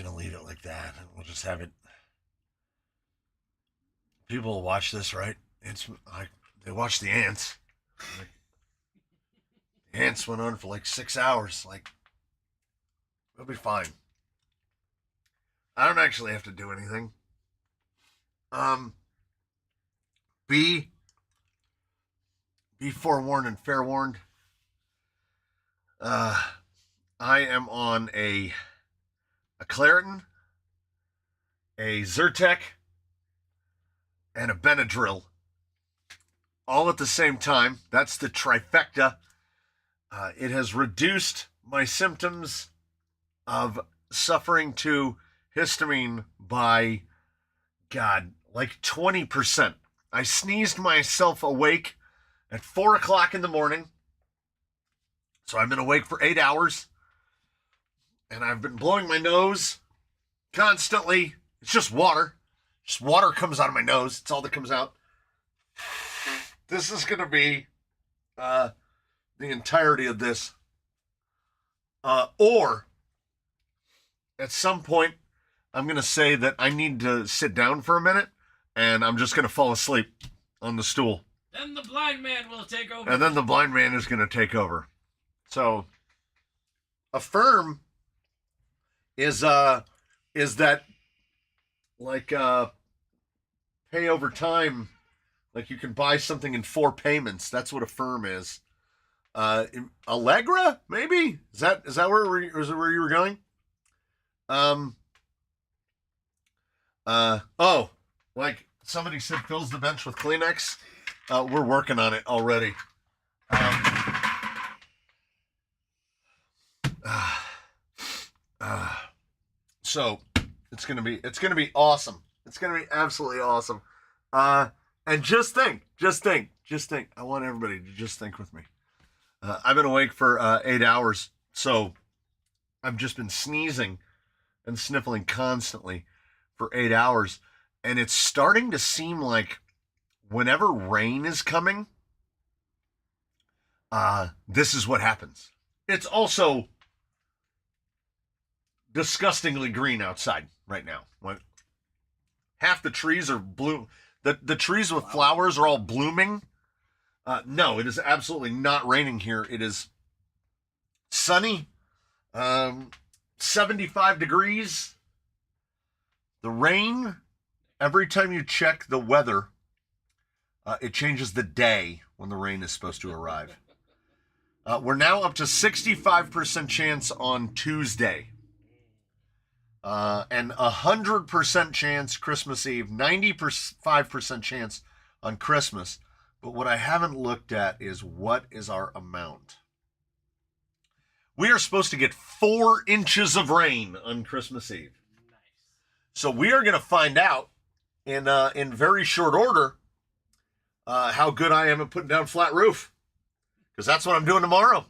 gonna leave it like that. We'll just have it. People will watch this, right? It's like they watch the ants. Like, the ants went on for like 6 hours. Like, it'll be fine. I don't actually have to do anything. Um, be be forewarned and fair warned. Uh, I am on a Claritin, a Zyrtec, and a Benadryl, all at the same time. That's the trifecta. It has reduced my symptoms of suffering to histamine by, God, like 20%. I sneezed myself awake at 4 o'clock in the morning. So I've been awake for 8 hours. And I've been blowing my nose constantly. It's just water. Just water comes out of my nose. It's all that comes out. This is going to be the entirety of this. Or at some point, I'm going to say that I need to sit down for a minute and I'm just going to fall asleep on the stool. Then the blind man will take over. And then the blind man is going to take over. So, Affirm is that like pay over time, like you can buy something in 4 payments. That's what Affirm is. Allegra, maybe? Is that where you were going? Like somebody said, fills the bench with Kleenex. We're working on it already. So it's gonna be awesome. It's gonna be absolutely awesome. And just think. I want everybody to just think with me. I've been awake for 8 hours, so I've just been sneezing and sniffling constantly for 8 hours, and it's starting to seem like whenever rain is coming, this is what happens. It's also disgustingly green outside right now. When half the trees are blue, the trees with flowers are all blooming. No, it is absolutely not raining here. It is sunny, 75 degrees. The rain, every time you check the weather, it changes the day when the rain is supposed to arrive. We're now up to 65% chance on Tuesday. And 100% chance Christmas Eve, 95% chance on Christmas. But what I haven't looked at is what is our amount. We are supposed to get 4 inches of rain on Christmas Eve. Nice. So we are going to find out in very short order how good I am at putting down flat roof. Because that's what I'm doing tomorrow.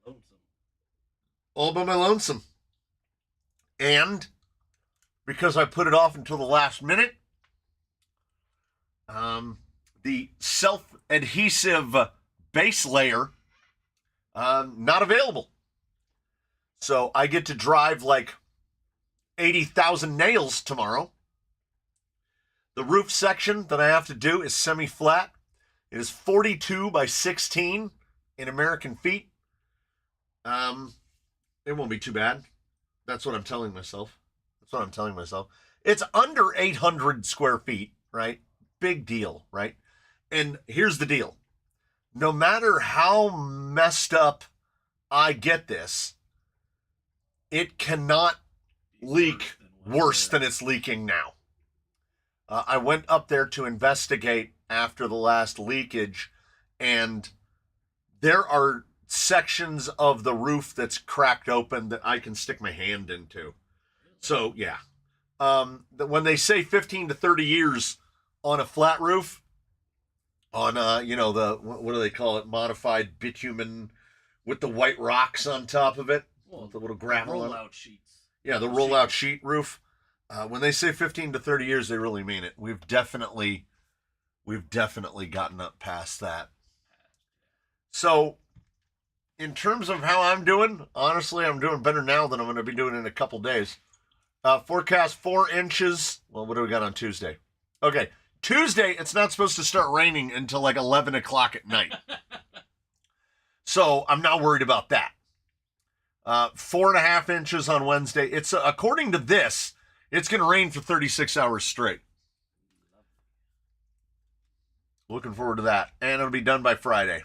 Lonesome. All by my lonesome. And because I put it off until the last minute, the self-adhesive base layer, not available. So I get to drive like 80,000 nails tomorrow. The roof section that I have to do is semi-flat. It is 42 by 16 in American feet. It won't be too bad. That's what I'm telling myself. It's under 800 square feet, right? Big deal, right? And here's the deal. No matter how messed up I get this, it cannot leak worse than it's leaking now. I went up there to investigate after the last leakage, and there are sections of the roof that's cracked open that I can stick my hand into. So, yeah. When they say 15 to 30 years on a flat roof, on, what do they call it? Modified bitumen with the white rocks on top of it. Well, with the little gravel on it. rollout sheets. Yeah, the rollout sheet roof. When they say 15 to 30 years, they really mean it. We've definitely gotten up past that. So in terms of how I'm doing, honestly, I'm doing better now than I'm going to be doing in a couple days. Forecast 4 inches. Well, what do we got on Tuesday? Okay, Tuesday, it's not supposed to start raining until like 11 o'clock at night. So I'm not worried about that. 4.5 inches on Wednesday. It's according to this, it's going to rain for 36 hours straight. Looking forward to that. And it'll be done by Friday.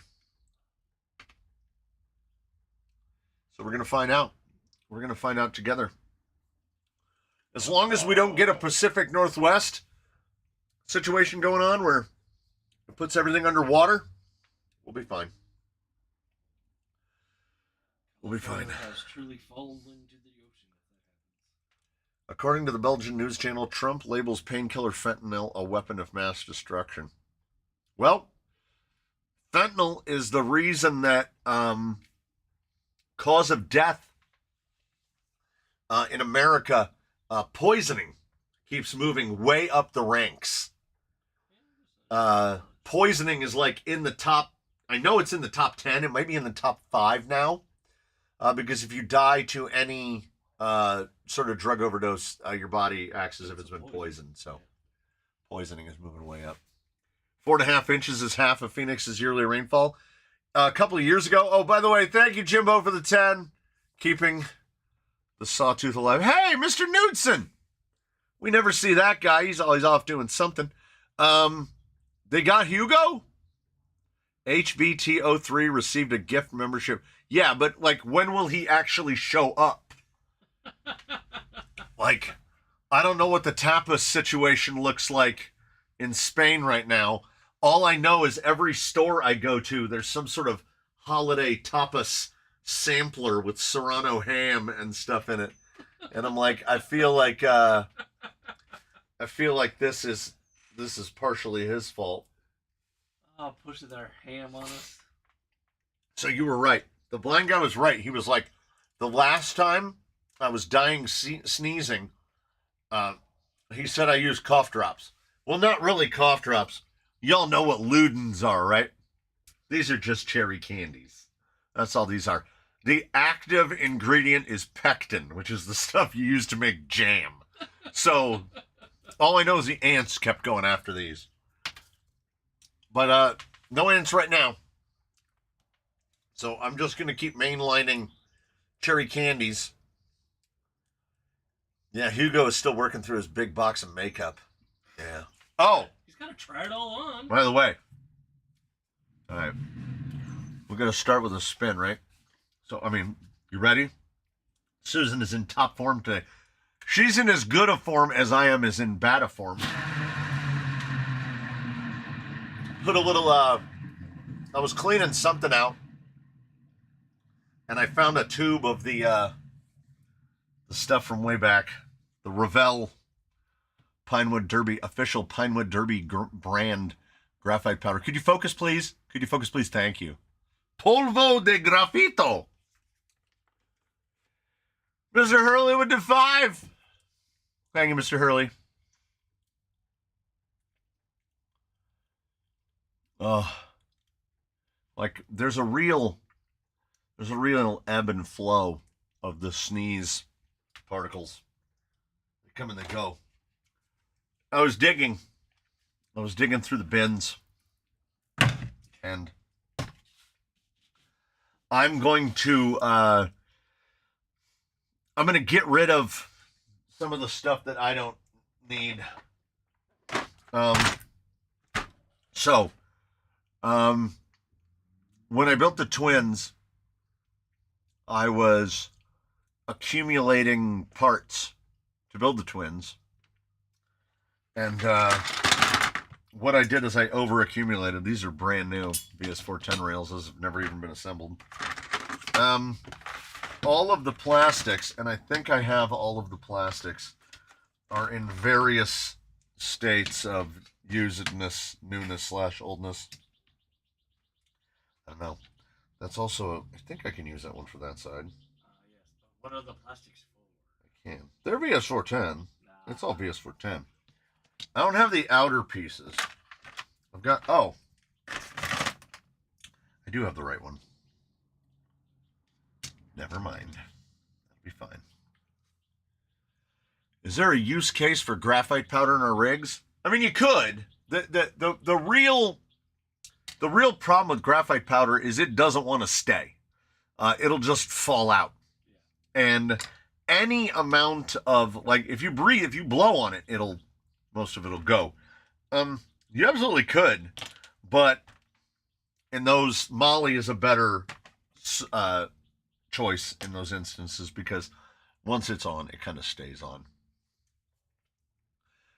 So we're going to find out. We're going to find out together. As long as we don't get a Pacific Northwest situation going on where it puts everything underwater, we'll be fine. We'll be fine. Has truly fallen into the ocean. According to the Belgian news channel, Trump labels painkiller fentanyl a weapon of mass destruction. Well, fentanyl is the reason that cause of death in America, poisoning keeps moving way up the ranks. Poisoning is like in the top, I know it's in the top 10, it might be in the top 5 now, because if you die to any sort of drug overdose, your body acts as if it's been poisoned, so poisoning is moving way up. 4.5 inches is half of Phoenix's yearly rainfall. A couple of years ago, oh, by the way, thank you, Jimbo, for the 10, keeping the sawtooth alive. Hey, Mr. Knudsen! We never see that guy. He's always off doing something. They got Hugo? HBT03 received a gift membership. Yeah, but, like, when will he actually show up? Like, I don't know what the tapas situation looks like in Spain right now. All I know is every store I go to, there's some sort of holiday tapas sampler with Serrano ham and stuff in it. And I'm like, I feel like this is partially his fault. Oh, pushing their ham on us. So you were right. The blind guy was right. He was like, the last time I was dying sneezing, he said I used cough drops. Well, not really cough drops. Y'all know what Ludens are, right? These are just cherry candies. That's all these are. The active ingredient is pectin, which is the stuff you use to make jam. So all I know is the ants kept going after these. But no ants right now. So I'm just going to keep mainlining cherry candies. Yeah, Hugo is still working through his big box of makeup. Yeah. Oh! He's got to try it all on. By the way, all right, we're going to start with a spin, right? So, I mean, you ready? Susan is in top form today. She's in as good a form as I am is in bad a form. Put a little, I was cleaning something out, and I found a tube of the stuff from way back, the Revell Pinewood Derby, official Pinewood Derby brand graphite powder. Could you focus, please? Could you focus, please? Thank you. Polvo de grafito. Mr. Hurley with the 5. Thank you, Mr. Hurley. Oh, like there's a real ebb and flow of the sneeze particles. They come and they go. I was digging through the bins, and I'm going to get rid of some of the stuff that I don't need. When I built the twins, I was accumulating parts to build the twins. And what I did is I over-accumulated. These are brand new BS410 rails. Those have never even been assembled. All of the plastics, and I think I have all of the plastics, are in various states of usedness, newness / oldness. I don't know. That's also, I think I can use that one for that side. Yes, but what are the plastics for? I can. They're VS410. Nah. It's all VS410. I don't have the outer pieces. I've got, oh. I do have the right one. Never mind. That'll be fine. Is there a use case for graphite powder in our rigs? I mean, you could. The real problem with graphite powder is it doesn't want to stay. It'll just fall out. And any amount of, like, if you blow on it, most of it'll go. You absolutely could, but in those, Molly is a better choice in those instances because once it's on, it kind of stays on.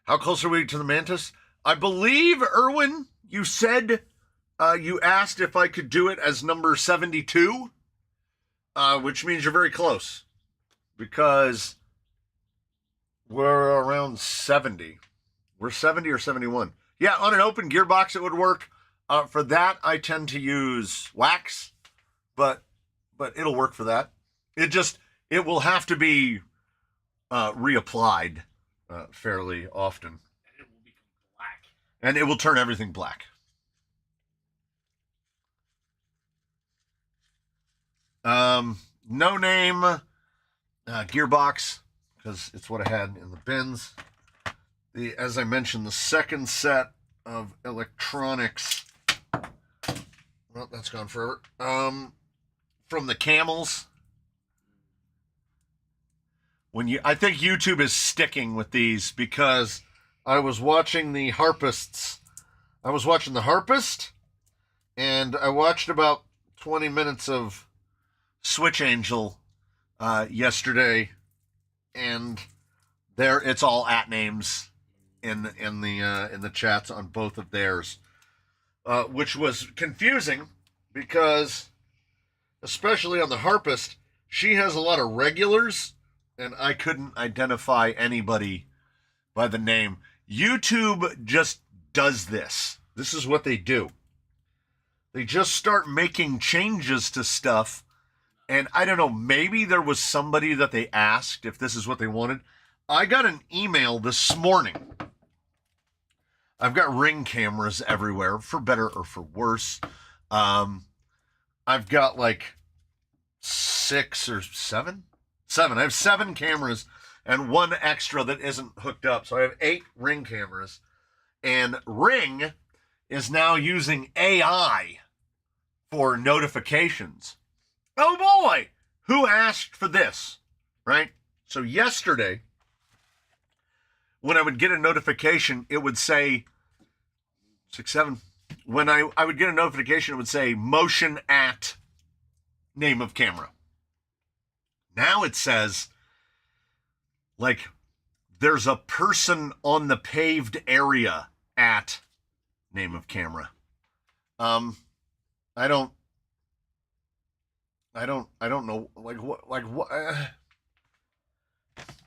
How close are we to the mantis? I believe, Erwin, you said you asked if I could do it as number 72, which means you're very close because we're around 70. We're 70 or 71. Yeah, on an open gearbox, it would work. For that, I tend to use wax, but it'll work for that. It will have to be reapplied fairly often. And it will become black. And it will turn everything black. No name gearbox, because it's what I had in the bins. As I mentioned, the second set of electronics. Well, that's gone forever. From the Camels. I think YouTube is sticking with these because I was watching the Harpists. I was watching the Harpist, and I watched about 20 minutes of Switch Angel yesterday, and it's all at names in the chats on both of theirs, which was confusing because, especially on the Harpist, she has a lot of regulars, and I couldn't identify anybody by the name. YouTube just does this. This is what they do. They just start making changes to stuff, and I don't know, maybe there was somebody that they asked if this is what they wanted. I got an email this morning. I've got Ring cameras everywhere, for better or for worse. I've got like 6 or 7. I have 7 cameras and 1 extra that isn't hooked up. So I have 8 Ring cameras. And Ring is now using AI for notifications. Oh boy, who asked for this, right? So yesterday, when I would get a notification, it would say 6, 7. When I would get a notification, it would say motion at name of camera. Now it says, like, there's a person on the paved area at name of camera. I don't know, like what.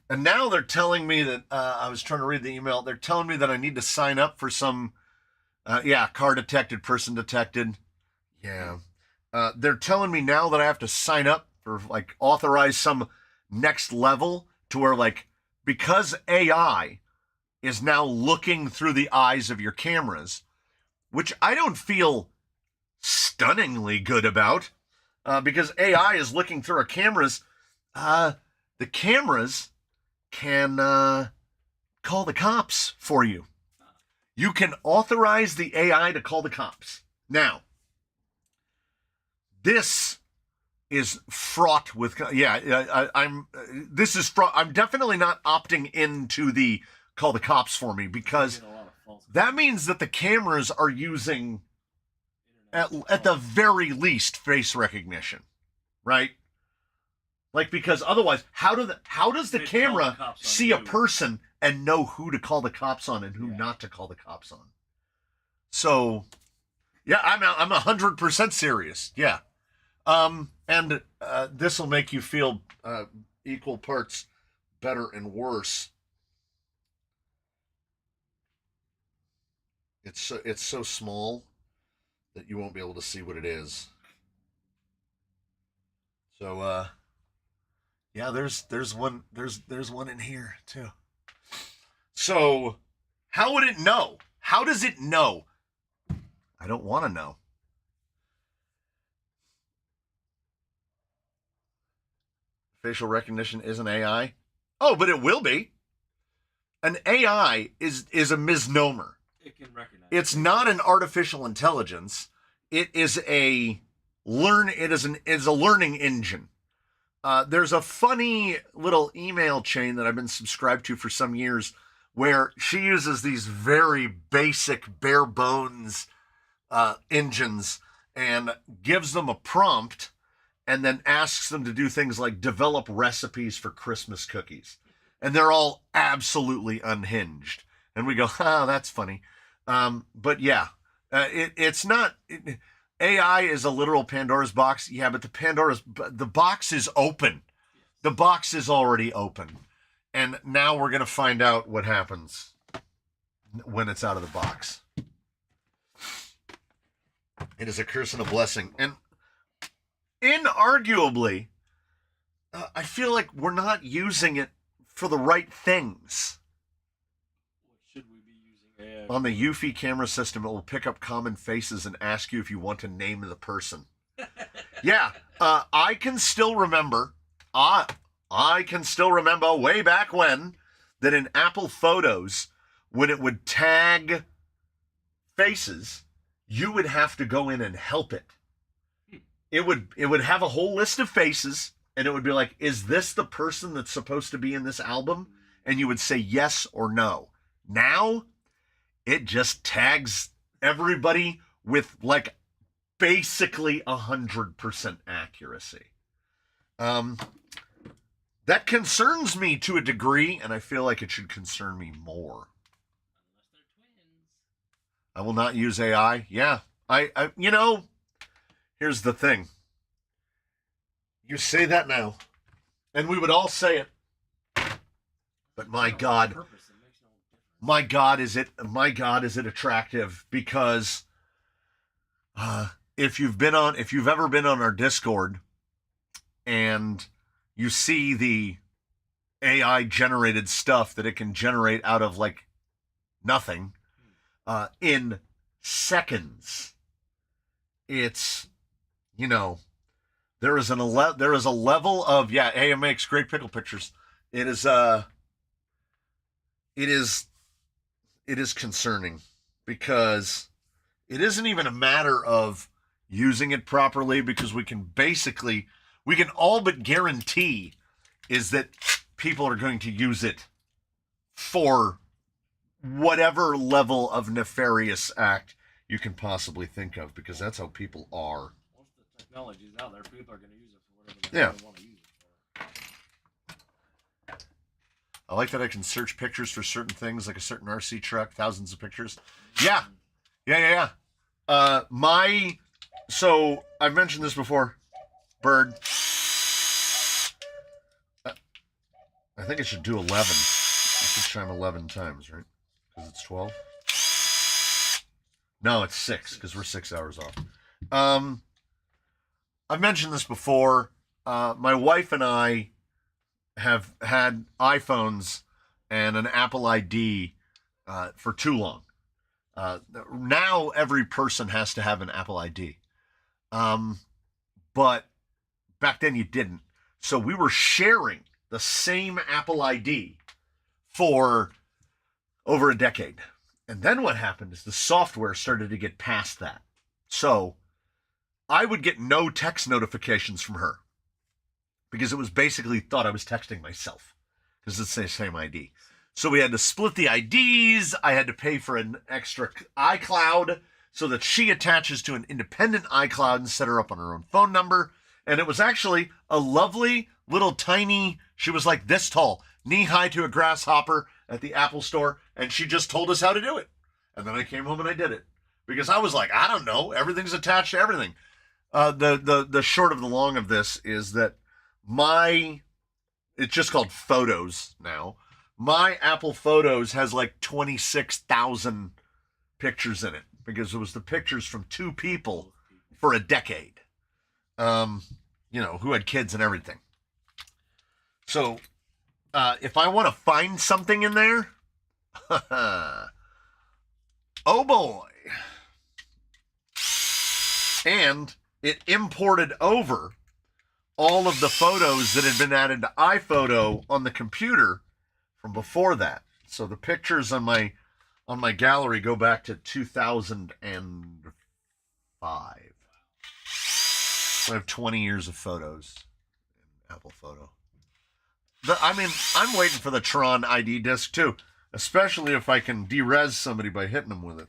And now they're telling me that I was trying to read the email. They're telling me that I need to sign up for some, car detected, person detected. Yeah. They're telling me now that I have to sign up for, like, authorize some next level to where, like, because AI is now looking through the eyes of your cameras, which I don't feel stunningly good about, because AI is looking through our cameras. The cameras can call the cops for you. You can authorize the AI to call the cops. Now, this is fraught with, I'm definitely not opting into the call the cops for me, because that means that the cameras are using at the very least face recognition, right? Like, because otherwise, how does the camera see a person and know who to call the cops on and who not to call the cops on? So, yeah, I'm 100% serious. Yeah. And this will make you feel equal parts better and worse. It's so small that you won't be able to see what it is. So yeah, there's one in here too. So how would it know? How does it know? I don't want to know. facial recognition isn't AI. Oh, but it will be. An AI is a misnomer. It can recognize. It's not an artificial intelligence. It is a learning engine. There's a funny little email chain that I've been subscribed to for some years where she uses these very basic, bare bones engines and gives them a prompt and then asks them to do things like develop recipes for Christmas cookies. And they're all absolutely unhinged. And we go, that's funny. But yeah, it's not... AI is a literal Pandora's box. Yeah, but the box is open. The box is already open. And now we're going to find out what happens when it's out of the box. It is a curse and a blessing. And inarguably, I feel like we're not using it for the right things. What should we be using AI? On the Eufy camera system, it will pick up common faces and ask you if you want to name the person. Yeah, I can still remember way back when that in Apple Photos, when it would tag faces, you would have to go in and help it. It would have a whole list of faces, and it would be like, is this the person that's supposed to be in this album? And you would say yes or no. Now, it just tags everybody with like basically 100% accuracy. That concerns me to a degree, and I feel like it should concern me more. Unless they're twins. I will not use AI. Yeah. I here's the thing. You say that now, and we would all say it. But my God, Purpose, it makes no difference. my God, is it attractive? Because if you've ever been on our Discord and you see the AI generated stuff that it can generate out of like nothing in seconds, it's, there is a level of, yeah, hey, it makes great pickle pictures. It is concerning because it isn't even a matter of using it properly, because we can all but guarantee is that people are going to use it for whatever level of nefarious act you can possibly think of, because that's how people are. Once the technology's out there, people are going to use it for whatever they want to use it for. I like that I can search pictures for certain things, like a certain RC truck, thousands of pictures. Yeah. So I've mentioned this before. Bird. I think it should do 11. I should chime 11 times, right? Because it's 12. No, it's 6, because we're 6 hours off. I've mentioned this before. My wife and I have had iPhones and an Apple ID for too long. Now every person has to have an Apple ID. But back then you didn't. So we were sharing the same Apple ID for over a decade. And then what happened is the software started to get past that. So I would get no text notifications from her because it was basically thought I was texting myself because it's the same ID. So we had to split the IDs. I had to pay for an extra iCloud so that she attaches to an independent iCloud and set her up on her own phone number. And it was actually a lovely little tiny, she was like this tall, knee-high to a grasshopper at the Apple store, and she just told us how to do it. And then I came home and I did it. Because I was like, I don't know, everything's attached to everything. The short of the long of this is that it's just called Photos now. My Apple Photos has like 26,000 pictures in it because it was the pictures from two people for a decade, who had kids and everything. So if I want to find something in there, oh boy. And it imported over all of the photos that had been added to iPhoto on the computer from before that. So the pictures on my gallery go back to 2005. So I have 20 years of photos in Apple Photo. I'm waiting for the Tron ID disc too, especially if I can de-res somebody by hitting them with it.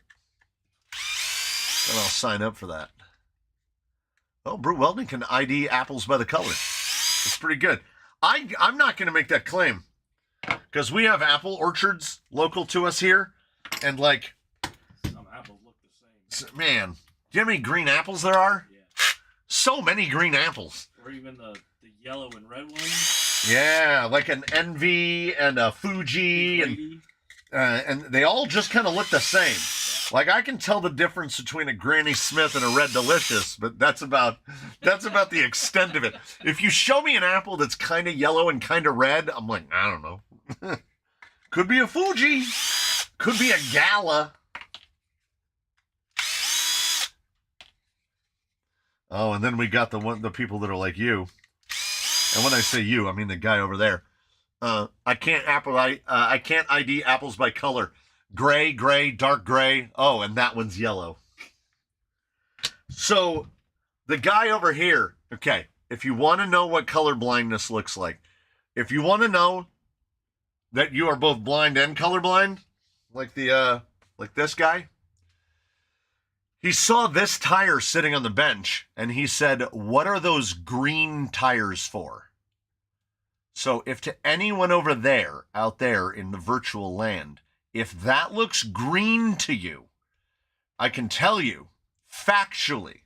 Then I'll sign up for that. Oh, Brute Welding can ID apples by the color. It's pretty good. I'm not going to make that claim because we have apple orchards local to us here, and like some apples look the same. Man, do you know how many green apples there are? Yeah. So many green apples. Or even the yellow and red ones. Yeah, like an Envy and a Fuji, and they all just kind of look the same. Yeah. Like I can tell the difference between a Granny Smith and a Red Delicious, but that's about the extent of it. If you show me an apple that's kind of yellow and kind of red, I'm like, I don't know. Could be a Fuji, could be a Gala. Oh, and then we got the people that are like you. And when I say you, I mean the guy over there. I can't ID apples by color. Gray, dark gray. Oh, and that one's yellow. So the guy over here, okay, if you want to know what color blindness looks like, if you want to know that you are both blind and colorblind, like this guy, he saw this tire sitting on the bench and he said, "What are those green tires for?" So if to anyone out there in the virtual land, if that looks green to you, I can tell you, factually,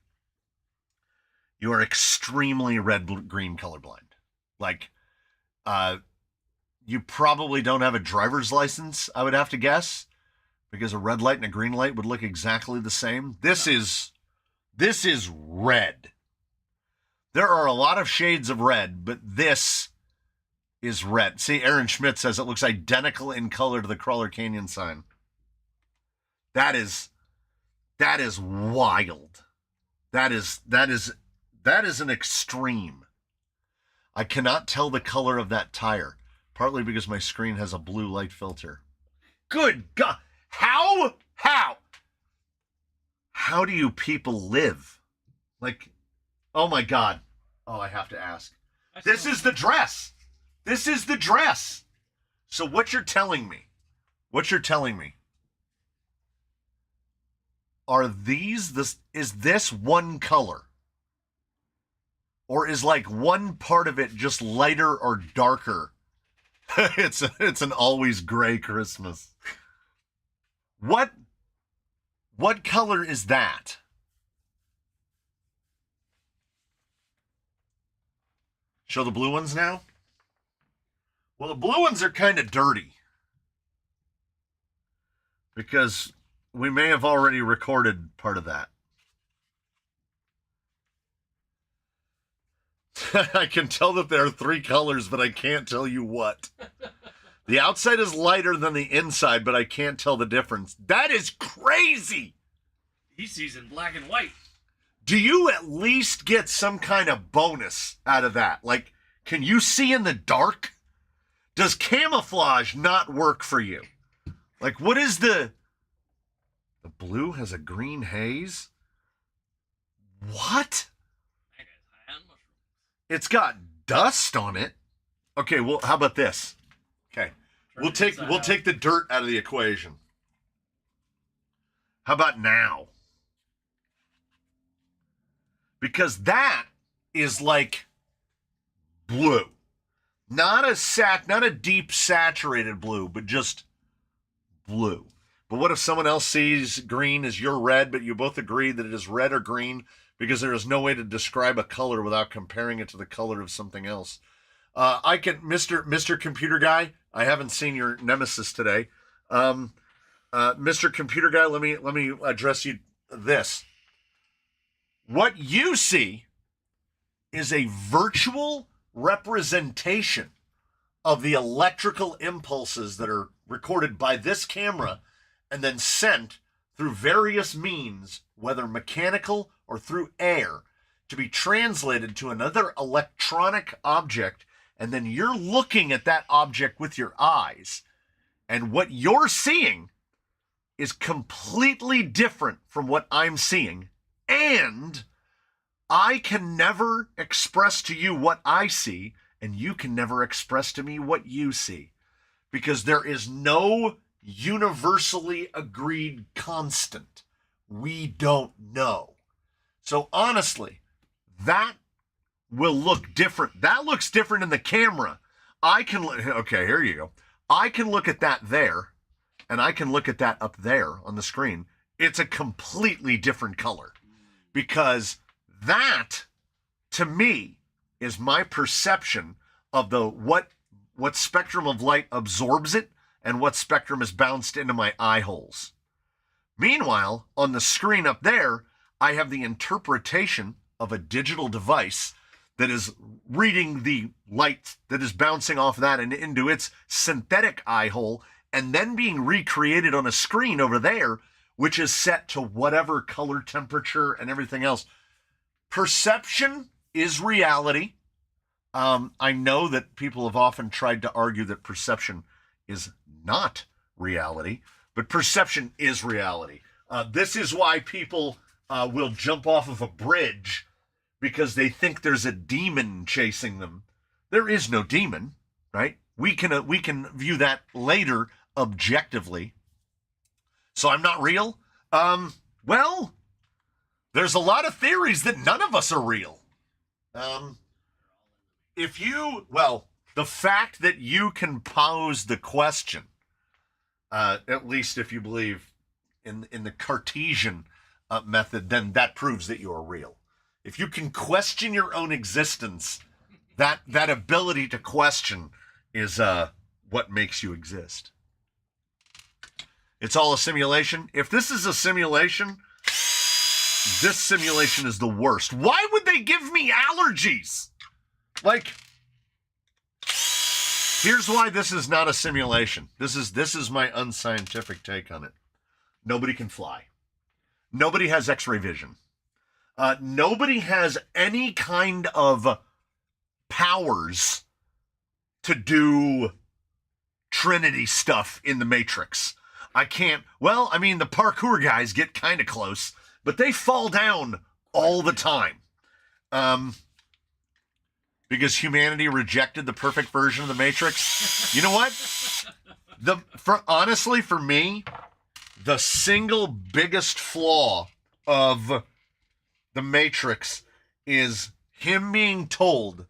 you are extremely red-green colorblind. Like, you probably don't have a driver's license, I would have to guess, because a red light and a green light would look exactly the same. This is red. There are a lot of shades of red, but this is red. See, Aaron Schmidt says it looks identical in color to the Crawler Canyon sign. That is wild. That is an extreme. I cannot tell the color of that tire, partly because my screen has a blue light filter. Good God. How do you people live? Like, oh my God. Oh, I have to ask. This is the dress. This is the dress. So what you're telling me, is this one color? Or is like one part of it just lighter or darker? It's an always gray Christmas. What color is that? Show the blue ones now? Well, the blue ones are kind of dirty because we may have already recorded part of that. I can tell that there are three colors, but I can't tell you what. The outside is lighter than the inside, but I can't tell the difference. That is crazy. He sees in black and white. Do you at least get some kind of bonus out of that? Like, can you see in the dark? Does camouflage not work for you? Like, what is the blue has a green haze? What? It's got dust on it. Okay, well, how about this? Okay. We'll take the dirt out of the equation. How about now? Because that is like blue. Not a deep saturated blue, but just blue. But what if someone else sees green as your red, but you both agree that it is red or green because there is no way to describe a color without comparing it to the color of something else? Mr. Computer Guy, I haven't seen your nemesis today. Mr. Computer Guy, let me address you this. What you see is a virtual representation of the electrical impulses that are recorded by this camera and then sent through various means, whether mechanical or through air, to be translated to another electronic object, and then you're looking at that object with your eyes, and what you're seeing is completely different from what I'm seeing, and I can never express to you what I see, and you can never express to me what you see, because there is no universally agreed constant. We don't know. So honestly, that will look different. That looks different in the camera. Okay, here you go. I can look at that there, and I can look at that up there on the screen. It's a completely different color, because that, to me, is my perception of what spectrum of light absorbs it and what spectrum is bounced into my eye holes. Meanwhile, on the screen up there, I have the interpretation of a digital device that is reading the light that is bouncing off that and into its synthetic eye hole, and then being recreated on a screen over there, which is set to whatever color temperature and everything else. Perception is reality. I know that people have often tried to argue that perception is not reality, but perception is reality. This is why people will jump off of a bridge, because they think there's a demon chasing them. There is no demon, right? We can view that later objectively. So I'm not real? Well, there's a lot of theories that none of us are real. The fact that you can pose the question, at least if you believe in the Cartesian method, then that proves that you are real. If you can question your own existence, that ability to question is what makes you exist. It's all a simulation. If this is a simulation, this simulation is the worst. Why would they give me allergies? Like, here's why this is not a simulation. This is my unscientific take on it. Nobody can fly. Nobody has X-ray vision. Nobody has any kind of powers to do Trinity stuff in the Matrix. The parkour guys get kind of close, but they fall down all the time. Because humanity rejected the perfect version of the Matrix. You know what? Honestly, for me, the single biggest flaw of the Matrix is him being told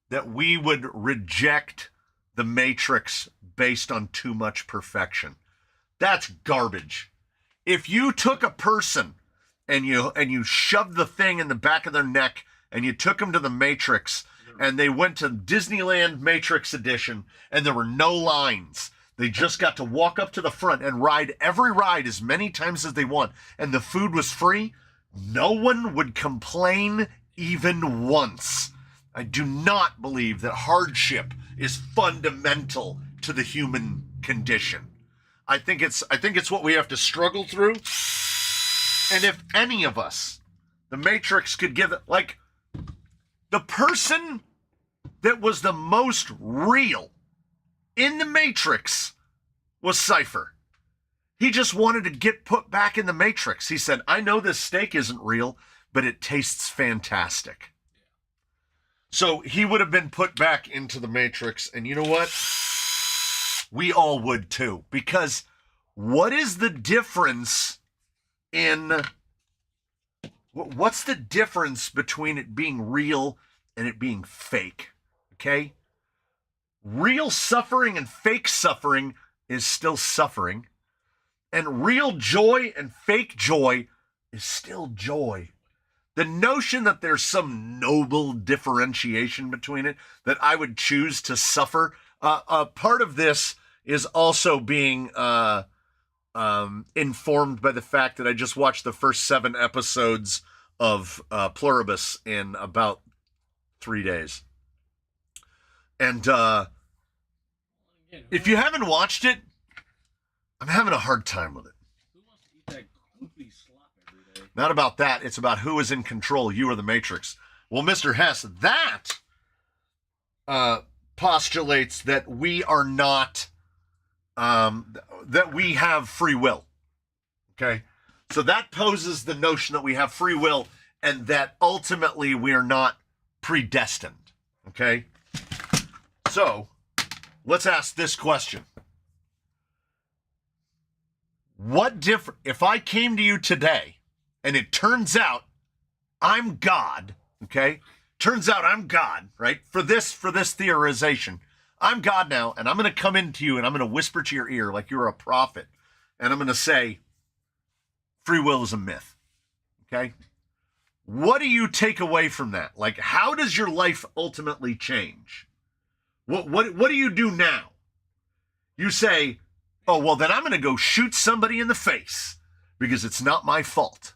that we would reject the Matrix based on too much perfection. That's garbage. If you took a person and you shoved the thing in the back of their neck and you took them to the Matrix and they went to Disneyland Matrix Edition and there were no lines, they just got to walk up to the front and ride every ride as many times as they want, and the food was free, no one would complain even once. I do not believe that hardship is fundamental to the human condition. I think it's what we have to struggle through. And if any of us, the Matrix could give it, like, the person that was the most real in the Matrix was Cypher. He just wanted to get put back in the Matrix. He said, I know this steak isn't real, but it tastes fantastic. So he would have been put back into the Matrix. And you know what? We all would too. Because what is the difference what's the difference between it being real and it being fake? Okay? Real suffering and fake suffering is still suffering. And real joy and fake joy is still joy. The notion that there's some noble differentiation between it, that I would choose to suffer, part of this is also being informed by the fact that I just watched the first 7 episodes of Pluribus in about 3 days. And if you haven't watched it, I'm having a hard time with it. Who wants to eat that gloopy slop every day? Not about that. It's about who is in control, you or the Matrix. Well, Mr. Hess, that postulates that we are not, that we have free will. Okay? So that poses the notion that we have free will and that ultimately we are not predestined. Okay? So, let's ask this question. If I came to you today and it turns out I'm God, okay? Turns out I'm God, right? For this theorization, I'm God now, and I'm going to come into you and I'm going to whisper to your ear like you're a prophet, and I'm going to say, free will is a myth, okay? What do you take away from that? Like, how does your life ultimately change? What do you do now? You say, oh, well, then I'm going to go shoot somebody in the face because it's not my fault.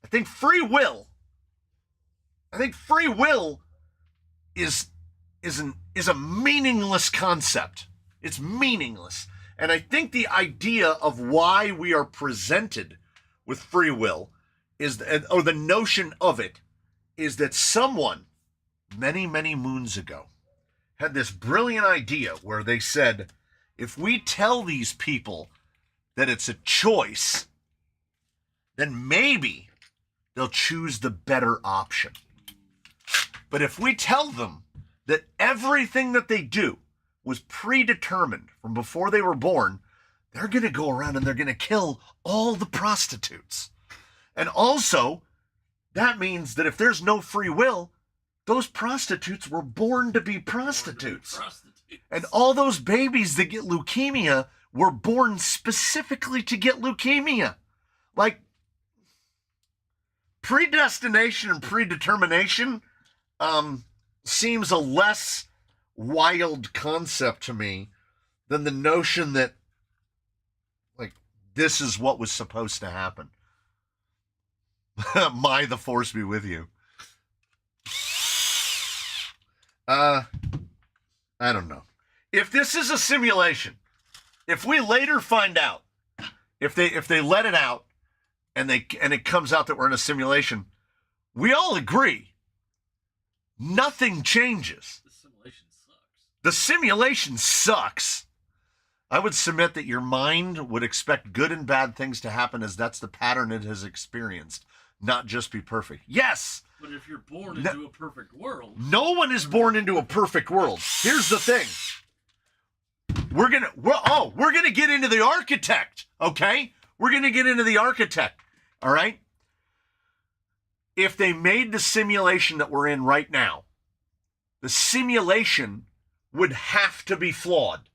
I think free will is a meaningless concept. It's meaningless. And I think the idea of why we are presented with free will or the notion of it is that someone many, many moons ago had this brilliant idea where they said, if we tell these people that it's a choice, then maybe they'll choose the better option. But if we tell them that everything that they do was predetermined from before they were born, they're going to go around and they're going to kill all the prostitutes. And also, that means that if there's no free will, those prostitutes were born to be prostitutes. And all those babies that get leukemia were born specifically to get leukemia. Like, predestination and predetermination seems a less wild concept to me than the notion that, like, this is what was supposed to happen. May the force be with you. I don't know. If this is a simulation, if we later find out, if they let it out and it comes out that we're in a simulation, we all agree nothing changes. The simulation sucks. The simulation sucks. I would submit that your mind would expect good and bad things to happen as that's the pattern it has experienced, not just be perfect. Yes. But if you're born into a perfect world... No one is born into a perfect world. Here's the thing. We're gonna get into the architect, okay? We're gonna get into the architect, all right? If they made the simulation that we're in right now, the simulation would have to be flawed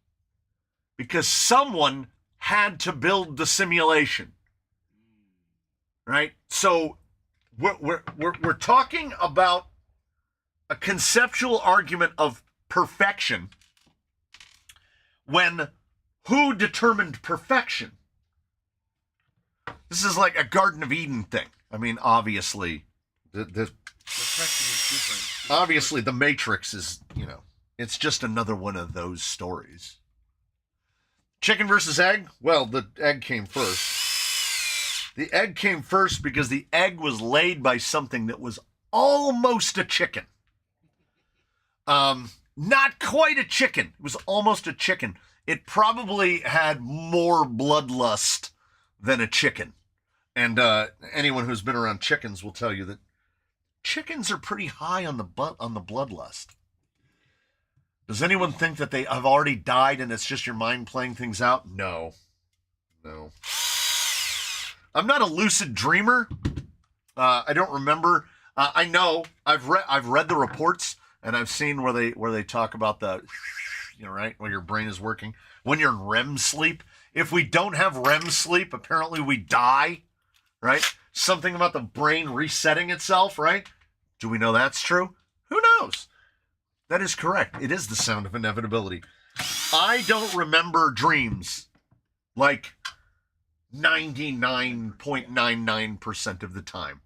because someone had to build the simulation, right? So we're talking about a conceptual argument of perfection when who determined perfection? This is like a Garden of Eden thing. I mean, obviously, Perfection is different. obviously the Matrix is, it's just another one of those stories. Chicken versus egg? Well, the egg came first. The egg came first because the egg was laid by something that was almost a chicken. Not quite a chicken. It was almost a chicken. It probably had more bloodlust than a chicken. And anyone who's been around chickens will tell you that chickens are pretty high on the bloodlust. Does anyone think that they have already died and it's just your mind playing things out? No. I'm not a lucid dreamer. I don't remember. I know I've read the reports and I've seen where they talk about the, right, when your brain is working. When you're in REM sleep. If we don't have REM sleep, apparently we die, right? Something about the brain resetting itself, right? Do we know that's true? Who knows? That is correct. It is the sound of inevitability. I don't remember dreams like 99.99% of the time.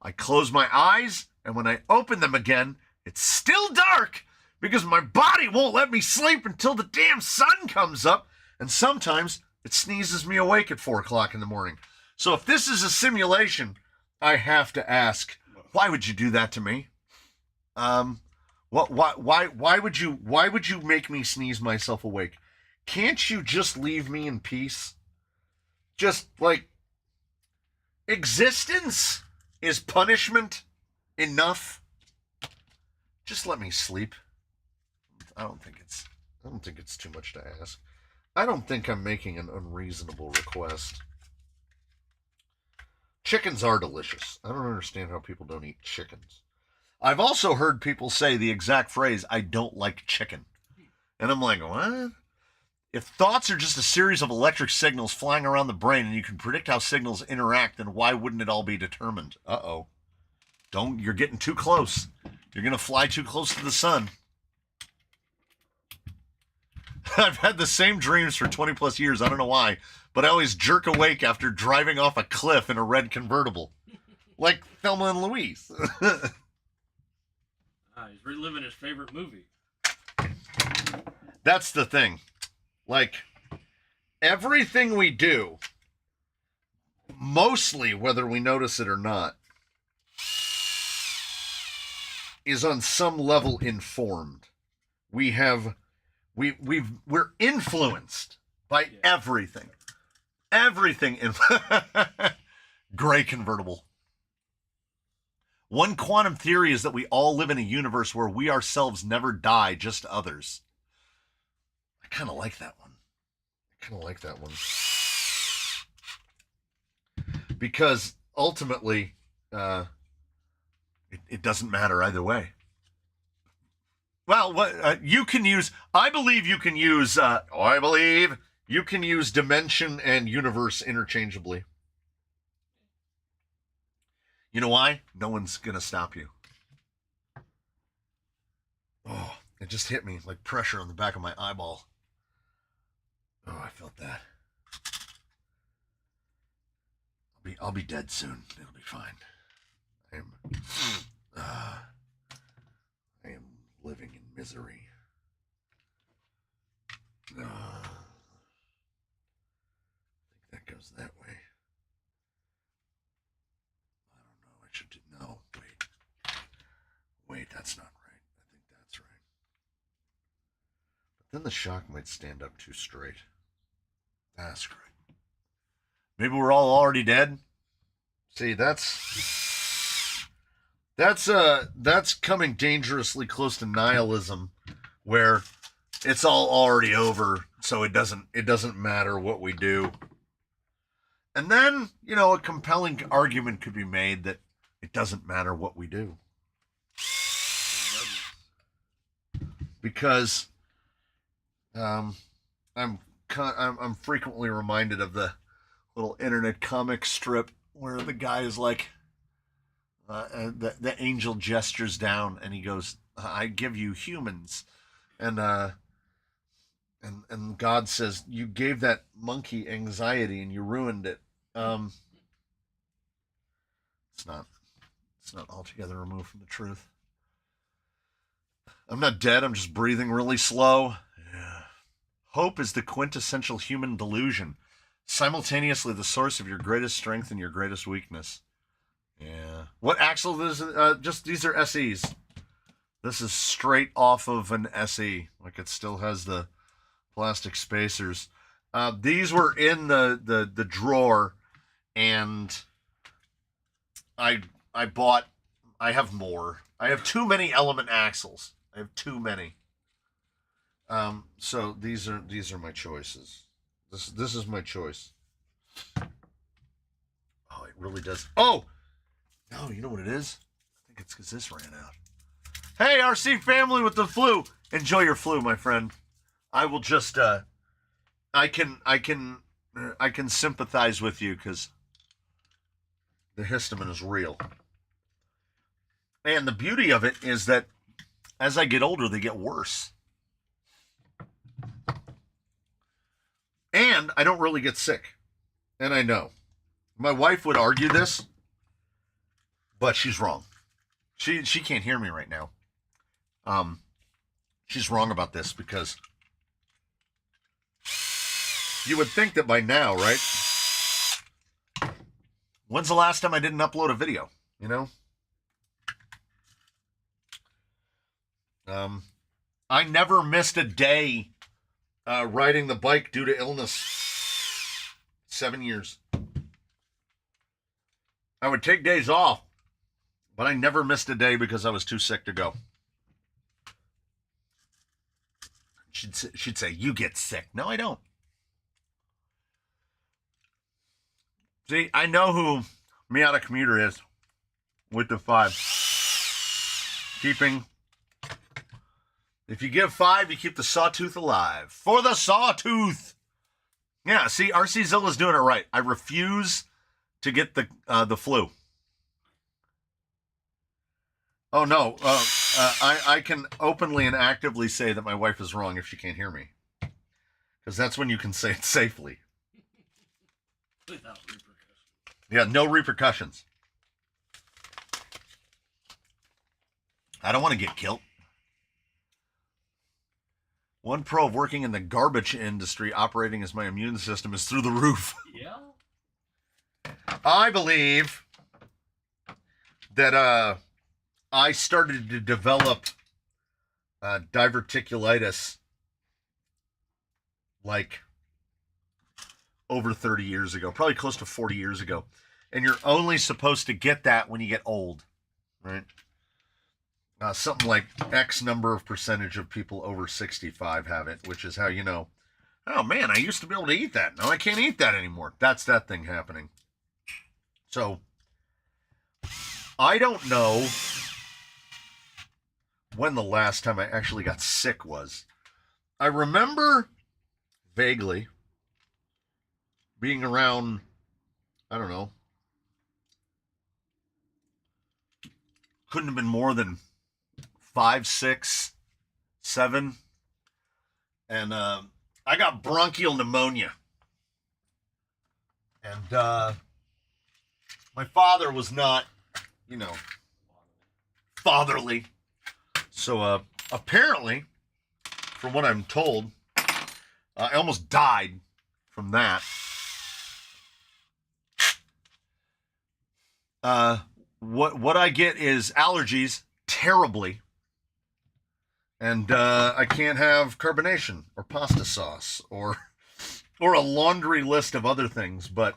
I close my eyes, and when I open them again, it's still dark because my body won't let me sleep until the damn sun comes up, and sometimes it sneezes me awake at 4 o'clock in the morning. So if this is a simulation, I have to ask, why would you do that to me? Why would you make me sneeze myself awake? Can't you just leave me in peace? Just like existence is punishment enough. Just let me sleep. I don't think it's too much to ask. I don't think I'm making an unreasonable request. Chickens are delicious. I don't understand how people don't eat chickens. I've also heard people say the exact phrase, I don't like chicken. And I'm like, what? If thoughts are just a series of electric signals flying around the brain and you can predict how signals interact, then why wouldn't it all be determined? Uh-oh. You're getting too close. You're going to fly too close to the sun. I've had the same dreams for 20 plus years. I don't know why, but I always jerk awake after driving off a cliff in a red convertible. Like Thelma and Louise. He's reliving his favorite movie. That's the thing. Like, everything we do, mostly whether we notice it or not, is on some level informed. We're influenced by everything. Everything. Gray convertible. One quantum theory is that we all live in a universe where we ourselves never die, just others. I kind of like that one. Because ultimately, it doesn't matter either way. Well, you can use, I believe you can use dimension and universe interchangeably. You know why? No one's going to stop you. Oh, it just hit me like pressure on the back of my eyeball. Oh, I felt that. I'll be dead soon. It'll be fine. I am living in misery. I think that goes that way. I don't know. I should do. No, wait. That's not right. I think that's right. But then the shock might stand up too straight. That's great. Maybe we're all already dead. See, that's coming dangerously close to nihilism, where it's all already over, so it doesn't matter what we do. And then, a compelling argument could be made that it doesn't matter what we do. Because I'm frequently reminded of the little internet comic strip where the guy is like, the angel gestures down and he goes, I give you humans. And God says, you gave that monkey anxiety and you ruined it. It's not altogether removed from the truth. I'm not dead. I'm just breathing really slow. Yeah. Hope is the quintessential human delusion, simultaneously the source of your greatest strength and your greatest weakness. Yeah. What Axel is? These are SEs. This is straight off of an SE. Like, it still has the plastic spacers. These were in the drawer, and I have more. I have too many element axles. I have too many. So these are my choices. This is my choice. Oh, it really does. Oh, no, you know what it is? I think it's because this ran out. Hey, RC family with the flu. Enjoy your flu, my friend. I will just I can sympathize with you because the histamine is real. And the beauty of it is that as I get older, they get worse. And I don't really get sick. And I know. My wife would argue this, but she's wrong. She can't hear me right now. She's wrong about this because you would think that by now, right? When's the last time I didn't upload a video? You know? I never missed a day riding the bike due to illness. 7 years. I would take days off, but I never missed a day because I was too sick to go. She'd say, you get sick. No, I don't. See, I know who Miata Commuter is with the 5. Keeping. If you give 5, you keep the sawtooth alive. For the sawtooth. Yeah, see, RC Zilla's doing it right. I refuse to get the flu. Oh, no. I can openly and actively say that my wife is wrong if she can't hear me. Because that's when you can say it safely. Without repercussions. Yeah, no repercussions. I don't want to get killed. One pro of working in the garbage industry operating as my immune system is through the roof. Yeah. I believe that I started to develop diverticulitis like over 30 years ago, probably close to 40 years ago. And you're only supposed to get that when you get old, right? Something like X number of percentage of people over 65 have it, which is how you know, oh man, I used to be able to eat that. Now I can't eat that anymore. That's that thing happening. So, I don't know when the last time I actually got sick was. I remember vaguely being around, I don't know, couldn't have been more than 5, 6, 7. And I got bronchial pneumonia. And my father was not, you know, fatherly. So apparently, from what I'm told, I almost died from that. What I get is allergies terribly. And I can't have carbonation or pasta sauce or a laundry list of other things. But,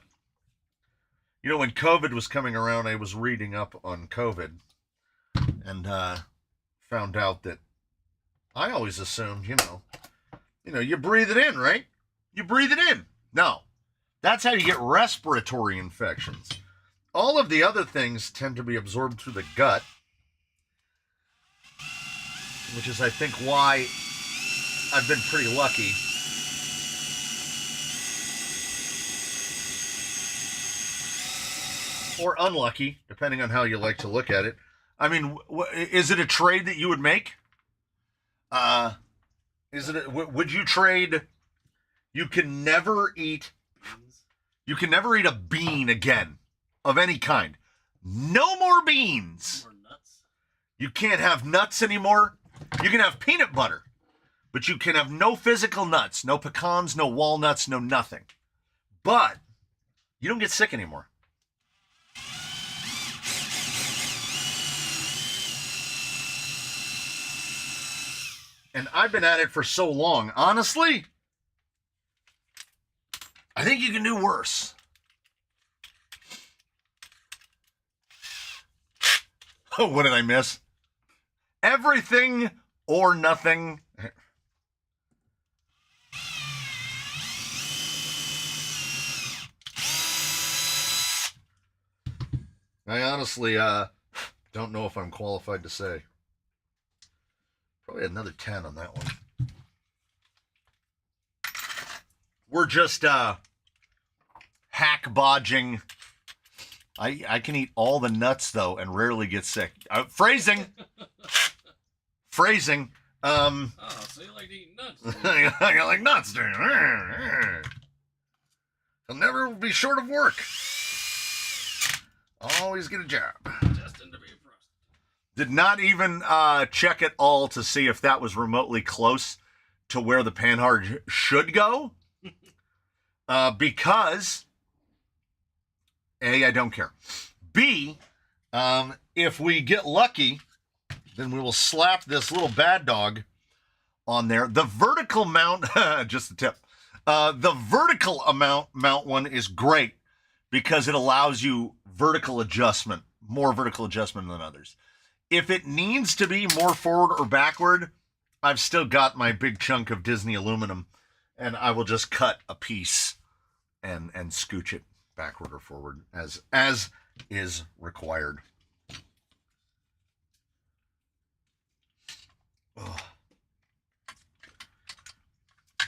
you know, when COVID was coming around, I was reading up on COVID and found out that I always assumed, you know, you breathe it in, right? You breathe it in. No, that's how you get respiratory infections. All of the other things tend to be absorbed through the gut, which is, I think, why I've been pretty lucky. Or unlucky, depending on how you like to look at it. I mean, is it a trade that you would make? Would you trade? You can never eat a bean again of any kind. No more beans. Or nuts. You can't have nuts anymore. You can have peanut butter, but you can have no physical nuts, no pecans, no walnuts, no nothing. But you don't get sick anymore. And I've been at it for so long. Honestly, I think you can do worse. Oh, what did I miss? Everything or nothing. I honestly don't know if I'm qualified to say. Probably another 10 on that one. We're just hack bodging. I can eat all the nuts, though, and rarely get sick. Phrasing. Phrasing. Oh, so you like to eat nuts? I like nuts. I'll never be short of work. Always get a job. Destined to be a prostitute. Did not even check at all to see if that was remotely close to where the panhard should go. Because A, I don't care. B, if we get lucky, then we will slap this little bad dog on there. The vertical mount, just the tip. The vertical mount one is great because it allows you vertical adjustment, more vertical adjustment than others. If it needs to be more forward or backward, I've still got my big chunk of Disney aluminum, and I will just cut a piece and scooch it backward or forward as is required. Oh.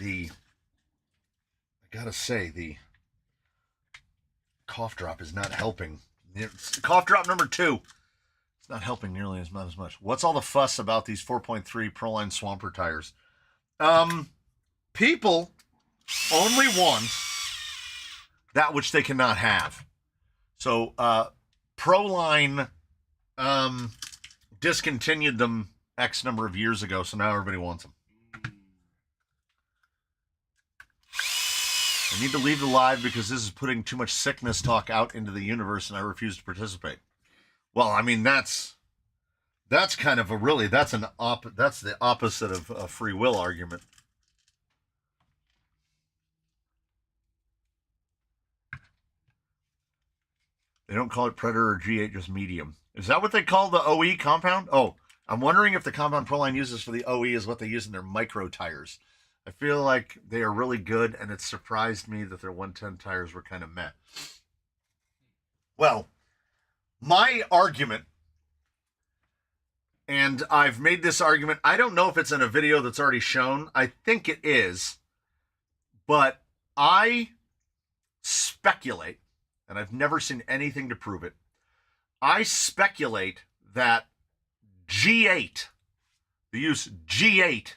I gotta say, the cough drop is not helping. Cough drop number 2. It's not helping nearly as much. What's all the fuss about these 4.3 Proline Swamper tires? People only want that which they cannot have. So, Proline discontinued them X number of years ago, so now everybody wants them. I need to leave the live because this is putting too much sickness talk out into the universe, and I refuse to participate. Well, I mean, that's kind of that's the opposite of a free will argument. They don't call it Predator or G8, just medium. Is that what they call the OE compound? Oh, I'm wondering if the compound Proline uses for the OE is what they use in their micro tires. I feel like they are really good, and it surprised me that their 110 tires were kind of meh. Well, my argument, and I've made this argument, I don't know if it's in a video that's already shown. I think it is, but I speculate, and I've never seen anything to prove it. I speculate that G8, the use G8,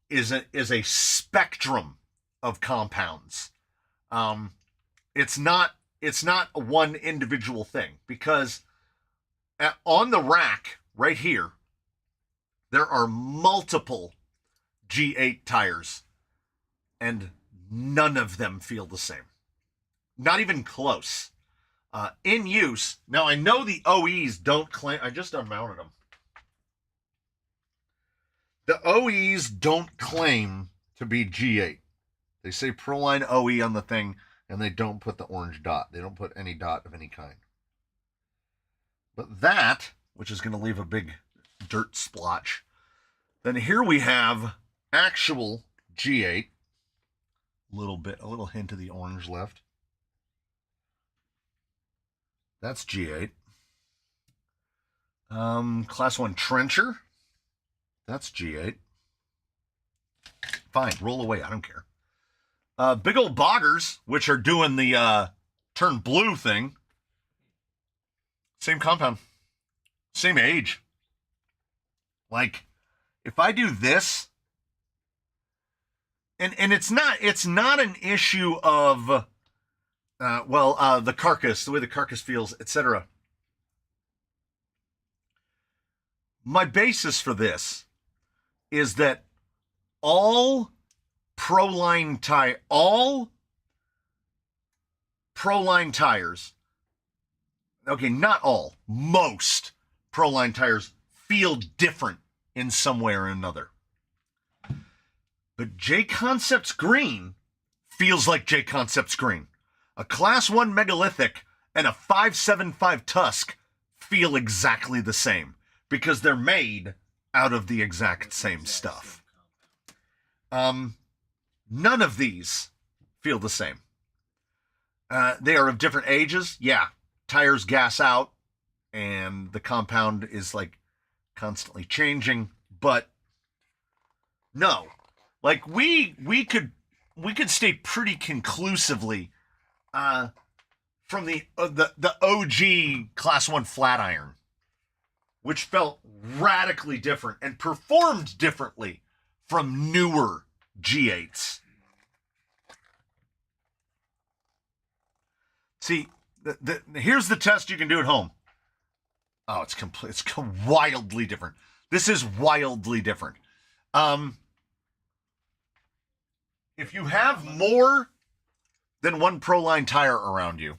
is a spectrum of compounds. It's not one individual thing, because on the rack right here, there are multiple G8 tires, and none of them feel the same. Not even close. In use, now I know the OEs don't claim, I just unmounted them. The OEs don't claim to be G8. They say Proline OE on the thing, and they don't put the orange dot. They don't put any dot of any kind. But that, which is going to leave a big dirt splotch, then here we have actual G8. A little hint of the orange left. That's G8. Class 1 trencher. That's G8. Fine, roll away. I don't care. Big old boggers, which are doing the turn blue thing. Same compound. Same age. Like, if I do this, and it's not an issue of the carcass, the way the carcass feels, etc. My basis for this is that all Proline tires, okay, not all, most Proline tires feel different in some way or another. But J-Concepts green feels like J-Concepts green. A Class 1 megalithic and a 575 Tusk feel exactly the same because they're made out of the exact same stuff. None of these feel the same. They are of different ages. Yeah, tires gas out and the compound is like constantly changing, but no. Like we could state pretty conclusively from the OG Class 1 flat iron, which felt radically different and performed differently from newer G8s. See, here's the test you can do at home. Oh, it's wildly different. This is wildly different. If you have more than one Proline tire around you,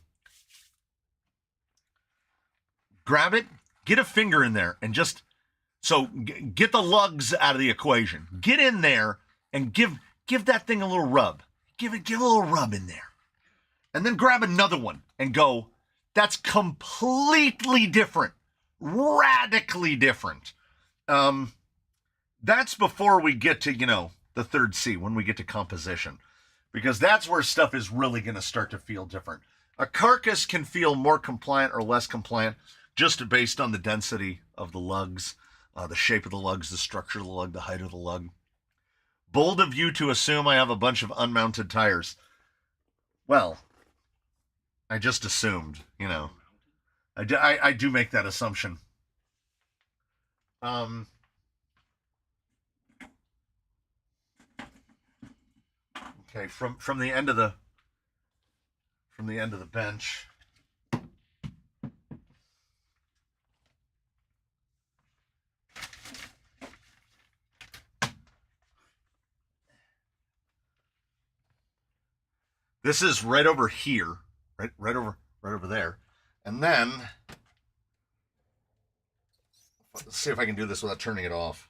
grab it, get a finger in there, and just get the lugs out of the equation. Get in there and give that thing a little rub. Give a little rub in there. And then grab another one and go, that's completely different. Radically different. That's before we get to, the third C, when we get to composition. Because that's where stuff is really going to start to feel different. A carcass can feel more compliant or less compliant just based on the density of the lugs, the shape of the lugs, the structure of the lug, the height of the lug. Bold of you to assume I have a bunch of unmounted tires. Well, I just assumed, I do make that assumption. Okay, from the end of the bench. This is right over here, right over there. And then let's see if I can do this without turning it off.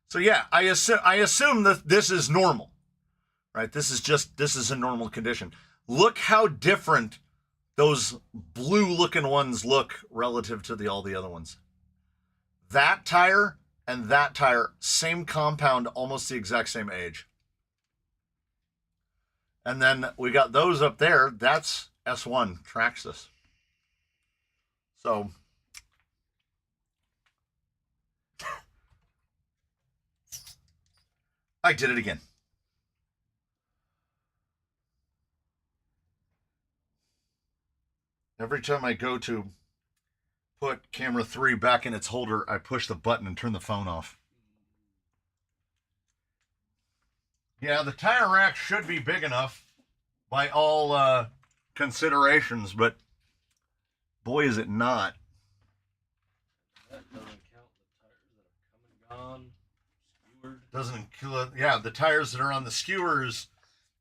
So yeah, I assume that this is normal, right? This is a normal condition. Look how different those blue-looking ones look relative to all the other ones. That tire and that tire, same compound, almost the exact same age. And then we got those up there. That's S1 Traxxas. So I did it again. Every time I go to put camera 3 back in its holder, I push the button and turn the phone off. Yeah, the tire rack should be big enough by all considerations, but boy, is it not. That doesn't count the tires that have come and gone, skewered. Doesn't include, yeah, the tires that are on the skewers,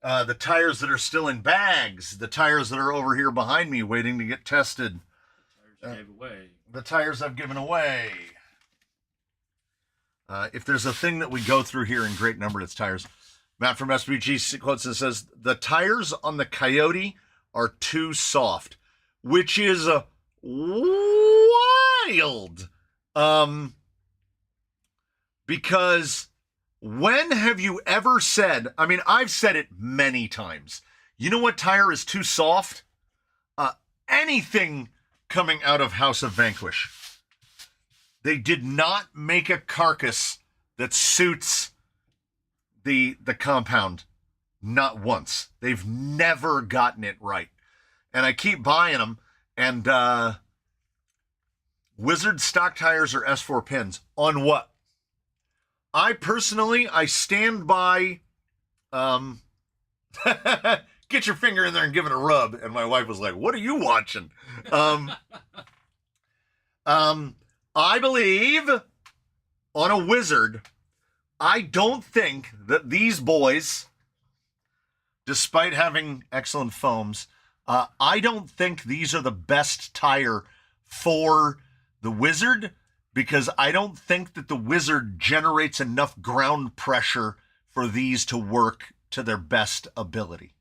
the tires that are still in bags, the tires that are over here behind me waiting to get tested. The tires you gave away. The tires I've given away. If there's a thing that we go through here in great number, it's tires. Matt from SBG quotes and says, the tires on the Coyote are too soft, which is wild. Because when have you ever said, I mean, I've said it many times. You know what tire is too soft? Anything coming out of House of Vanquish. They did not make a carcass that suits the compound. Not once. They've never gotten it right. And I keep buying them. And Wizard stock tires are S4 pins. On what? I personally stand by get your finger in there and give it a rub. And my wife was like, what are you watching? I believe on a Wizard, I don't think that these boys, despite having excellent foams, I don't think these are the best tire for the Wizard, because I don't think that the Wizard generates enough ground pressure for these to work to their best ability.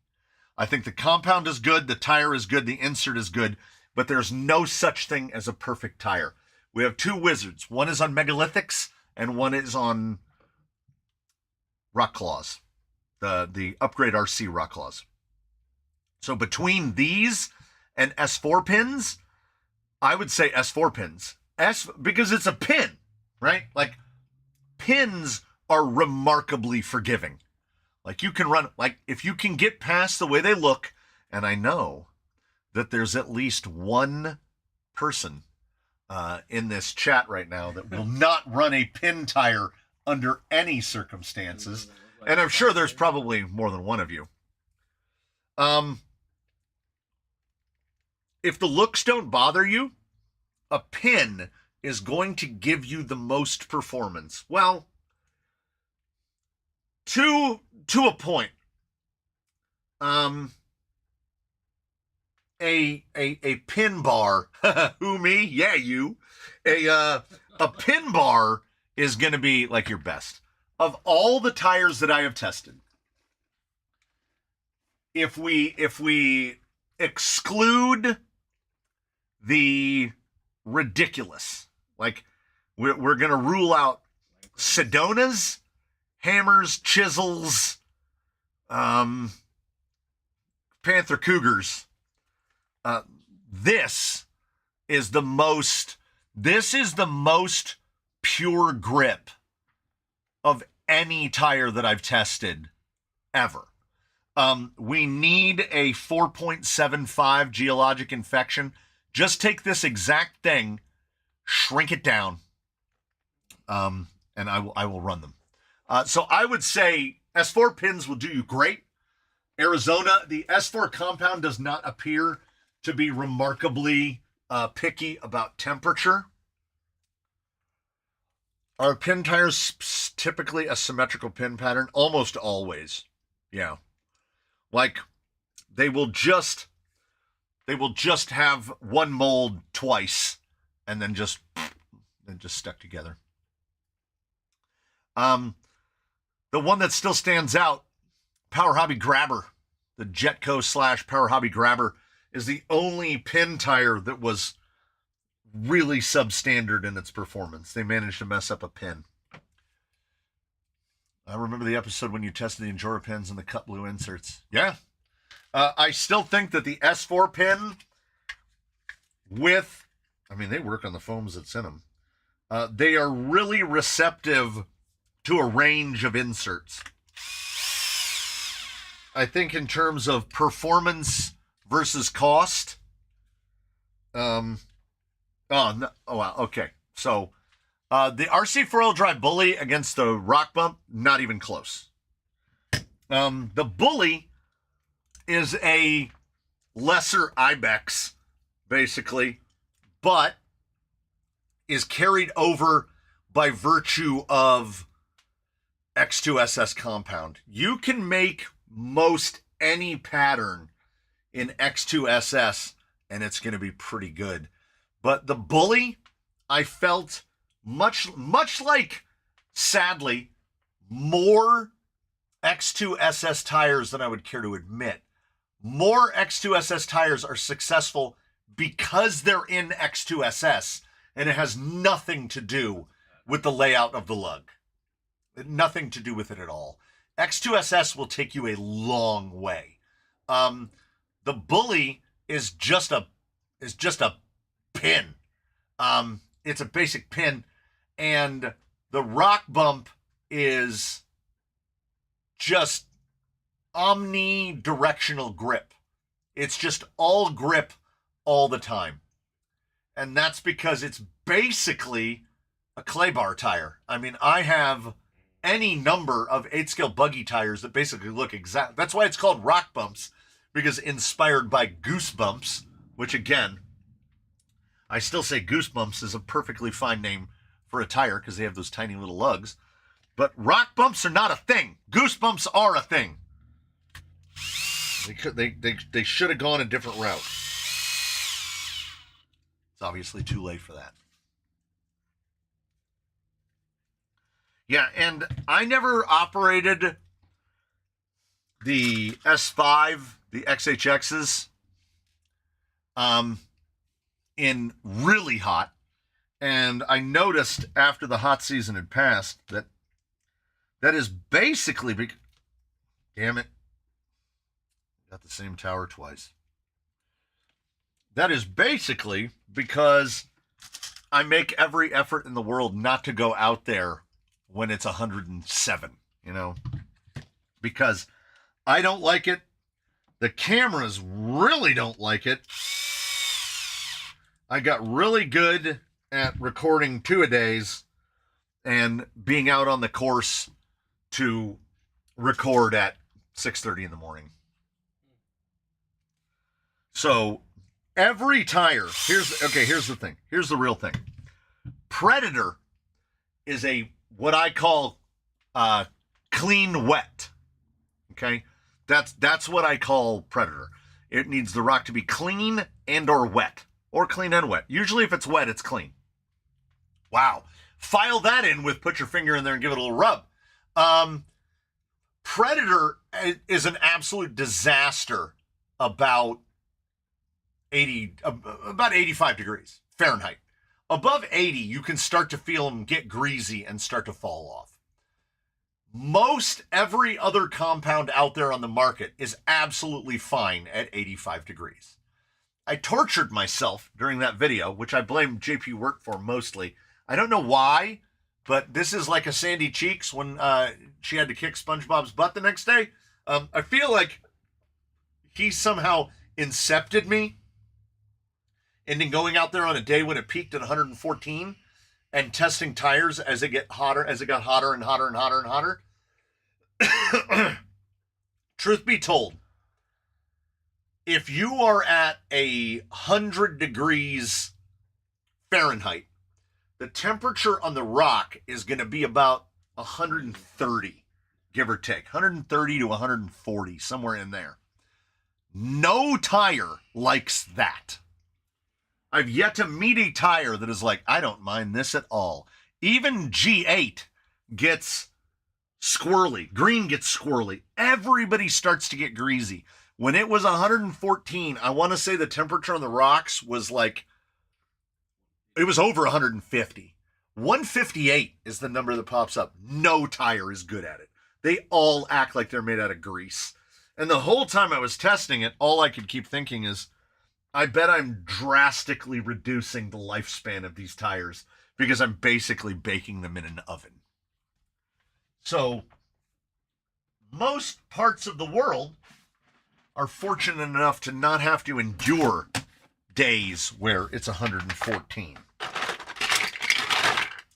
I think the compound is good, the tire is good, the insert is good, but there's no such thing as a perfect tire. We have two Wizards. One is on megalithics and one is on rock claws, the upgrade RC rock claws. So between these and S4 pins, I would say S4 pins. Because it's a pin, right? Like, pins are remarkably forgiving. Like, you can run, like, if you can get past the way they look, and I know that there's at least one person in this chat right now that will not run a pin tire under any circumstances. And I'm sure there's probably more than one of you. If the looks don't bother you, a pin is going to give you the most performance. Well, to a point. a pin bar. Who, me? Yeah, you. A pin bar is going to be like your best. Of all the tires that I have tested, if we exclude the ridiculous, like we're going to rule out Sedonas, hammers, chisels, Panther Cougars. This is the most pure grip of any tire that I've tested ever. We need a 4.75 geologic infection. Just take this exact thing, shrink it down, and I will run them. So I would say S4 pins will do you great. Arizona, the S4 compound does not appear to be remarkably picky about temperature. Are pin tires typically a symmetrical pin pattern? Almost always. Yeah. Like they will just have one mold twice and then just stuck together. The one that still stands out, Power Hobby Grabber, the Jetco / Power Hobby Grabber, is the only pin tire that was really substandard in its performance. They managed to mess up a pin. I remember the episode when you tested the Injora pins and the cut blue inserts. Yeah. I still think that the S4 pin they work on the foams that's in them. They are really receptive to a range of inserts. I think in terms of performance versus cost. Wow. Okay. So the RC 4-wheel drive Bully against the Rock Bump, not even close. The Bully is a lesser Ibex, basically, but is carried over by virtue of X2SS compound. You can make most any pattern in X2SS and it's going to be pretty good. But the Bully, I felt much like, sadly, more X2SS tires than I would care to admit. More X2SS tires are successful because they're in X2SS, and it has nothing to do with the layout of the lug. Nothing to do with it at all. X2SS will take you a long way. The Bully is just a pin. It's a basic pin, and the Rock Bump is just omnidirectional grip. It's just all grip all the time. And that's because it's basically a clay bar tire. I mean, I have any number of 8-scale buggy tires that basically look exact. That's why it's called Rock Bumps, because inspired by Goosebumps, which again, I still say Goosebumps is a perfectly fine name for a tire because they have those tiny little lugs. But Rock Bumps are not a thing. Goosebumps are a thing. They should have gone a different route. It's obviously too late for that. Yeah, and I never operated the S5, the XHXs, in really hot. And I noticed after the hot season had passed that is basically, damn it, got the same tower twice. That is basically because I make every effort in the world not to go out there when it's 107, because I don't like it. The cameras really don't like it. I got really good at recording 2-a-days and being out on the course to record at 6:30 in the morning. So every tire, here's the thing. Here's the real thing. Predator is what I call clean wet. Okay? That's what I call Predator. It needs the rock to be clean and or wet. Or clean and wet. Usually if it's wet, it's clean. Wow. File that in with put your finger in there and give it a little rub. Predator is an absolute disaster about 85 degrees Fahrenheit. Above 80, you can start to feel them get greasy and start to fall off. Most every other compound out there on the market is absolutely fine at 85 degrees. I tortured myself during that video, which I blame JP Work for mostly. I don't know why, but this is like a Sandy Cheeks when she had to kick SpongeBob's butt the next day. I feel like he somehow incepted me into going out there on a day when it peaked at 114 and testing tires as it got hotter and hotter and hotter and hotter. Truth be told, if you are at 100 degrees Fahrenheit, the temperature on the rock is going to be about 130, give or take, 130 to 140, somewhere in there. No tire likes that. I've yet to meet a tire that is like, I don't mind this at all. Even G8 gets squirrely. Green gets squirrely. Everybody starts to get greasy. When it was 114, I want to say the temperature on the rocks was like, it was over 150. 158 is the number that pops up. No tire is good at it. They all act like they're made out of grease. And the whole time I was testing it, all I could keep thinking is, I bet I'm drastically reducing the lifespan of these tires because I'm basically baking them in an oven. So, most parts of the world are fortunate enough to not have to endure days where it's 114.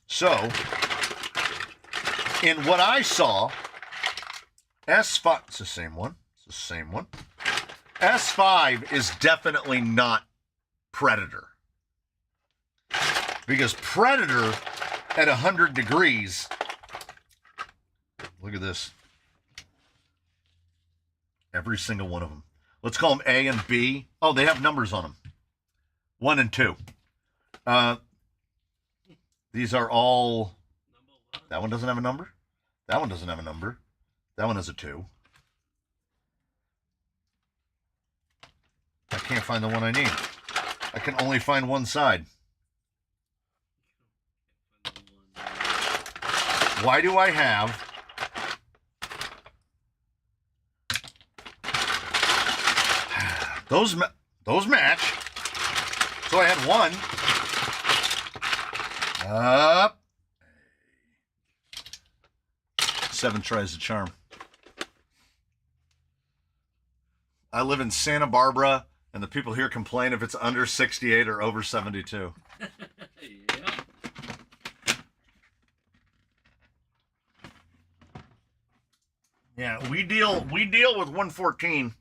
So, in what I saw, S5, it's the same one. It's the same one. S5 is definitely not Predator. Because Predator at 100 degrees, look at this. Every single one of them. Let's call them A and B. Oh, they have numbers on them. 1 and 2. These are all... That one doesn't have a number. That one doesn't have a number. That one has a 2. I can't find the one I need. I can only find one side. Why do I have... Those match. So I had one. Up. 7 tries the charm. I live in Santa Barbara, and the people here complain if it's under 68 or over 72. Yeah. Yeah, we deal with 114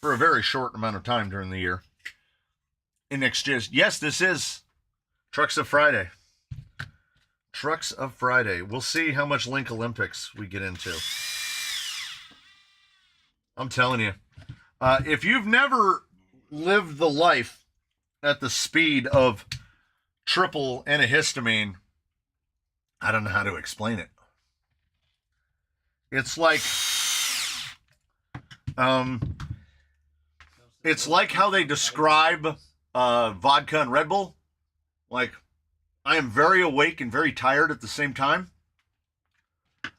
for a very short amount of time during the year. And yes, this is Trucks of Friday. Trucks of Friday. We'll see how much Link Olympics we get into. I'm telling you. If you've never lived the life at the speed of triple antihistamine, I don't know how to explain it. It's like, it's like how they describe vodka and Red Bull. Like, I am very awake and very tired at the same time.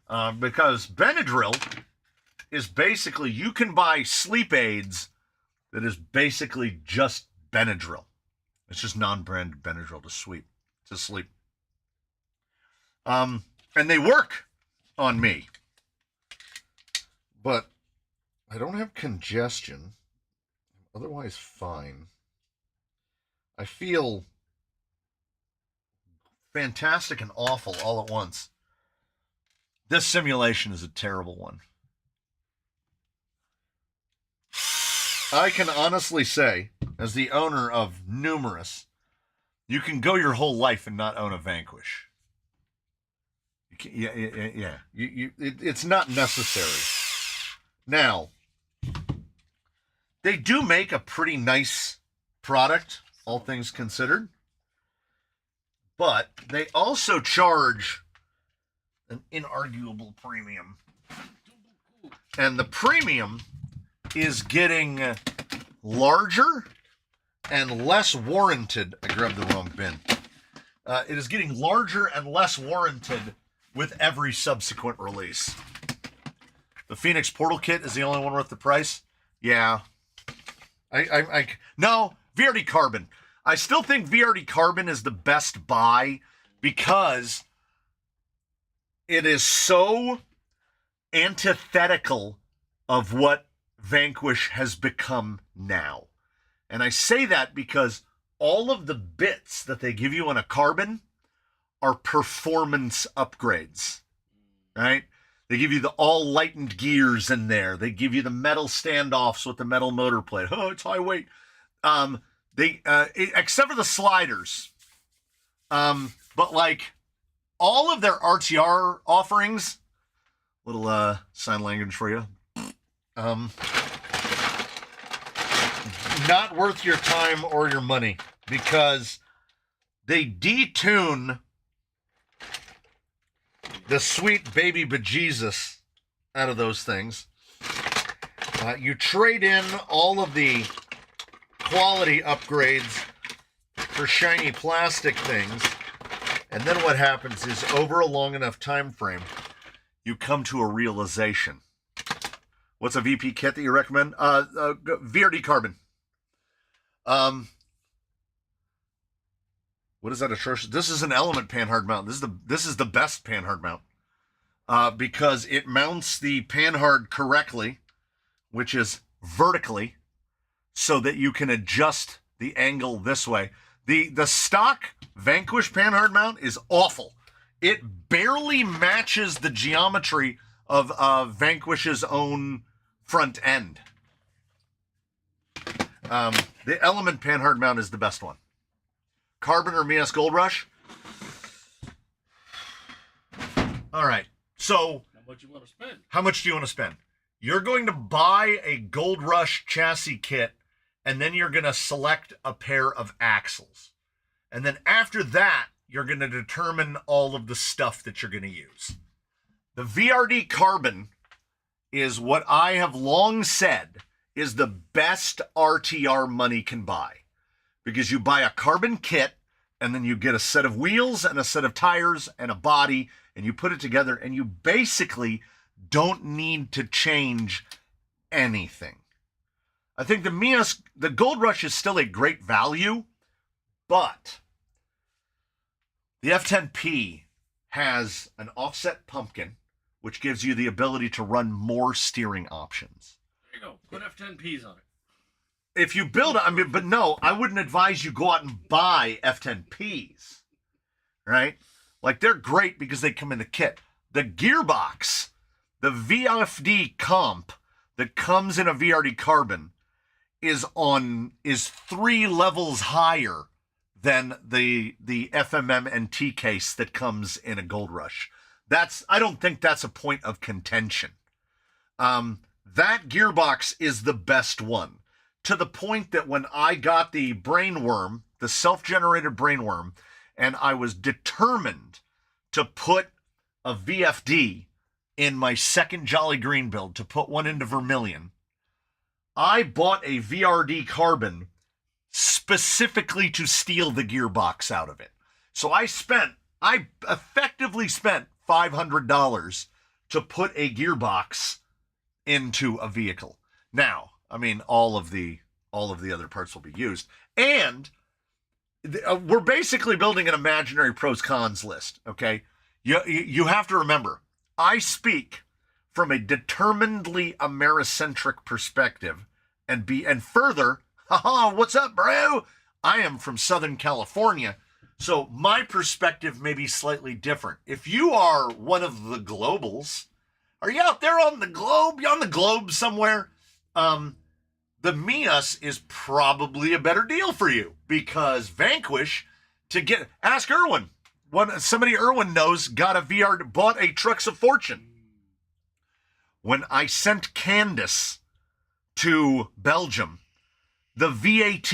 Because Benadryl is basically, you can buy sleep aids that is basically just Benadryl. It's just non-branded Benadryl to sleep. And they work on me. But I don't have congestion. Otherwise fine. I feel fantastic and awful all at once. This simulation is a terrible one. I can honestly say, as the owner of numerous, you can go your whole life and not own a Vanquish. You can, yeah. It's not necessary. Now, They do make a pretty nice product, all things considered. But they also charge an inarguable premium. And the premium is getting larger and less warranted. I grabbed the wrong bin. It is getting larger and less warranted with every subsequent release. The Phoenix Portal Kit is the only one worth the price. Yeah. No, VRD Carbon. I still think VRD Carbon is the best buy because it is so antithetical of what Vanquish has become now. And I say that because all of the bits that they give you on a Carbon are performance upgrades, right? They give you the all lightened gears in there. They give you the metal standoffs with the metal motor plate. Oh, it's high weight. Except for the sliders. But like all of their RTR offerings, little sign language for you. Not worth your time or your money because they detune the sweet baby bejesus out of those things. You trade in all of the quality upgrades for shiny plastic things, and then what happens is over a long enough time frame, you come to a realization. What's a VP kit that you recommend? VRD Carbon. What is that atrocious? This is an Element Panhard mount. This is the best Panhard mount because it mounts the Panhard correctly, which is vertically, so that you can adjust the angle this way. The stock Vanquish Panhard mount is awful. It barely matches the geometry of Vanquish's own front end. The Element Panhard mount is the best one. Carbon or Mias Gold Rush? All right. So How much you want to spend? How much do you want to spend? You're going to buy a Gold Rush chassis kit, and then you're going to select a pair of axles. And then after that, you're going to determine all of the stuff that you're going to use. The VRD Carbon is what I have long said is the best RTR money can buy. Because you buy a carbon kit, and then you get a set of wheels and a set of tires and a body, and you put it together, and you basically don't need to change anything. I think the Gold Rush is still a great value, but the F10P has an offset pumpkin, which gives you the ability to run more steering options. There you go. Put F10Ps on it. If you build it, but no, I wouldn't advise you go out and buy F10Ps, right? Like, they're great because they come in the kit. The gearbox, the VFD comp that comes in a VRD Carbon is 3 levels higher than the FMM and T case that comes in a Gold Rush. I don't think that's a point of contention. That gearbox is the best one. To the point that when I got the brainworm, the self-generated brainworm, and I was determined to put a VFD in my second Jolly Green build, to put one into Vermilion, I bought a VRD Carbon specifically to steal the gearbox out of it. So I effectively spent $500 to put a gearbox into a vehicle. Now, I mean, all of the other parts will be used. And we're basically building an imaginary pros cons list, okay? You have to remember, I speak from a determinedly Americentric perspective, and further, haha, what's up, bro? I am from Southern California, so my perspective may be slightly different. If you are one of the globals, are you out there on the globe? You on the globe somewhere? The Mias is probably a better deal for you because Vanquish ask Irwin. Somebody Irwin knows bought a Trucks of Fortune. When I sent Candace to Belgium, the VAT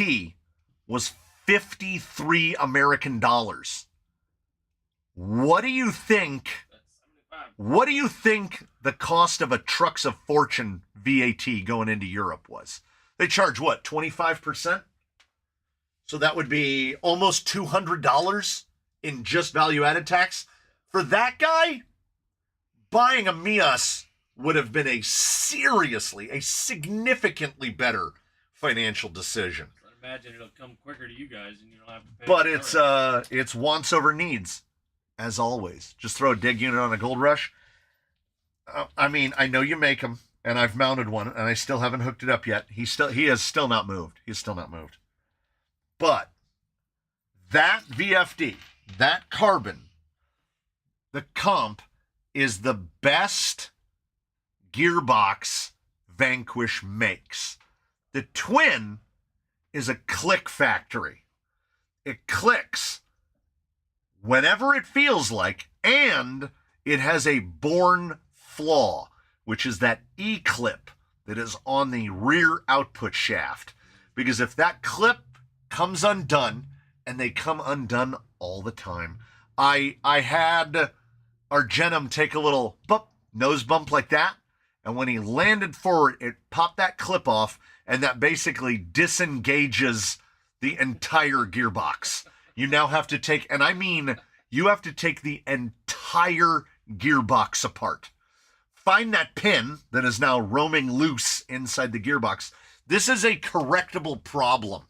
was 53 American dollars. What do you think? What do you think the cost of a Trucks of Fortune VAT going into Europe was? They charge what, 25%? So that would be almost $200 in just value-added tax. For that guy, buying a Mias would have been a significantly better financial decision. I imagine it'll come quicker to you guys, and you don't have to pay. But it's wants over needs, as always. Just throw a dig unit on a Gold Rush. I mean, I know you make them, and I've mounted one, and I still haven't hooked it up yet. He has still not moved. He's still not moved. But that VFD, that carbon, the comp is the best gearbox Vanquish makes. The Twin is a click factory. It clicks whenever it feels like, and it has a born flaw, which is that E-clip that is on the rear output shaft. Because if that clip comes undone, and they come undone all the time. I had Argenum take a little nose bump like that, and when he landed forward, it popped that clip off, and that basically disengages the entire gearbox. You now have to take, and I mean, you have to take the entire gearbox apart. Find that pin that is now roaming loose inside the gearbox. This is a correctable problem.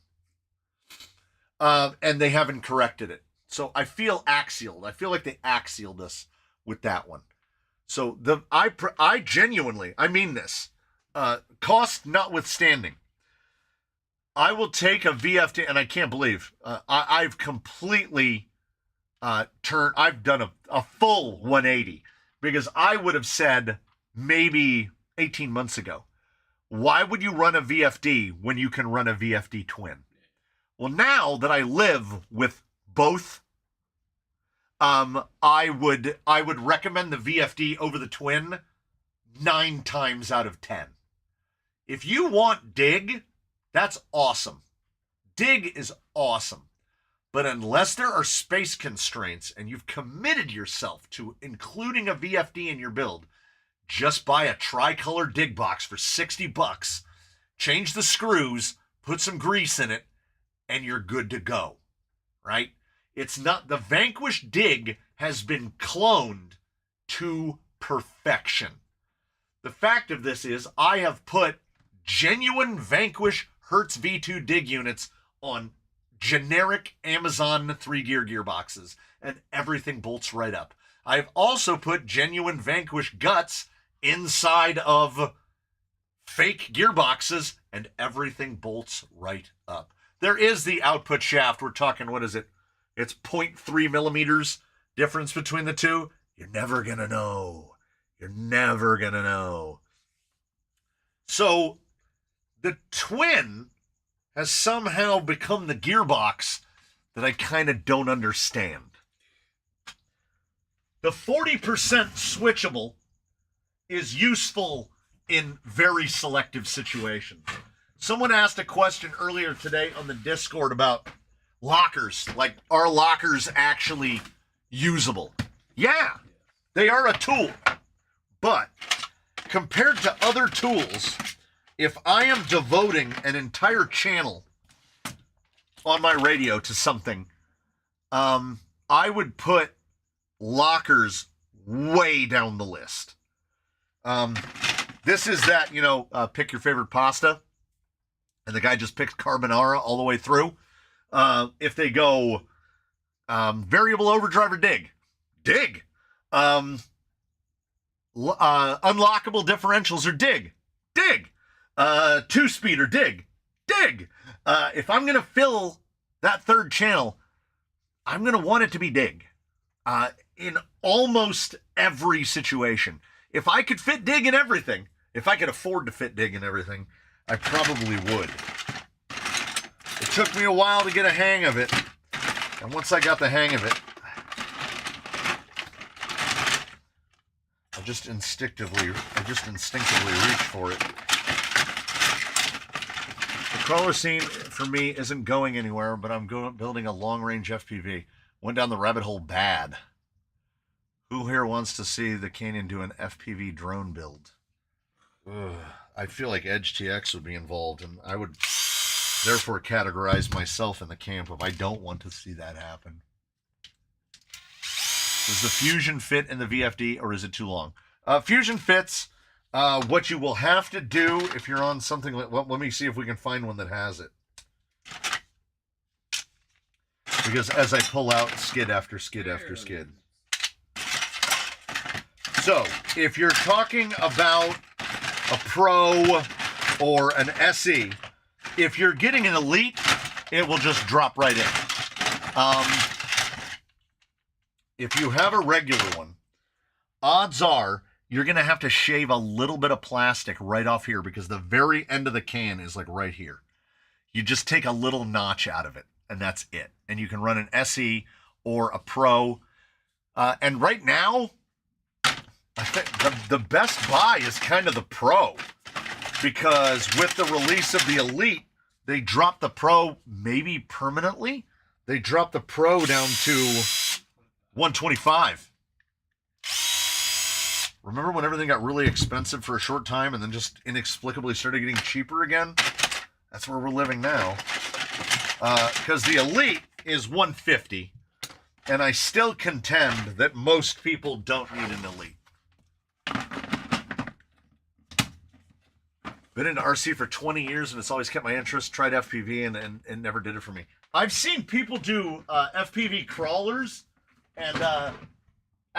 And they haven't corrected it. So I feel axialed. I feel like they axialed us with that one. So I genuinely, I mean this, cost notwithstanding, I will take a VFD, and I can't believe I've completely I've done a full 180, because I would have said maybe 18 months ago, why would you run a VFD when you can run a VFD twin? Well, now that I live with both, I would recommend the VFD over the twin 9 times out of 10. If you want dig, that's awesome. Dig is awesome. But unless there are space constraints and you've committed yourself to including a VFD in your build, just buy a tricolor dig box for $60, change the screws, put some grease in it, and you're good to go, right? It's not, the Vanquish dig has been cloned to perfection. The fact of this is I have put genuine Vanquish Hertz V2 dig units on generic Amazon 3-gear gearboxes, and everything bolts right up. I've also put genuine Vanquish guts inside of fake gearboxes, and everything bolts right up. There is the output shaft. We're talking, what is it? It's 0.3 millimeters difference between the two. You're never going to know. You're never going to know. So the twin has somehow become the gearbox that I kind of don't understand. The 40% switchable is useful in very selective situations. Someone asked a question earlier today on the Discord about lockers. Like, are lockers actually usable? Yeah, they are a tool. But compared to other tools, if I am devoting an entire channel on my radio to something, I would put lockers way down the list. This is that, pick your favorite pasta, and the guy just picks carbonara all the way through. If they go variable overdrive or dig. Unlockable differentials or dig. 2-speed or dig. If I'm going to fill that third channel, I'm going to want it to be dig. In almost every situation. If I could fit dig in everything, if I could afford to fit dig in everything, I probably would. It took me a while to get a hang of it. And once I got the hang of it, I just instinctively reach for it. crawler scene for me isn't going anywhere, but I'm building a long-range FPV. Went down the rabbit hole bad. Who here wants to see the Canyon do an FPV drone build? Ugh, I feel like Edge TX would be involved, and I would therefore categorize myself in the camp of I don't want to see that happen. Does the Fusion fit in the VFD, or is it too long? Fusion fits. What you will have to do if you're on something like... Well, let me see if we can find one that has it. Because as I pull out skid after skid after skid. So, if you're talking about a Pro or an SE, if you're getting an Elite, it will just drop right in. If you have a regular one, odds are you're going to have to shave a little bit of plastic right off here because the very end of the can is like right here. You just take a little notch out of it, and that's it. And you can run an SE or a Pro. And right now, I think the best buy is kind of the Pro, because with the release of the Elite, they dropped the Pro maybe permanently. They dropped the Pro down to 125. Remember when everything got really expensive for a short time and then just inexplicably started getting cheaper again? That's where we're living now. Because the Elite is 150, and I still contend that most people don't need an Elite. Been into RC for 20 years, and it's always kept my interest. Tried FPV and never did it for me. I've seen people do FPV crawlers, and I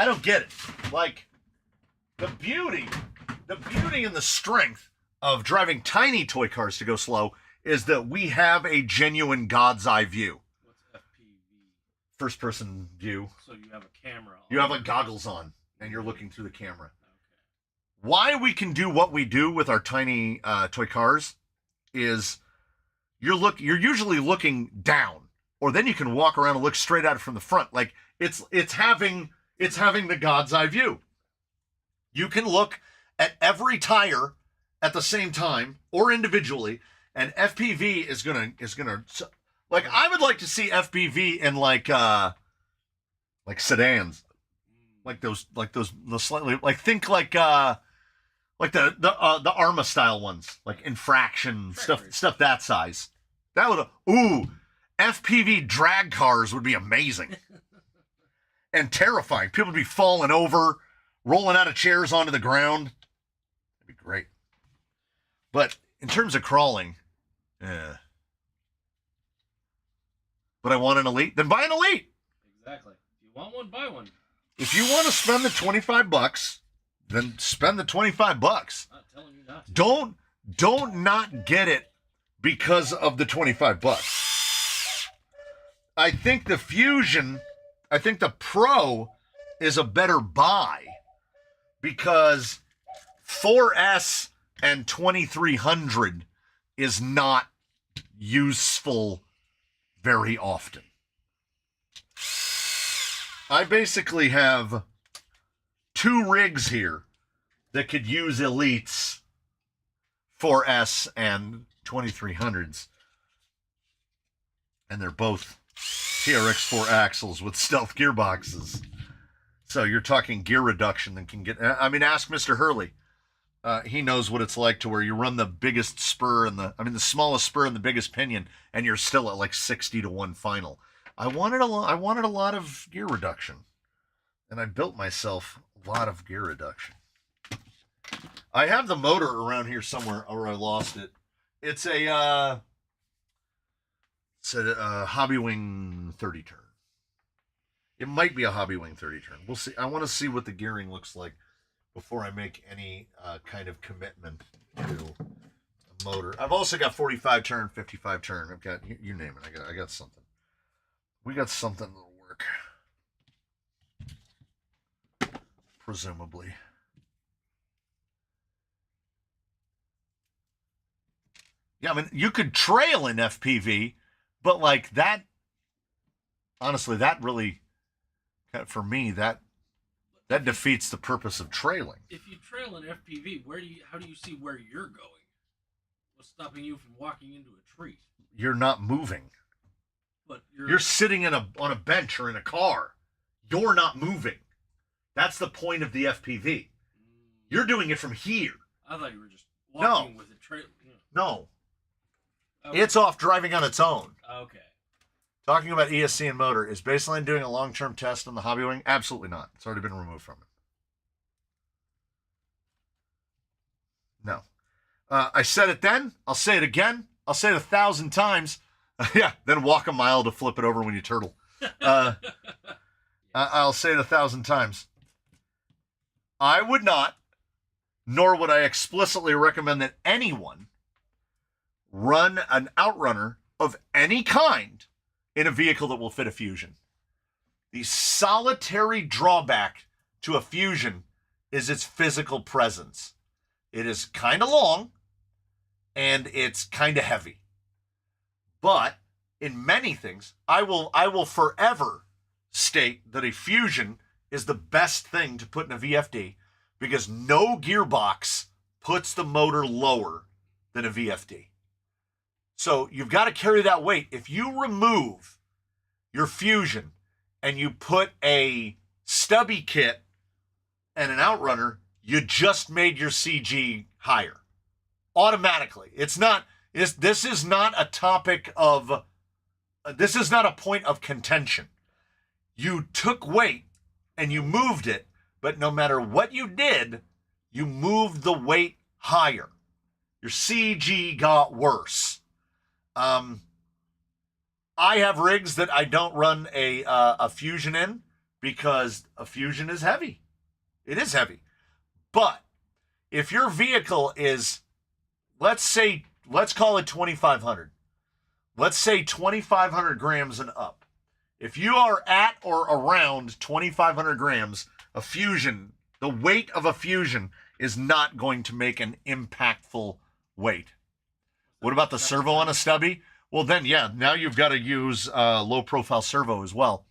don't get it. Like, the beauty and the strength of driving tiny toy cars to go slow is that we have a genuine God's eye view. What's FPV? First person view. So you have a camera on. You have like goggles on, and you're looking through the camera. Why we can do what we do with our tiny toy cars is you're usually looking down, or then you can walk around and look straight at it from the front. Like it's having the God's eye view. You can look at every tire at the same time or individually, and FPV is gonna like, I would like to see FPV in like sedans, like those the slightly, like, think like the Arma style ones, like infraction stuff that size. That would FPV drag cars would be amazing and terrifying. People would be falling over, rolling out of chairs onto the ground. That'd be great. But in terms of crawling, but I want an Elite, then buy an Elite. Exactly. If you want one, buy one. If you want to spend the $25, then spend the $25. I'm not telling you not to. Don't not get it because of the $25. I think the Fusion, I think the Pro is a better buy because 4S and 2300 is not useful very often. I basically have 2 rigs here that could use Elites, 4S and 2300s. And they're both TRX4 axles with stealth gearboxes. So you're talking gear reduction that can get... I mean, ask Mr. Hurley. He knows what it's like to where you run the biggest spur and the smallest spur and the biggest pinion, and you're still at like 60 to 1 final. I wanted a lot of gear reduction, and I built myself a lot of gear reduction. I have the motor around here somewhere, or I lost it. It's a Hobbywing 30 turn. It might be a Hobbywing 30 turn. We'll see. I want to see what the gearing looks like before I make any kind of commitment to a motor. I've also got 45 turn, 55 turn. I've got, you name it. I got something. We got something that'll work. Presumably. Yeah, I mean, you could trail in FPV, but like that, honestly, that really, for me, that defeats the purpose of trailing. If you trail in FPV, how do you see where you're going? What's stopping you from walking into a tree? You're not moving. But You're sitting on a bench or in a car. You're not moving. That's the point of the FPV. You're doing it from here. I thought you were just walking with a trailer. No. Okay. It's off driving on its own. Okay. Talking about ESC and motor, is Baseline doing a long-term test on the Hobby Wing? Absolutely not. It's already been removed from it. No. I said it then. I'll say it again. I'll say it 1,000 times. Yeah, then walk a mile to flip it over when you turtle. I'll say it 1,000 times. I would not, nor would I explicitly recommend that anyone run an outrunner of any kind in a vehicle that will fit a Fusion. The solitary drawback to a Fusion is its physical presence. It is kind of long and it's kind of heavy. But in many things, I will forever state that a Fusion is the best thing to put in a VFD because no gearbox puts the motor lower than a VFD. So you've got to carry that weight. If you remove your Fusion and you put a stubby kit and an outrunner, you just made your CG higher automatically. This is not a topic of, this is not a point of contention. You took weight and you moved it, but no matter what you did, you moved the weight higher. Your CG got worse. I have rigs that I don't run a Fusion in because a Fusion is heavy. It is heavy. But if your vehicle is, let's call it 2,500. Let's say 2,500 grams and up. If you are at or around 2,500 grams, a Fusion, the weight of a Fusion is not going to make an impactful weight. What about the servo on a stubby? Well, then, yeah, now you've got to use low-profile servo as well.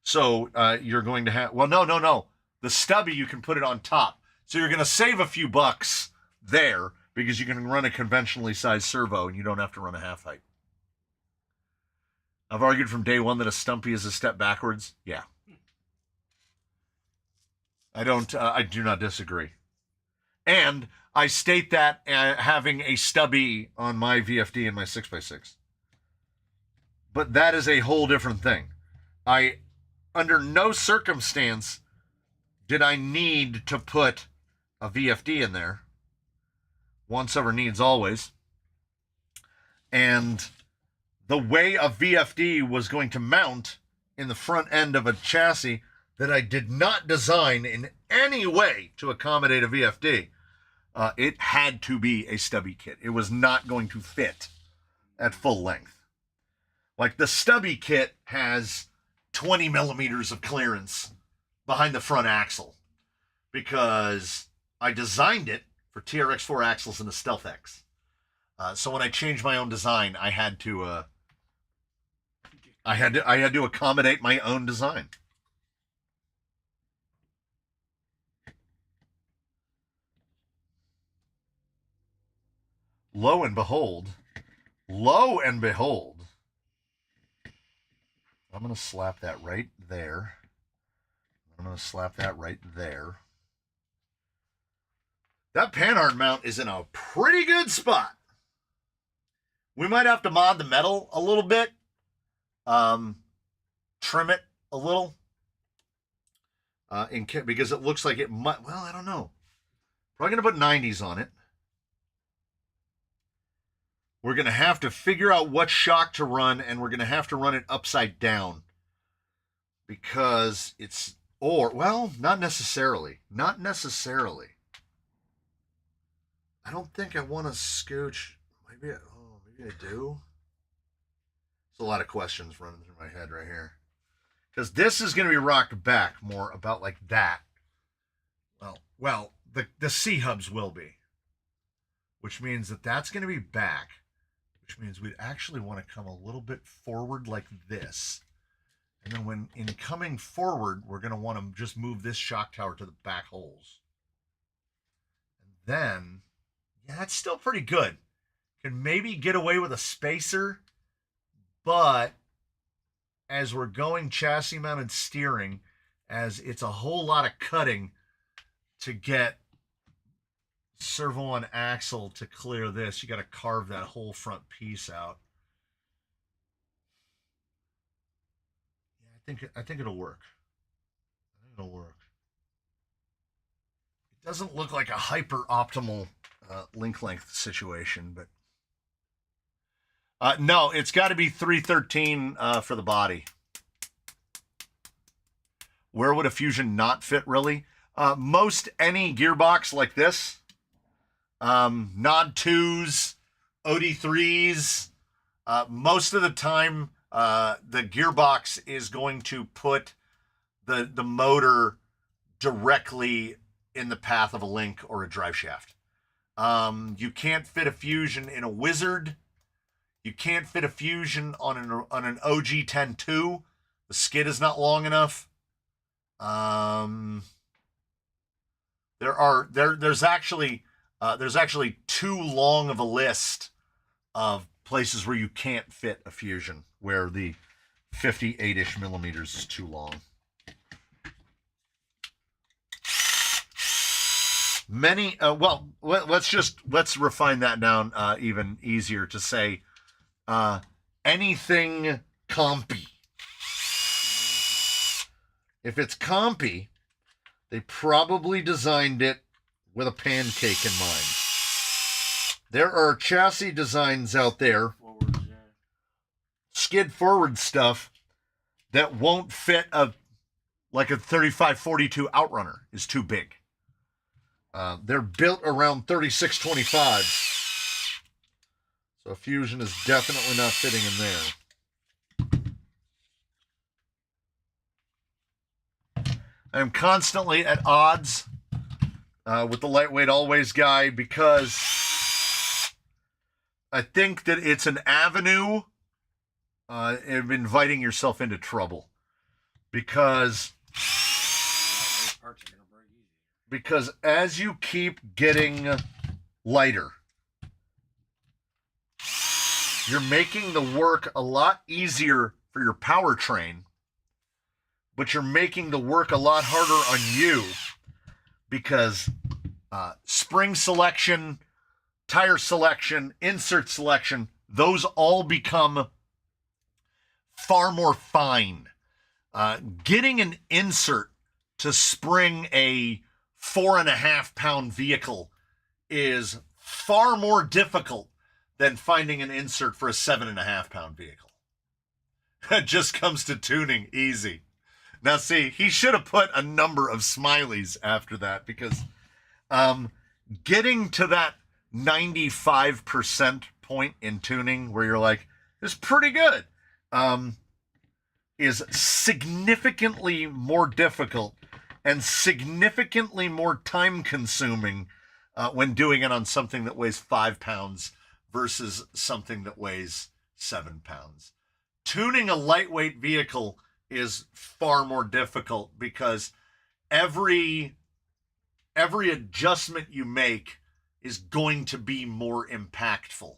So you're going to have, well, no. The stubby, you can put it on top. So you're going to save a few bucks there because you can run a conventionally sized servo and you don't have to run a half height. I've argued from day one that a Stumpy is a step backwards. Yeah. I do not disagree. And I state that having a stubby on my VFD and my 6x6. But that is a whole different thing. Under no circumstance did I need to put a VFD in there. Once over needs always. And the way a VFD was going to mount in the front end of a chassis that I did not design in any way to accommodate a VFD, it had to be a stubby kit. It was not going to fit at full length. Like the stubby kit has 20 millimeters of clearance behind the front axle because I designed it for TRX4 axles and the Stealth X. So when I changed my own design, I had to accommodate my own design. Lo and behold, I'm going to slap that right there. I'm going to slap that right there. That panhard mount is in a pretty good spot. We might have to mod the metal a little bit. Trim it a little. Because it looks like it might, well, I don't know. Probably going to put 90s on it. We're going to have to figure out what shock to run, and we're going to have to run it upside down. Because it's, well, not necessarily. Not necessarily. I don't think I want to scooch. Maybe I do. There's a lot of questions running through my head right here. Because this is going to be rocked back more about like that. Well, the C-hubs will be. Which means that that's going to be back. Which means we'd actually want to come a little bit forward like this. And then when in coming forward, we're going to want to just move this shock tower to the back holes. And then, yeah, that's still pretty good. can maybe get away with a spacer, but as we're going chassis mounted steering, as it's a whole lot of cutting to get servo on axle to clear this, you got to carve that whole front piece out. Yeah, I think it'll work. I think it'll work. It doesn't look like a hyper optimal link length situation, but no, it's got to be 313 for the body. Where would a Fusion not fit, really? Most any gearbox like this, Nod 2s, OD3s, most of the time, the gearbox is going to put the motor directly in the path of a link or a drive shaft. You can't fit a Fusion in a Wizard. You can't fit a Fusion on an OG 10.2. The skid is not long enough. There's actually too long of a list of places where you can't fit a Fusion, where the 58-ish millimeters is too long. Many, well, let's refine that down even easier to say anything compy. If it's compy, they probably designed it with a pancake in mind. There are chassis designs out there, skid forward stuff, that won't fit like a 3542 Outrunner is too big. They're built around 3625s. So Fusion is definitely not fitting in there. I'm constantly at odds with the lightweight always guy because I think that it's an avenue of inviting yourself into trouble. Because as you keep getting lighter, you're making the work a lot easier for your powertrain, but you're making the work a lot harder on you because spring selection, tire selection, insert selection, those all become far more fine. Getting an insert to spring a 4.5 pound vehicle is far more difficult than finding an insert for a 7.5 pound vehicle. It just comes to tuning easy. Now, see, he should have put a number of smileys after that because getting to that 95% point in tuning where you're like, it's pretty good, is significantly more difficult and significantly more time consuming when doing it on something that weighs 5 pounds versus something that weighs 7 pounds. Tuning a lightweight vehicle is far more difficult because every adjustment you make is going to be more impactful.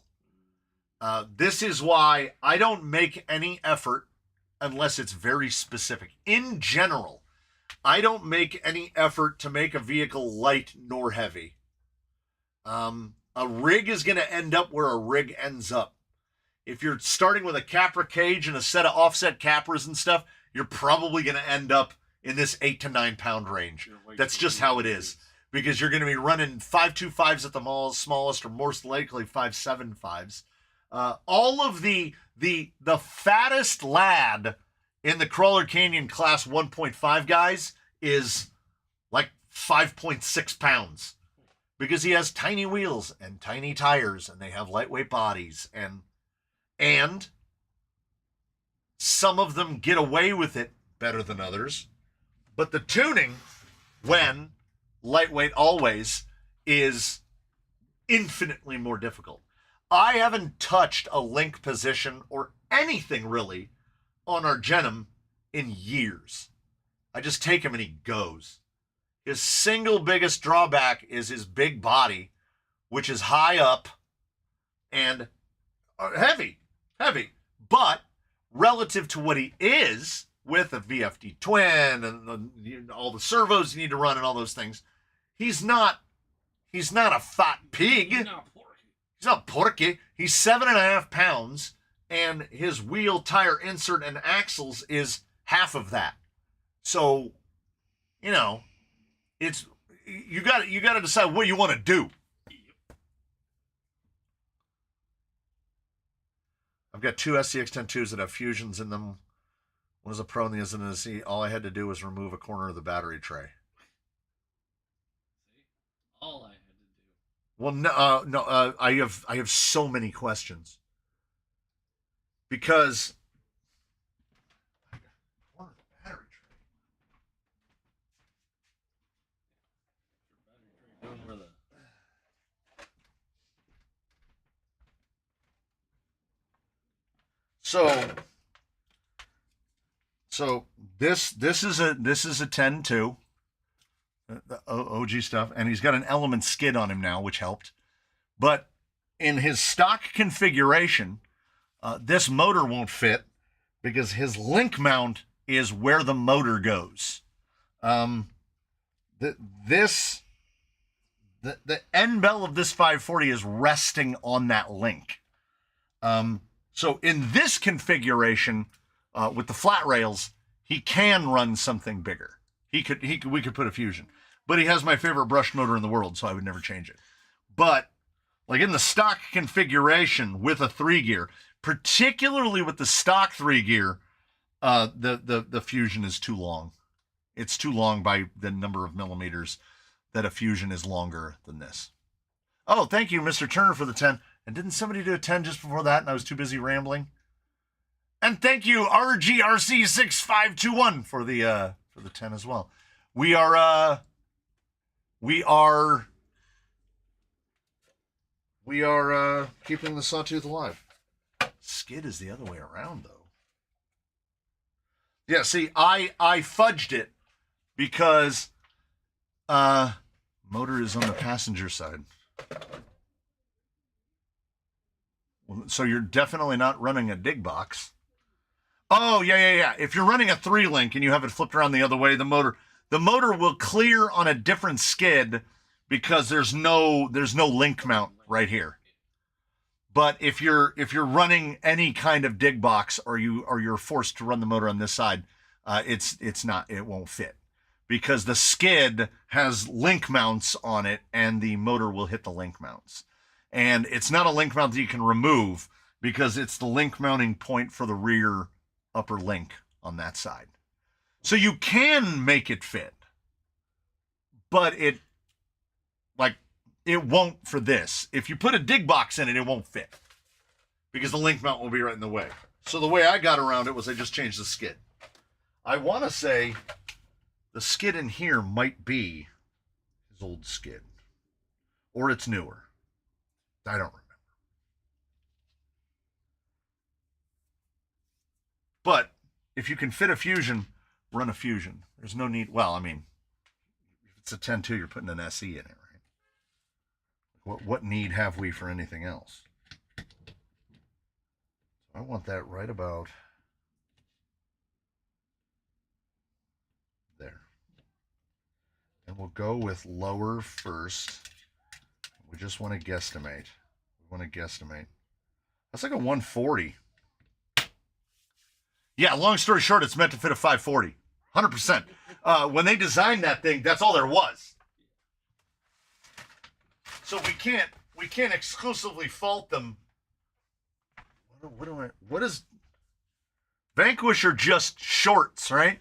This is why I don't make any effort unless it's very specific. In general, I don't make any effort to make a vehicle light nor heavy. A rig is going to end up where a rig ends up. If you're starting with a Capra cage and a set of offset Capras and stuff, you're probably going to end up in this 8 to 9 pound range. That's just how it is. Because you're going to be running 525s at the smallest, or most likely 575s. All of the fattest lad in the Crawler Canyon Class 1.5 guys is like 5.6 pounds. Because he has tiny wheels and tiny tires, and they have lightweight bodies, and some of them get away with it better than others. But the tuning, when lightweight always, is infinitely more difficult. I haven't touched a link position or anything really on our Argenum in years. I just take him and he goes. His single biggest drawback is his big body, which is high up and heavy, but relative to what he is with a VFD twin and all the servos you need to run and all those things, he's not a fat pig. He's not porky. He's not porky. He's 7.5 pounds, and his wheel, tire, insert, and axles is half of that. So, it's you got to decide what you want to do. I've got two SCX-102s that have fusions in them. One is a Pro and the other is an SC. All I had to do was remove a corner of the battery tray. See? All I had to do. Well, no. I have so many questions because corner of the battery tray. Your battery tray doing where the So this is a 10-2, the OG stuff, and he's got an element skid on him now, which helped. But in his stock configuration, this motor won't fit because his link mount is where the motor goes. The end bell of this 540 is resting on that link. So in this configuration, with the flat rails, he can run something bigger. We could put a fusion, but he has my favorite brushed motor in the world, so I would never change it. But like in the stock configuration with a 3-gear, particularly with the stock 3-gear, the fusion is too long. It's too long by the number of millimeters that a fusion is longer than this. Oh, thank you, Mr. Turner, for the 10. And didn't somebody do a 10 just before that and I was too busy rambling? And thank you, RGRC6521 for the 10 as well. We are keeping the sawtooth alive. Skid is the other way around though. Yeah, see, I fudged it because motor is on the passenger side. So you're definitely not running a dig box. Oh, yeah. If you're running a 3-link and you have it flipped around the other way, the motor will clear on a different skid because there's no link mount right here. But if you're running any kind of dig box or you're forced to run the motor on this side, it won't fit because the skid has link mounts on it and the motor will hit the link mounts. And it's not a link mount that you can remove because it's the link mounting point for the rear upper link on that side. So you can make it fit, but it won't for this. If you put a dig box in it, it won't fit because the link mount will be right in the way. So the way I got around it was I just changed the skid. I want to say the skid in here might be his old skid or it's newer. I don't remember. But if you can fit a fusion, run a fusion. There's no need. Well, I mean, if it's a 10-2, you're putting an SE in it, right? What need have we for anything else? I want that right about there. And we'll go with lower first. We just want to guesstimate. That's like a 140. Yeah, long story short, it's meant to fit a 540. 100%. When they designed that thing, that's all there was. So we can't exclusively fault them. What is Vanquish are just shorts, right?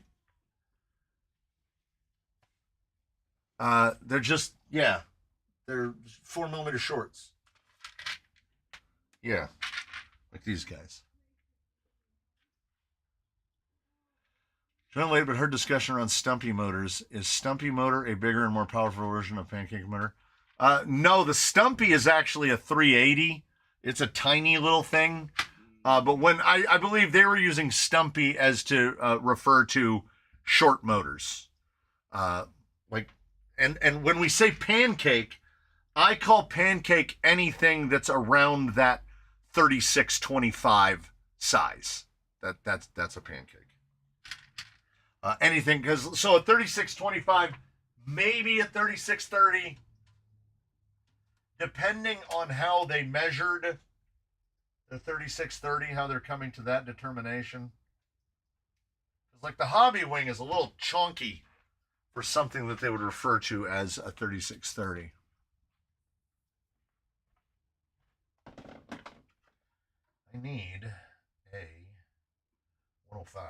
They're just, yeah. They're 4mm shorts. Yeah. Like these guys. Joined late, but heard discussion around Stumpy motors. Is Stumpy motor a bigger and more powerful version of Pancake motor? No, the Stumpy is actually a 380. It's a tiny little thing. But when I believe they were using Stumpy as to refer to short motors. And when we say Pancake, I call pancake anything that's around that 3625 size. That's a pancake. Anything, because so at 3625, maybe at 3630, depending on how they measured the 3630, how they're coming to that determination. Like the hobby wing is a little chunky for something that they would refer to as a 3630. I need a 105.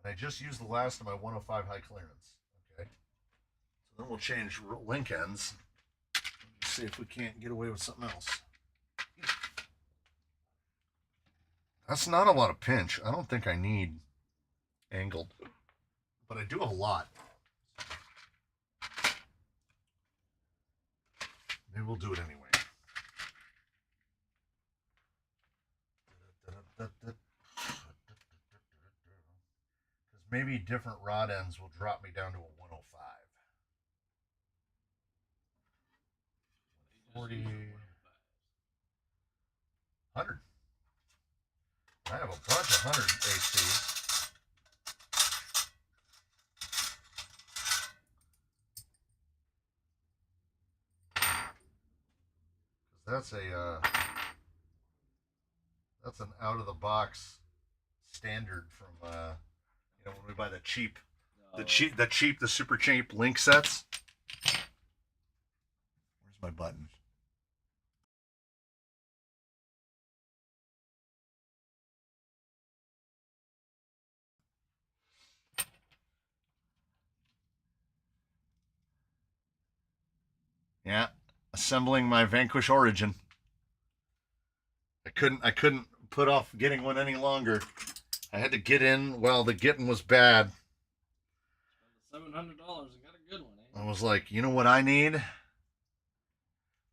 And I just used the last of my 105 high clearance. Okay. So then we'll change link ends. See if we can't get away with something else. That's not a lot of pinch. I don't think I need angled, but I do have a lot. Maybe we'll do it anyway. Because maybe different rod ends will drop me down to a 105. 40, 100. I have a bunch of 100 HCs. That's that's an out of the box standard from when we buy the super cheap link sets. Where's my button? Yeah, assembling my Vanquish Origin. I couldn't put off getting one any longer. I had to get in while the getting was bad. $700 and got a good one. I was like, you know what I need?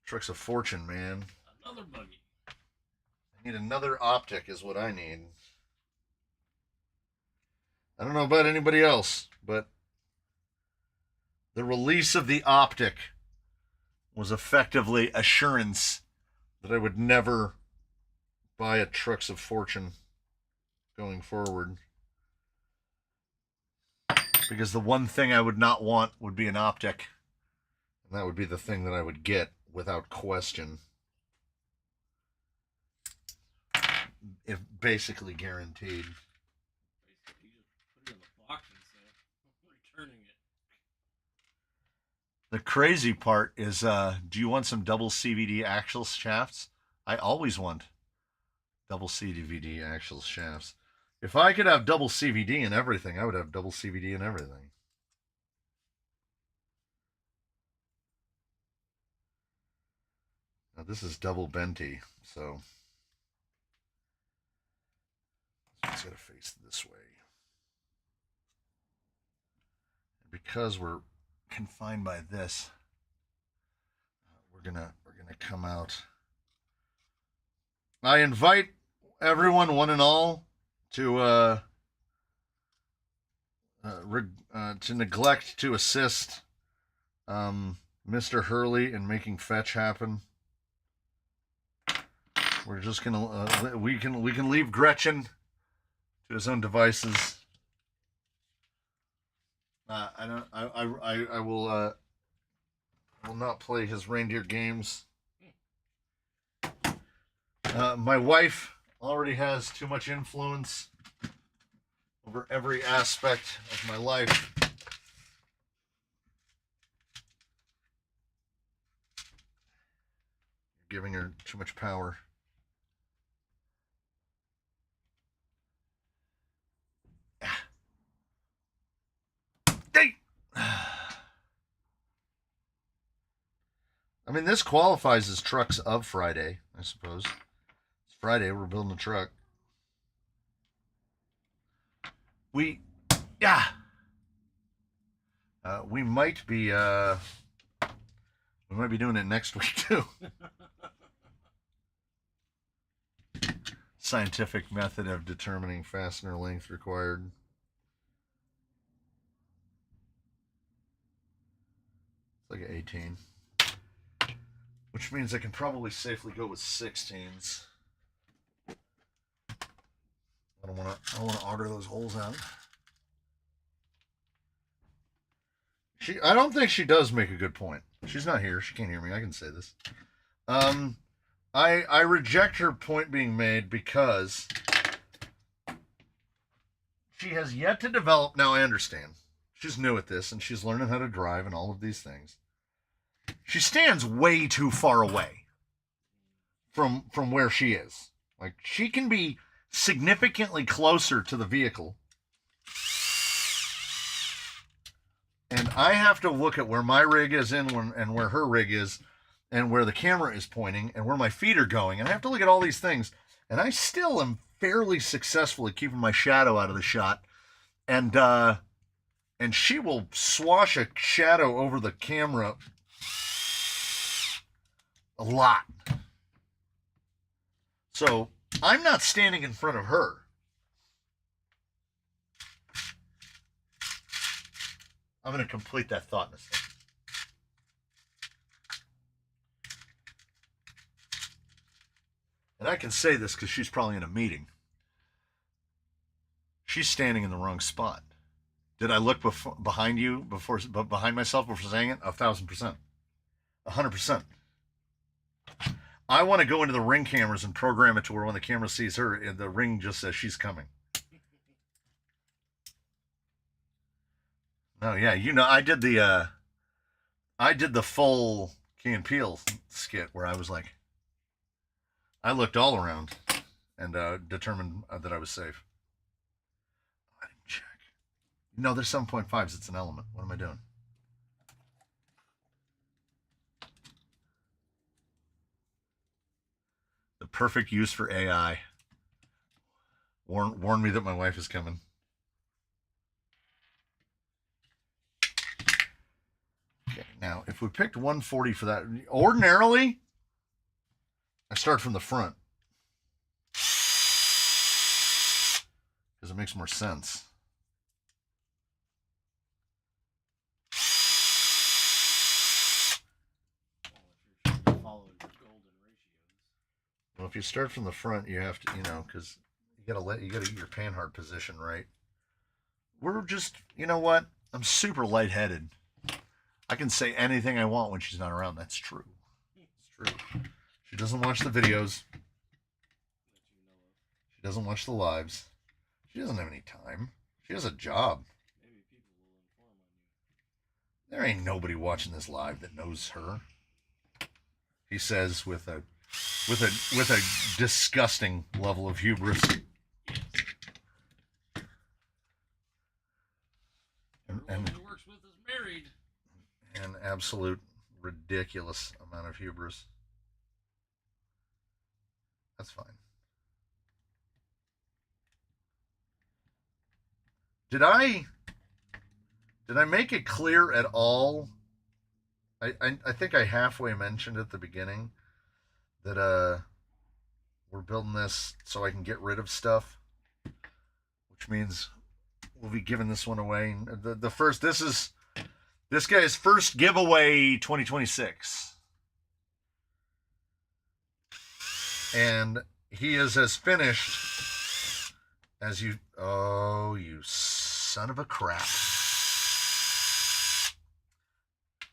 Truck's a fortune, man. Another buggy. I need another optic is what I need. I don't know about anybody else, but the release of the optic was effectively assurance that I would never buy a Trucks of Fortune going forward. Because the one thing I would not want would be an optic. And that would be the thing that I would get without question. If basically guaranteed. Basically, you just put it in the box and say, returning it. The crazy part is, do you want some double CVD axle shafts? I always want double CVD axle shafts. If I could have double CVD in everything, I would have double CVD in everything. Now this is double Benty, so it's got to face this way. And because we're confined by this, we're gonna come out. I invite everyone, one and all, to neglect to assist Mr. Hurley in making fetch happen. We're just gonna we can leave Gretchen to his own devices. I will not play his reindeer games. My wife already has too much influence over every aspect of my life. You're giving her too much power. Hey! I mean, this qualifies as Trucks of Friday, I suppose. It's Friday, we're building a truck. We might be doing it next week too. Scientific method of determining fastener length required. like an 18. Which means I can probably safely go with 16s. I don't want to auger those holes out. I don't think she does make a good point. She's not here. She can't hear me. I can say this. I reject her point being made because she has yet to develop. Now I understand. She's new at this and she's learning how to drive and all of these things. She stands way too far away from where she is. Like, she can be significantly closer to the vehicle. And I have to look at where my rig is and where her rig is and where the camera is pointing and where my feet are going. And I have to look at all these things. And I still am fairly successful at keeping my shadow out of the shot. And she will swash a shadow over the camera a lot. So I'm not standing in front of her. I'm going to complete that thought in a second. And I can say this because she's probably in a meeting. She's standing in the wrong spot. Did I look behind myself before saying it? 1,000%. 100%. I want to go into the Ring cameras and program it to where when the camera sees her, the Ring just says she's coming. No, yeah, I did the full Key and Peele skit where I was like, I looked all around and determined that I was safe. I didn't check. No, there's 7.5s. It's an element. What am I doing? The perfect use for AI. Warn me that my wife is coming. Okay, now if we picked 140 for that, ordinarily, I start from the front because it makes more sense. Well, if you start from the front, you have to, because you gotta get your panhard position right. We're just, you know what? I'm super lightheaded. I can say anything I want when she's not around. That's true. It's true. She doesn't watch the videos. She doesn't watch the lives. She doesn't have any time. She has a job. Maybe people will inform on you. There ain't nobody watching this live that knows her. He says with a disgusting level of hubris. And he works with is married. An absolute ridiculous amount of hubris. That's fine. Did I make it clear at all? I think I halfway mentioned at the beginning that we're building this so I can get rid of stuff, which means we'll be giving this one away. This guy's first giveaway 2026. And he is as finished as you son of a crap.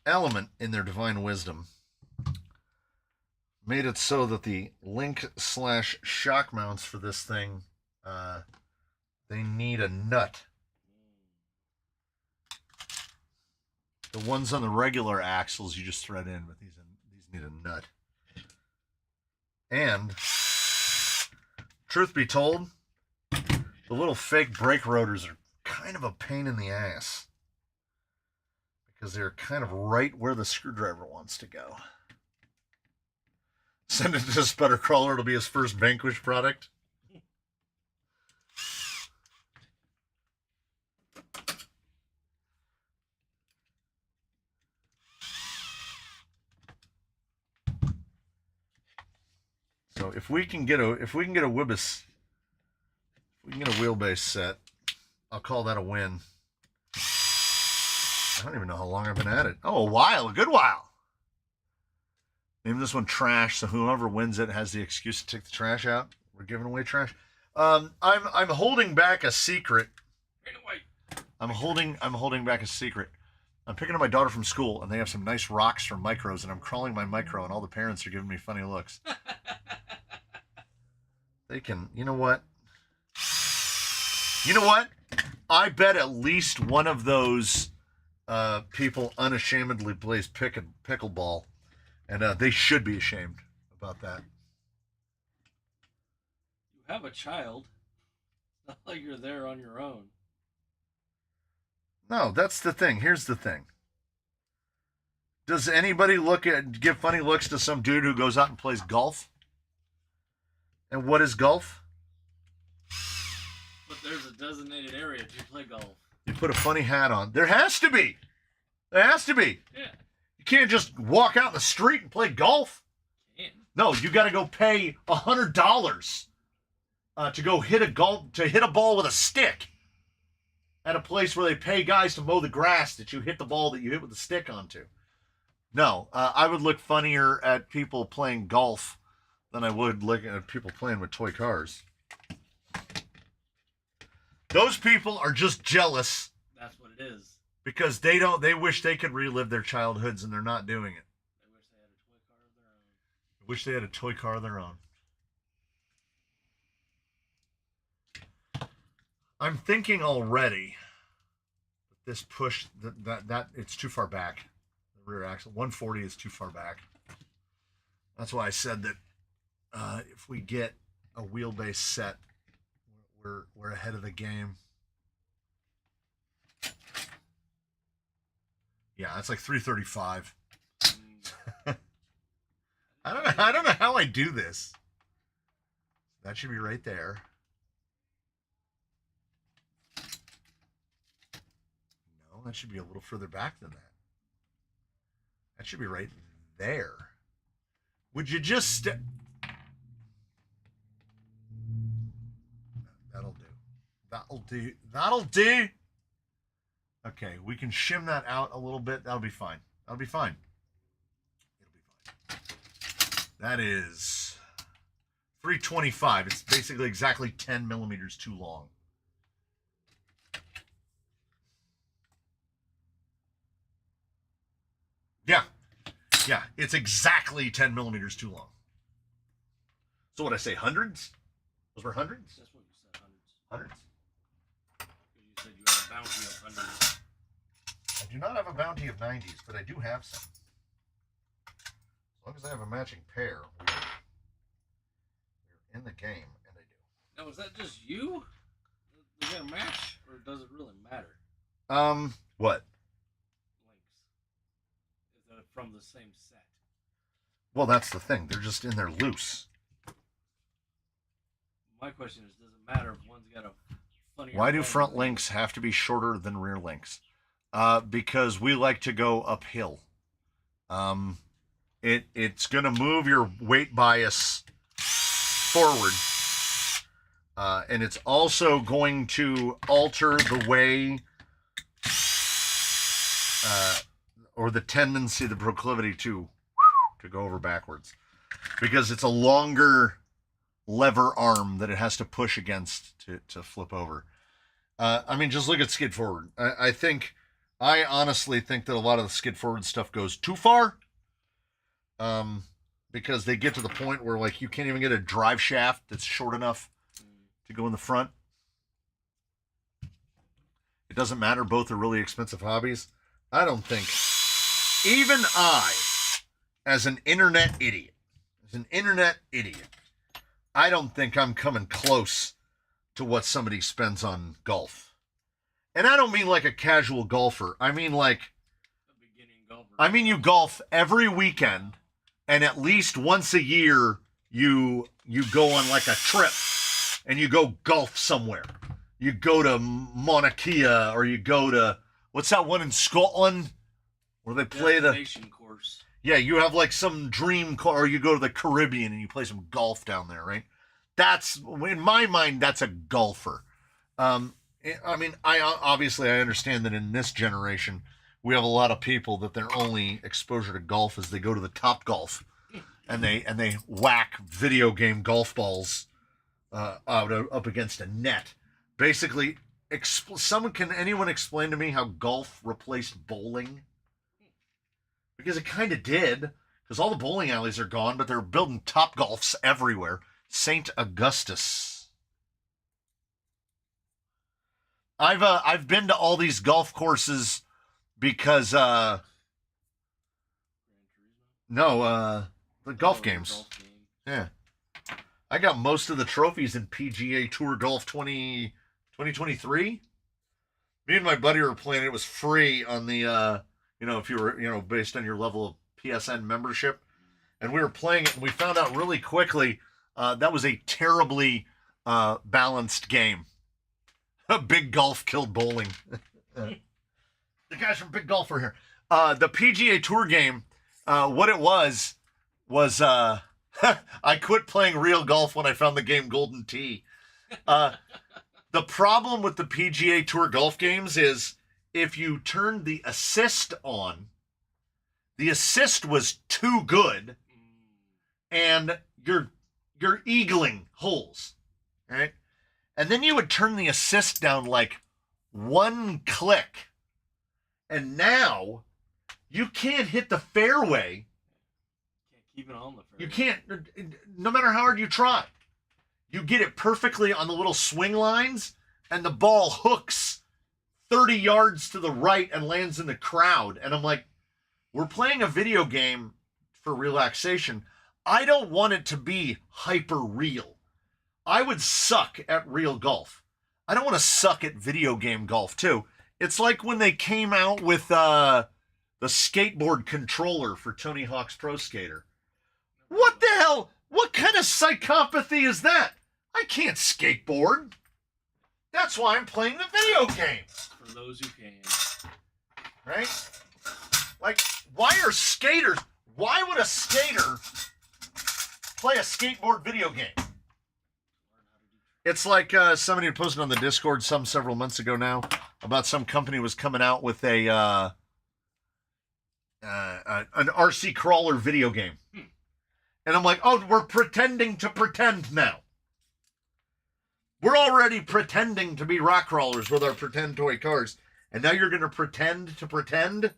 Element, in their divine wisdom, made it so that the link/shock mounts for this thing, they need a nut. The ones on the regular axles you just thread in, but these need a nut. And truth be told, the little fake brake rotors are kind of a pain in the ass because they're kind of right where the screwdriver wants to go. Send it to Sputtercrawler. It'll be his first Vanquish product. So if we can get a Wibis, if we can get a wheelbase set, I'll call that a win. I don't even know how long I've been at it. Oh, a good while. Name this one trash, so whoever wins it has the excuse to take the trash out. We're giving away trash. I'm holding back a secret. I'm holding back a secret. I'm picking up my daughter from school, and they have some nice rocks from Micros, and I'm crawling my Micro, and all the parents are giving me funny looks. They can, you know what? You know what? I bet at least one of those people unashamedly plays pickleball, and they should be ashamed about that. You have a child. It's not like you're there on your own. No, that's the thing. Here's the thing. Does anybody give funny looks to some dude who goes out and plays golf? And what is golf? But there's a designated area to play golf. You put a funny hat on. There has to be. There has to be. Yeah. You can't just walk out in the street and play golf. Can't. No, you got to go pay $100 to go hit a ball with a stick at a place where they pay guys to mow the grass that you hit the ball that you hit with the stick onto. No, I would look funnier at people playing golf than I would look at people playing with toy cars. Those people are just jealous. That's what it is. Because they wish they could relive their childhoods and they're not doing it. They wish they had a toy car of their own. Wish they had a toy car of their own. I'm thinking already that this push that it's too far back. The rear axle 140 is too far back. That's why I said that if we get a wheelbase set, we're ahead of the game. Yeah, that's like 335. I don't know how I do this. That should be right there. No, that should be a little further back than that. That should be right there. Would you just That'll do. That'll do. That'll do. Okay, we can shim that out a little bit. That'll be fine. That'll be fine. It'll be fine. That is 325. It's basically exactly 10 millimeters too long. Yeah. Yeah, it's exactly 10 millimeters too long. So what I say, hundreds? Those were hundreds? That's what you said, Hundreds? You said you had a bounty of hundreds. I do not have a bounty of 90s, but I do have some. As long as I have a matching pair, we're in the game, and I do. Now, is that just you? Is that a match, or does it really matter? What? Links. Is that from the same set? Well, that's the thing. They're just in there loose. My question is, does it matter if one's got a funny... Why do front links have to be shorter than rear links? Because we like to go uphill. It's going to move your weight bias forward. And it's also going to alter the way or the tendency, the proclivity to go over backwards. Because it's a longer lever arm that it has to push against to flip over. I mean, just look at skid forward. I honestly think that a lot of the skid forward stuff goes too far. Because they get to the point where, like, you can't even get a drive shaft that's short enough to go in the front. It doesn't matter. Both are really expensive hobbies. I don't think, even I, as an internet idiot, I don't think I'm coming close to what somebody spends on golf. And I don't mean like a casual golfer. I mean like, you golf every weekend, and at least once a year you go on like a trip and you go golf somewhere. You go to Mauna Kea, or you go to, what's that one in Scotland where they play the nation course. Yeah, you have like some dream car, or you go to the Caribbean and you play some golf down there, right? That's, in my mind, that's a golfer. I mean, I understand that in this generation, we have a lot of people that their only exposure to golf is they go to the Top Golf and they whack video game golf balls up against a net. Basically, anyone explain to me how golf replaced bowling? Because it kind of did. Because all the bowling alleys are gone, but they're building Top Golfs everywhere. St. Augustus. I've been to all these golf courses because the golf games. Yeah. I got most of the trophies in PGA Tour Golf 2023. Me and my buddy were playing. It was free on the if you were, based on your level of PSN membership. And we were playing it, and we found out really quickly that was a terribly balanced game. Big Golf killed bowling. The guys from Big Golf were here. The PGA Tour game, what it was I quit playing real golf when I found the game Golden Tee. The problem with the PGA Tour golf games is if you turned the assist on, the assist was too good, and you're eagling holes, right? And then you would turn the assist down like one click, and now you can't hit the fairway. Can't keep it on the fairway. You can't, no matter how hard you try. You get it perfectly on the little swing lines, and the ball hooks 30 yards to the right and lands in the crowd. And I'm like, we're playing a video game for relaxation. I don't want it to be hyper real. I would suck at real golf. I don't want to suck at video game golf too. It's like when they came out with the skateboard controller for Tony Hawk's Pro Skater. What the hell? What kind of psychopathy is that? I can't skateboard. That's why I'm playing the video game. For those who can. Right? Like, why would a skater play a skateboard video game? It's like somebody posted on the Discord several months ago now about some company was coming out with an RC crawler video game. And I'm like, oh, we're pretending to pretend now. We're already pretending to be rock crawlers with our pretend toy cars. And now you're going to pretend to pretend?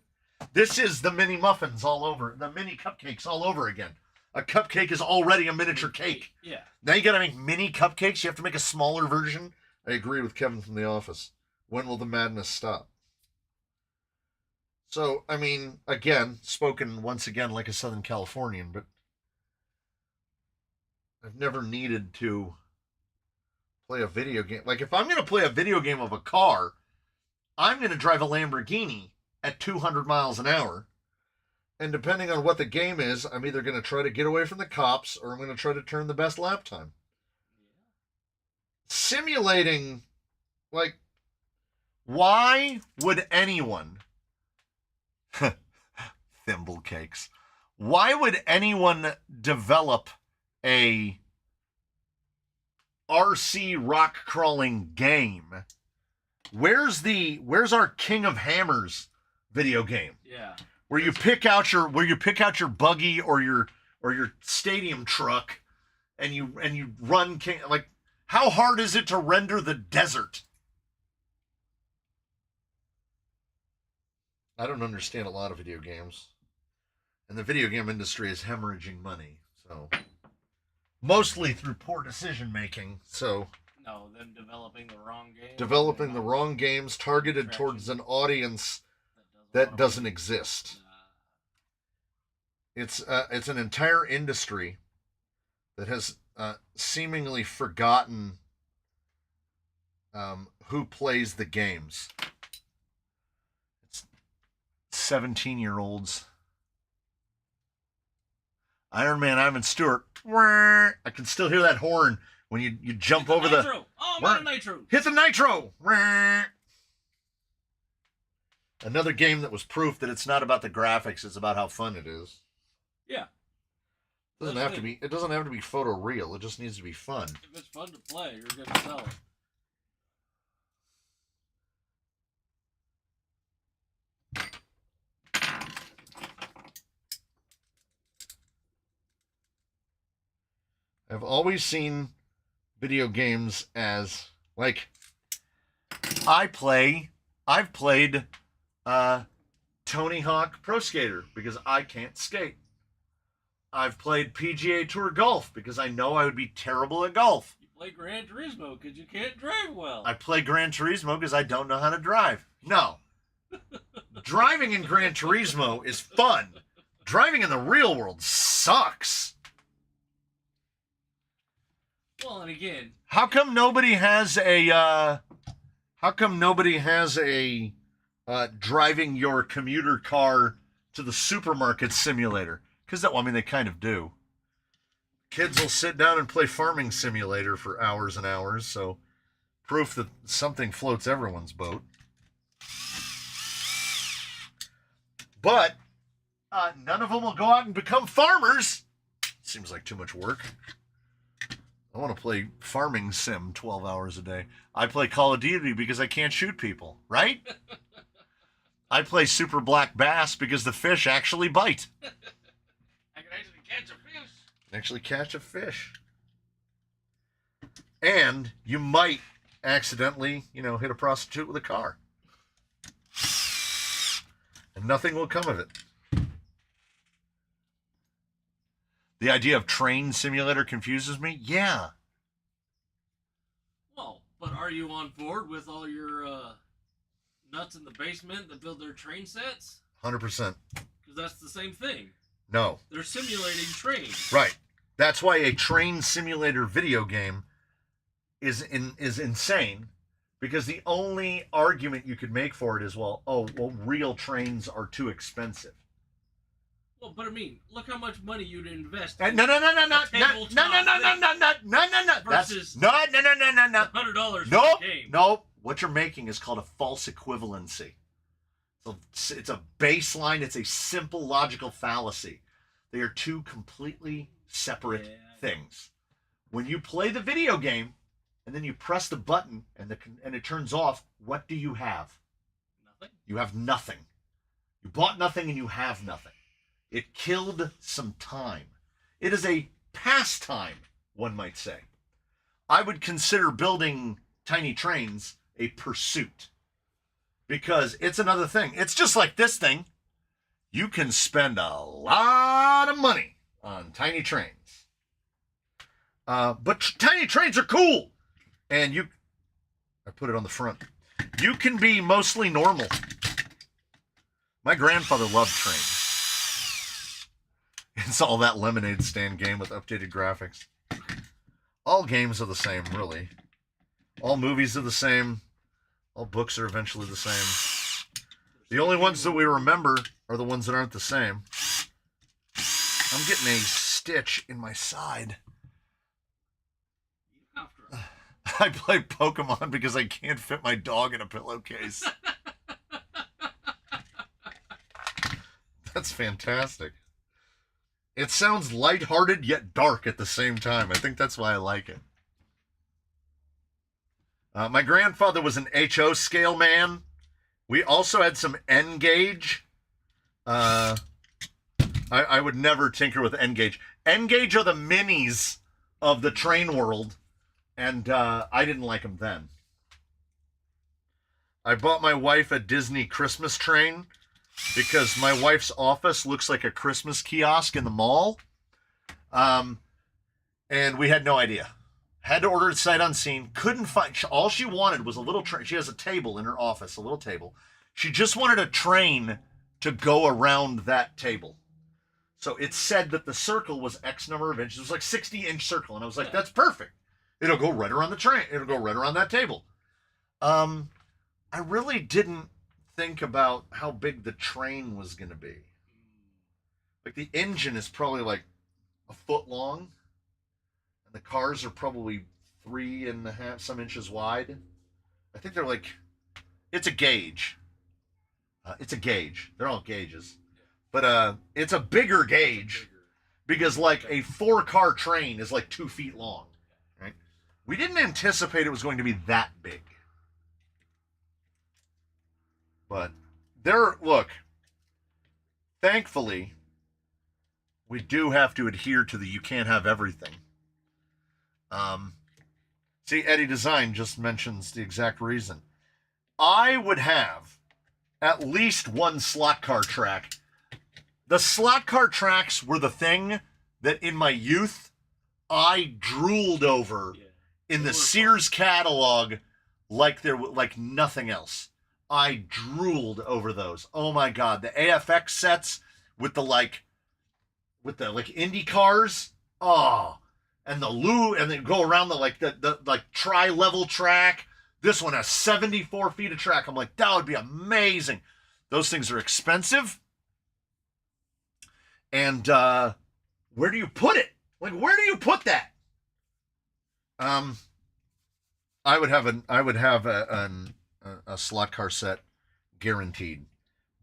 This is the mini muffins all over, the mini cupcakes all over again. A cupcake is already a miniature cake. Yeah. Now you got to make mini cupcakes. You have to make a smaller version. I agree with Kevin from The Office. When will the madness stop? So, I mean, again, spoken once again like a Southern Californian, but I've never needed to play a video game. Like, if I'm going to play a video game of a car, I'm going to drive a Lamborghini at 200 miles an hour. And depending on what the game is, I'm either going to try to get away from the cops or I'm going to try to turn the best lap time. Simulating, like, why would anyone, thimble cakes, why would anyone develop a RC rock crawling game? Where's our King of Hammers video game? Yeah. Where you pick out your buggy or your stadium truck and you run like, how hard is it to render the desert? I don't understand a lot of video games. And the video game industry is hemorrhaging money, so mostly through poor decision making. So no, them developing the wrong games. Developing the wrong games targeted towards an audience that doesn't exist. It's an entire industry that has seemingly forgotten who plays the games. It's 17-year-olds. Iron Man Ivan Stewart. I can still hear that horn when you jump over the nitro. Oh, I'm out of nitro. Hit the nitro. Another game that was proof that it's not about the graphics, it's about how fun it is. Yeah. It doesn't have to be photoreal. It just needs to be fun. If it's fun to play, you're gonna sell it. I've always seen video games as like I've played Tony Hawk Pro Skater because I can't skate. I've played PGA Tour Golf because I know I would be terrible at golf. You play Gran Turismo because you can't drive well. I play Gran Turismo because I don't know how to drive. No. Driving in Gran Turismo is fun. Driving in the real world sucks. Well, and again, how come nobody has a driving your commuter car to the supermarket simulator? Because they kind of do. Kids will sit down and play Farming Simulator for hours and hours, so proof that something floats everyone's boat. But none of them will go out and become farmers. Seems like too much work. I want to play Farming Sim 12 hours a day. I play Call of Duty because I can't shoot people, right? I play Super Black Bass because the fish actually bite. I can actually catch a fish. Actually catch a fish. And you might accidentally, hit a prostitute with a car. And nothing will come of it. The idea of train simulator confuses me. Yeah. Well, but are you on board with all your nuts in the basement that build their train sets? 100%. Because that's the same thing. No. They're simulating trains. Right. That's why a train simulator video game is insane. Because the only argument you could make for it is, real trains are too expensive. Well, but I mean, look how much money you'd invest. No. Versus $100. Nope. What you're making is called a false equivalency. So it's a baseline. It's a simple logical fallacy. They are two completely separate things. When you play the video game and then you press the button and it turns off, what do you have? Nothing. You have nothing. You bought nothing and you have nothing. It killed some time. It is a pastime, one might say. I would consider building tiny trains a pursuit because it's another thing. It's just like this thing. You can spend a lot of money on tiny trains. But tiny trains are cool. And I put it on the front. You can be mostly normal. My grandfather loved trains. It's all that lemonade stand game with updated graphics. All games are the same, really. All movies are the same. All books are eventually the same. The only ones that we remember are the ones that aren't the same. I'm getting a stitch in my side. I play Pokemon because I can't fit my dog in a pillowcase. That's fantastic. It sounds lighthearted yet dark at the same time. I think that's why I like it. My grandfather was an HO scale man. We also had some N gauge. I would never tinker with N gauge. N gauge are the minis of the train world, and I didn't like them then. I bought my wife a Disney Christmas train because my wife's office looks like a Christmas kiosk in the mall. And we had no idea. Had to order it sight unseen. Couldn't find. All she wanted was a little train. She has a table in her office, a little table. She just wanted a train to go around that table. So it said that the circle was X number of inches. It was like 60-inch circle. And I was like, that's perfect. It'll go right around the train. It'll go right around that table. I really didn't think about how big the train was going to be. Like the engine is probably like a foot long. And the cars are probably 3.5 some inches wide. I think they're like, it's a gauge. It's a gauge. They're all gauges. But it's a bigger gauge because like a 4-car train is like 2 feet long. Right? We didn't anticipate it was going to be that big. But look, thankfully, we do have to adhere to the you can't have everything. See, Eddie Design just mentions the exact reason. I would have at least one slot car track. The slot car tracks were the thing that in my youth I drooled over in the Sears catalog like nothing else. I drooled over those. Oh my god, the AFX sets with the Indy cars. Oh, and the Lou, and then go around the tri-level track. This one has 74 feet of track. I'm like, that would be amazing. Those things are expensive. And where do you put it? Like, where do you put that? I would have a slot car set guaranteed,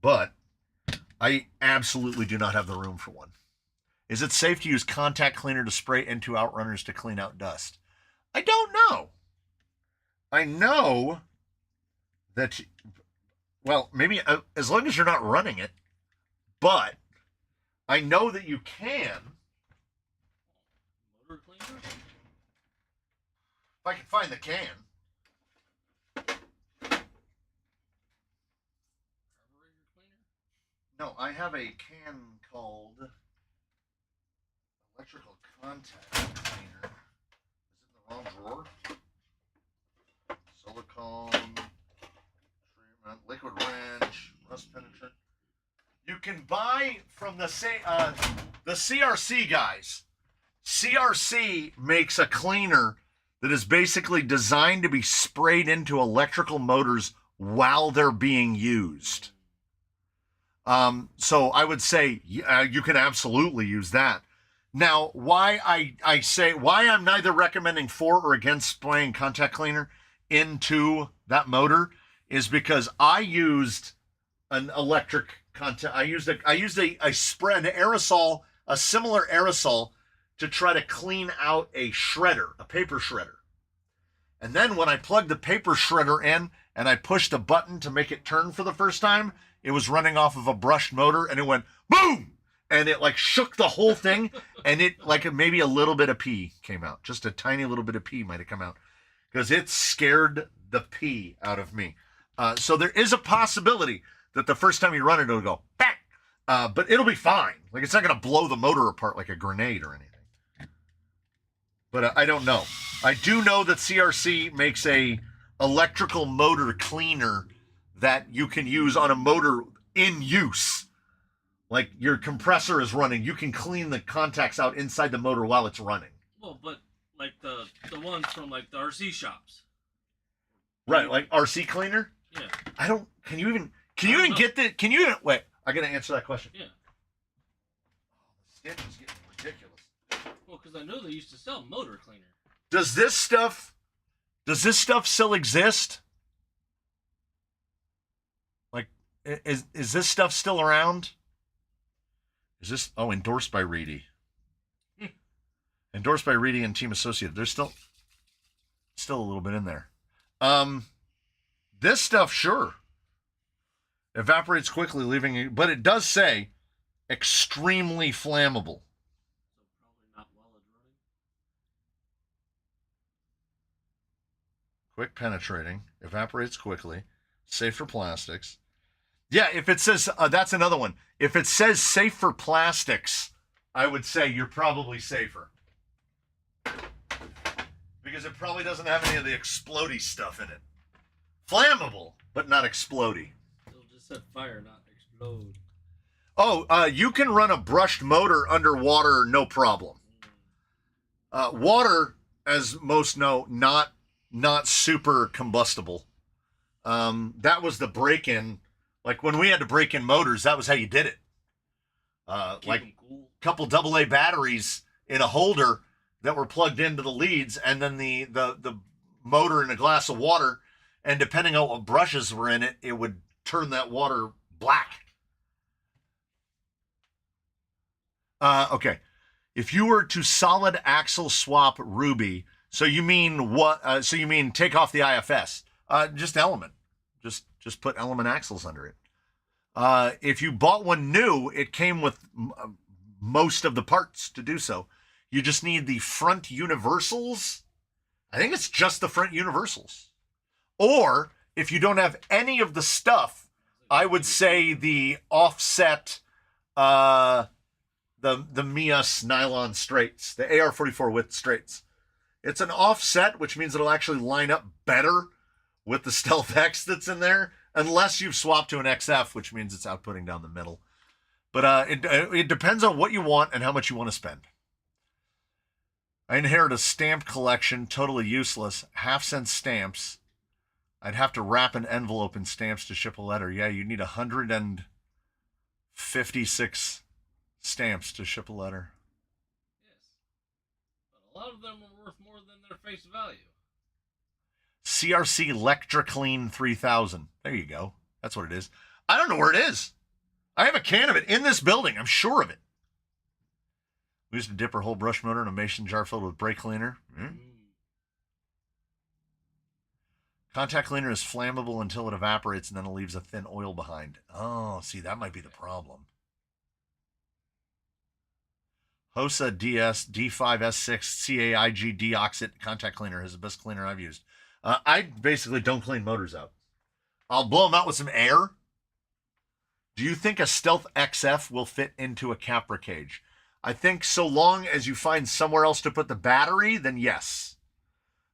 but I absolutely do not have the room for one. Is it safe to use contact cleaner to spray into outrunners to clean out dust? I don't know. I know that, well, maybe as long as you're not running it, but I know that you can. Motor cleaner? If I can find the can. Carburetor cleaner? No, I have a can called electrical contact cleaner. Is it in the wrong drawer? Silicone, treatment, liquid wrench, rust penetrant. You can buy from the CRC guys. CRC makes a cleaner that is basically designed to be sprayed into electrical motors while they're being used. So I would say you can absolutely use that. Now, why I'm neither recommending for or against spraying contact cleaner into that motor is because I used an electric contact. I used a spray, an aerosol, a similar aerosol to try to clean out a shredder, a paper shredder. And then when I plugged the paper shredder in and I pushed a button to make it turn for the first time, it was running off of a brushed motor and it went boom! And it like shook the whole thing, and it like maybe a little bit of pee came out. Just a tiny little bit of pee might have come out because it scared the pee out of me. So there is a possibility that the first time you run it, it'll go bang, but it'll be fine. Like it's not going to blow the motor apart like a grenade or anything. But I don't know. I do know that CRC makes a electrical motor cleaner that you can use on a motor in use. Like your compressor is running, you can clean the contacts out inside the motor while it's running. Well, but like the ones from like the RC shops. Right, like RC cleaner? Yeah. Can you even wait, I gotta answer that question. Yeah. The sketch is getting ridiculous. Well, because I know they used to sell motor cleaner. Does this stuff still exist? Like, is this stuff still around? Is this endorsed by Reedy? Endorsed by Reedy and Team Associated. There's still a little bit in there. This stuff, sure, evaporates quickly, but it does say extremely flammable. So probably not while it's running. Quick penetrating, evaporates quickly, safe for plastics. Yeah, if it says, that's another one. If it says safe for plastics, I would say you're probably safer. Because it probably doesn't have any of the explodey stuff in it. Flammable, but not explodey. It'll just set fire, not explode. Oh, you can run a brushed motor underwater, no problem. Water, as most know, not super combustible. That was the break-in. Like when we had to break in motors, that was how you did it. Like a couple AA batteries in a holder that were plugged into the leads, and then the motor in a glass of water, and depending on what brushes were in it, it would turn that water black. Okay. If you were to solid axle swap Ruby, so you mean what? So you mean take off the IFS? Just element. Just put element axles under it. If you bought one new, it came with most of the parts to do so. You just need the front universals. I think it's just the front universals. Or if you don't have any of the stuff, I would say the offset, the Mias nylon straights, the AR-44 width straights. It's an offset, which means it'll actually line up better with the Stealth X that's in there, unless you've swapped to an XF, which means it's outputting down the middle. But it depends on what you want and how much you want to spend. I inherit a stamp collection, totally useless, half-cent stamps. I'd have to wrap an envelope in stamps to ship a letter. Yeah, you need 156 stamps to ship a letter. Yes. But a lot of them are worth more than their face value. CRC Electroclean 3000. There you go. That's what it is. I don't know where it is. I have a can of it in this building. I'm sure of it. We used to dip our whole brush motor in a mason jar filled with brake cleaner. Contact cleaner is flammable until it evaporates and then it leaves a thin oil behind. Oh, see, that might be the problem. HOSA DS D5S6 CAIG Deoxit contact cleaner is the best cleaner I've used. I basically don't clean motors out. I'll blow them out with some air. Do you think a Stealth XF will fit into a Capra cage? I think so long as you find somewhere else to put the battery, then yes.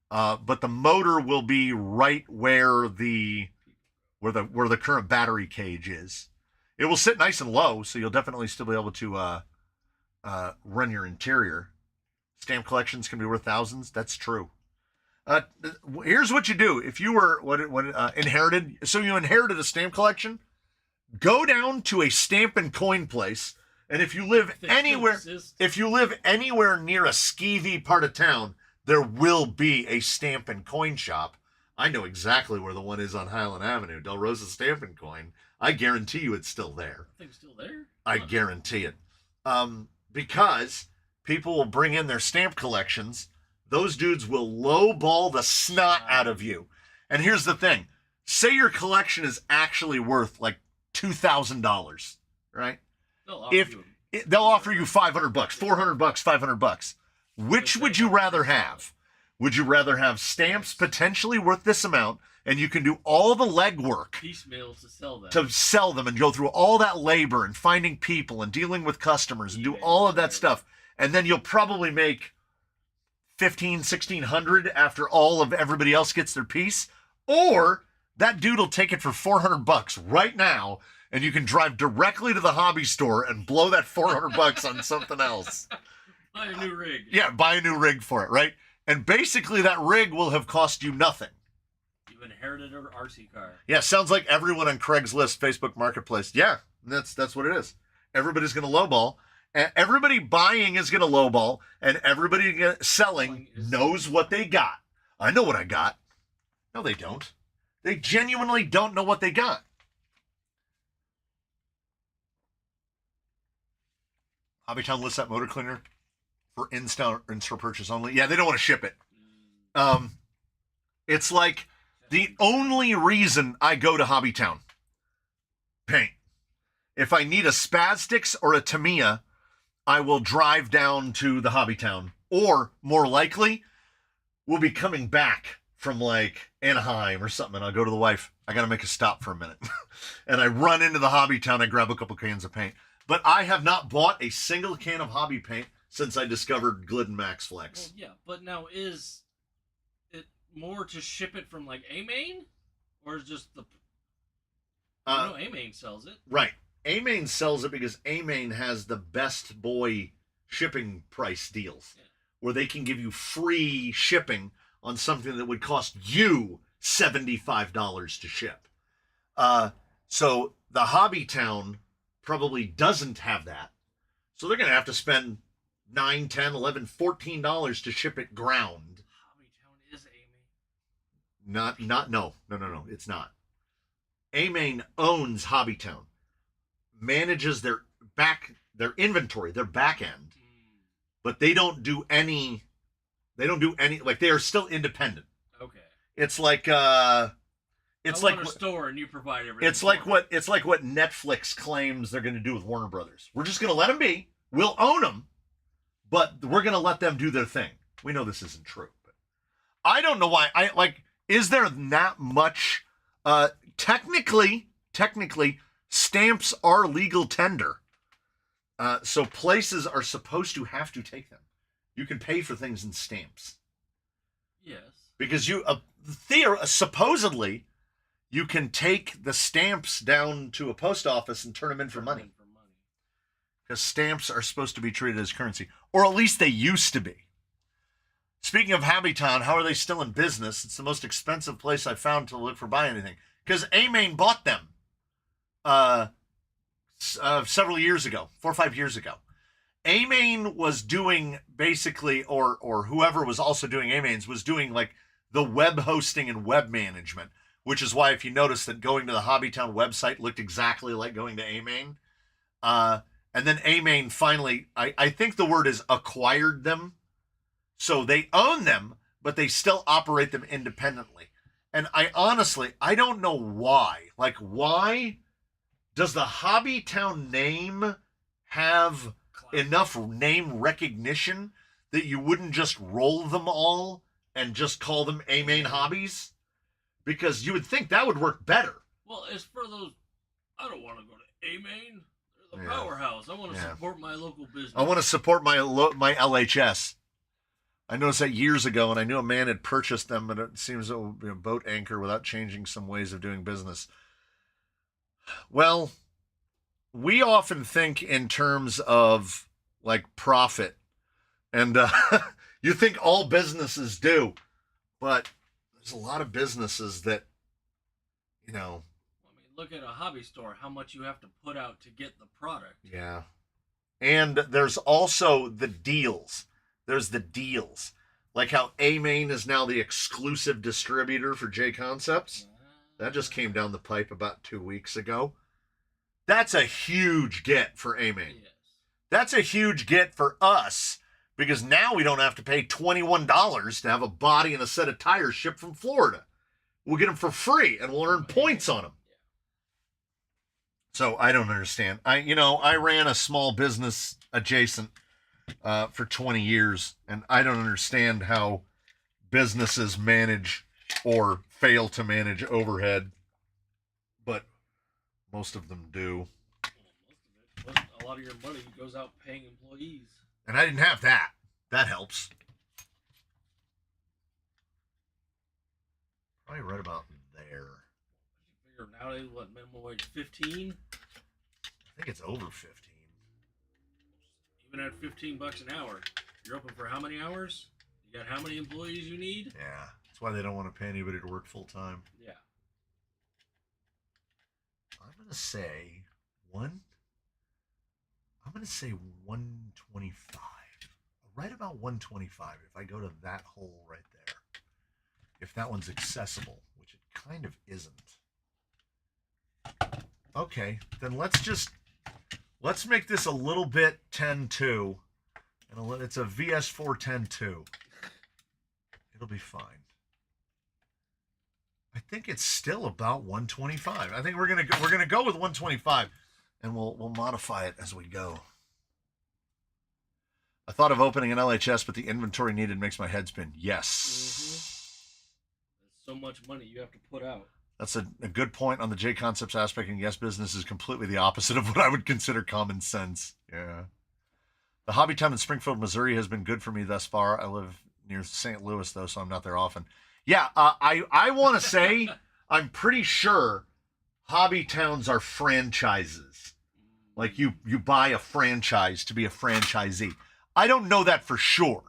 But the motor will be right where the current battery cage is. It will sit nice and low, so you'll definitely still be able to run your interior. Stamp collections can be worth thousands. That's true. Here's what you do. If you were inherited, so you inherited a stamp collection, go down to a stamp and coin place, and if you live anywhere near a skeevy part of town, there will be a stamp and coin shop. I know exactly where the one is on Highland Avenue, Del Rosa Stamp and Coin. I guarantee you it's still there. I think it's still there? I guarantee it. Because people will bring in their stamp collections. Those dudes will lowball the snot out of you. And here's the thing. Say your collection is actually worth like $2,000, right? They'll offer you $500, $400, $500. Which would you rather have? Would you rather have stamps potentially worth this amount, and you can do all the legwork piecemeal to sell them and go through all that labor and finding people and dealing with customers and do all of that stuff, and then you'll probably make $1,500-$1,600 after all of everybody else gets their piece? Or that dude will take it for $400 right now, and you can drive directly to the hobby store and blow that $400 on something else. Buy a new rig. Yeah, buy a new rig for it, right? And basically that rig will have cost you nothing. You inherited an RC car. Yeah, sounds like everyone on Craigslist, Facebook Marketplace. Yeah, that's what it is. Everybody's going to lowball. And everybody buying is going to lowball. And everybody selling knows what they got. I know what I got. No, they don't. They genuinely don't know what they got. Hobbytown lists that motor cleaner for in-store purchase only. Yeah, they don't want to ship it. It's like the only reason I go to Hobbytown. Paint. If I need a Spaztics or a Tamiya, I will drive down to the Hobbytown. Or, more likely, we'll be coming back from like Anaheim or something, and I'll go to the wife, I got to make a stop for a minute. And I run into the Hobbytown, I grab a couple cans of paint. But I have not bought a single can of hobby paint since I discovered Glidden Max Flex. Well, yeah, but now is it more to ship it from like A-Main? Or is just the... I know A-Main sells it. Right. A-Main sells it because A-Main has the best boy shipping price deals. Yeah. Where they can give you free shipping on something that would cost you $75 to ship. So the Hobbytown probably doesn't have that. So they're going to have to spend $9, $10, $11, $14 to ship it ground. Hobbytown is A-Main. No, it's not. A-Main owns Hobbytown, manages their inventory, their back end, but they don't do any, like they are still independent. Okay. It's like, it's I like want a store and you provide everything. It's like what Netflix claims they're going to do with Warner Brothers. We're just going to let them be. We'll own them, but we're going to let them do their thing. We know this isn't true. But I don't know why. Is there that much? Technically, stamps are legal tender. So places are supposed to have to take them. You can pay for things in stamps. Yes. Because supposedly, you can take the stamps down to a post office and turn them in for money. Because stamps are supposed to be treated as currency. Or at least they used to be. Speaking of Hobbytown, how are they still in business? It's the most expensive place I've found to look for buy anything. Because Amain bought them several years ago, 4 or 5 years ago. Amain was doing basically, or whoever was also doing Amain's was doing like the web hosting and web management, which is why if you notice that going to the Hobbytown website looked exactly like going to Amain. And then Amain finally, I think the word is acquired them. So they own them, but they still operate them independently. And I don't know why. Like, why does the Hobbytown name have enough name recognition that you wouldn't just roll them all and just call them Amain Hobbies? Because you would think that would work better. Well, as for those, I don't want to go to Amain. They're the powerhouse. I want to support my local business. I want to support my LHS. I noticed that years ago, and I knew a man had purchased them, and it seems it would be a boat anchor without changing some ways of doing business. Well, we often think in terms of like profit, and you think all businesses do, but there's a lot of businesses that, you know. I mean, look at a hobby store, how much you have to put out to get the product. Yeah. And there's also the deals. There's the deals. Like how Amain is now the exclusive distributor for J Concepts. That just came down the pipe about 2 weeks ago. That's a huge get for Amain. Yes. That's a huge get for us because now we don't have to pay $21 to have a body and a set of tires shipped from Florida. We'll get them for free and we'll earn points on them. So I don't understand. I ran a small business adjacent for 20 years, and I don't understand how businesses manage or fail to manage overhead, but most of them do. A lot of your money goes out paying employees. And I didn't have that. That helps. Probably right about there. Figure nowadays, what, minimum wage 15? I think it's over 15. Even at $15 an hour, you're open for how many hours? You got how many employees you need? Yeah, that's why they don't want to pay anybody to work full time. Yeah. I'm gonna say 125. Right about 125. If I go to that hole right there, if that one's accessible, which it kind of isn't. Okay, then let's make this a little bit 10-2. And it's a VS4 10-2. It'll be fine. I think it's still about 125. I think we're gonna go with 125, and we'll modify it as we go. I thought of opening an LHS, but the inventory needed makes my head spin. Yes. There's so much money you have to put out. That's a good point on the J Concepts aspect, and yes, business is completely the opposite of what I would consider common sense. Yeah. The Hobbytown in Springfield, Missouri has been good for me thus far. I live near St. Louis, though, so I'm not there often. Yeah, I want to say I'm pretty sure Hobbytowns are franchises. Like you buy a franchise to be a franchisee. I don't know that for sure.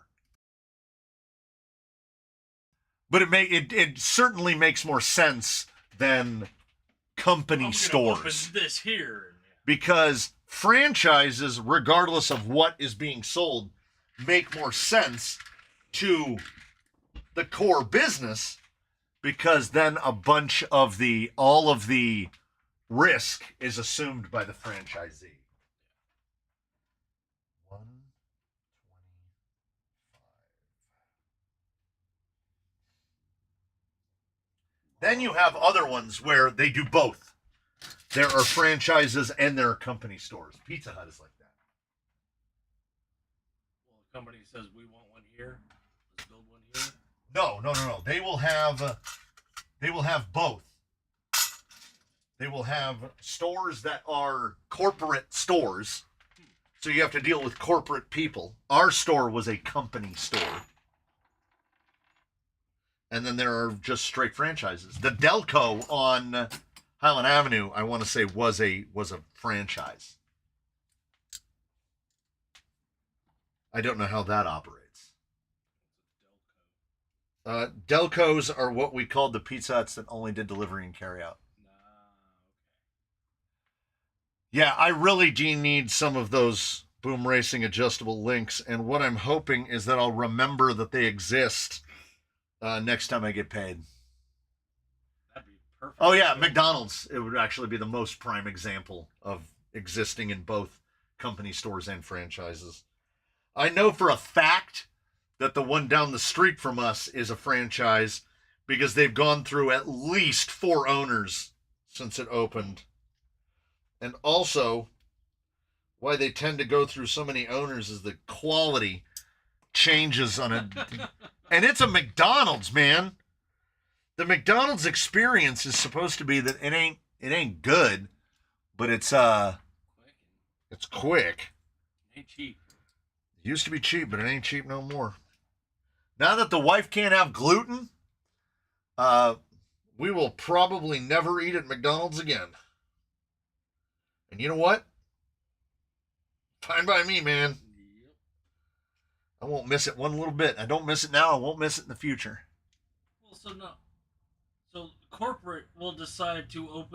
But it certainly makes more sense than company stores. Open this here. Because franchises, regardless of what is being sold, make more sense to the core business, because then all of the risk is assumed by the franchisee. Then you have other ones where they do both. There are franchises and there are company stores. Pizza Hut is like that. Well, company says we want one here, let's build one here. No. They will have both. They will have stores that are corporate stores. So you have to deal with corporate people. Our store was a company store. And then there are just straight franchises. The Delco on Highland Avenue, I want to say, was a franchise. I don't know how that operates. Delcos are what we called the Pizza Huts that only did delivery and carry out. Yeah, I really do need some of those Boom Racing adjustable links, and what I'm hoping is that I'll remember that they exist next time I get paid. That'd be perfect. Oh yeah, McDonald's. It would actually be the most prime example of existing in both company stores and franchises. I know for a fact that the one down the street from us is a franchise because they've gone through at least 4 owners since it opened. And also, why they tend to go through so many owners is the quality changes on it. And it's a McDonald's, man. The McDonald's experience is supposed to be that it ain't good, but it's quick. It ain't cheap. It used to be cheap, but it ain't cheap no more. Now that the wife can't have gluten, we will probably never eat at McDonald's again. And you know what? Fine by me, man. Yep. I won't miss it one little bit. I don't miss it now. I won't miss it in the future. Well, so corporate will decide to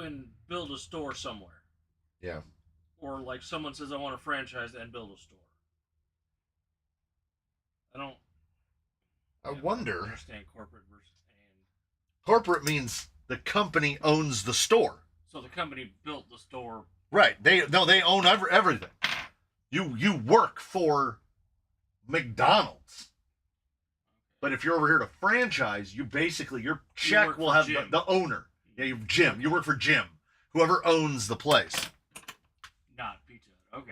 build a store somewhere. Yeah. Or like someone says, I want a franchise and build a store. I wonder. Understand corporate versus Corporate means the company owns the store. So the company built the store. Right. They own everything. You work for McDonald's. But if you're over here to franchise, your check will have the owner. Yeah, you work for Jim. Whoever owns the place. Not Pizza Hut.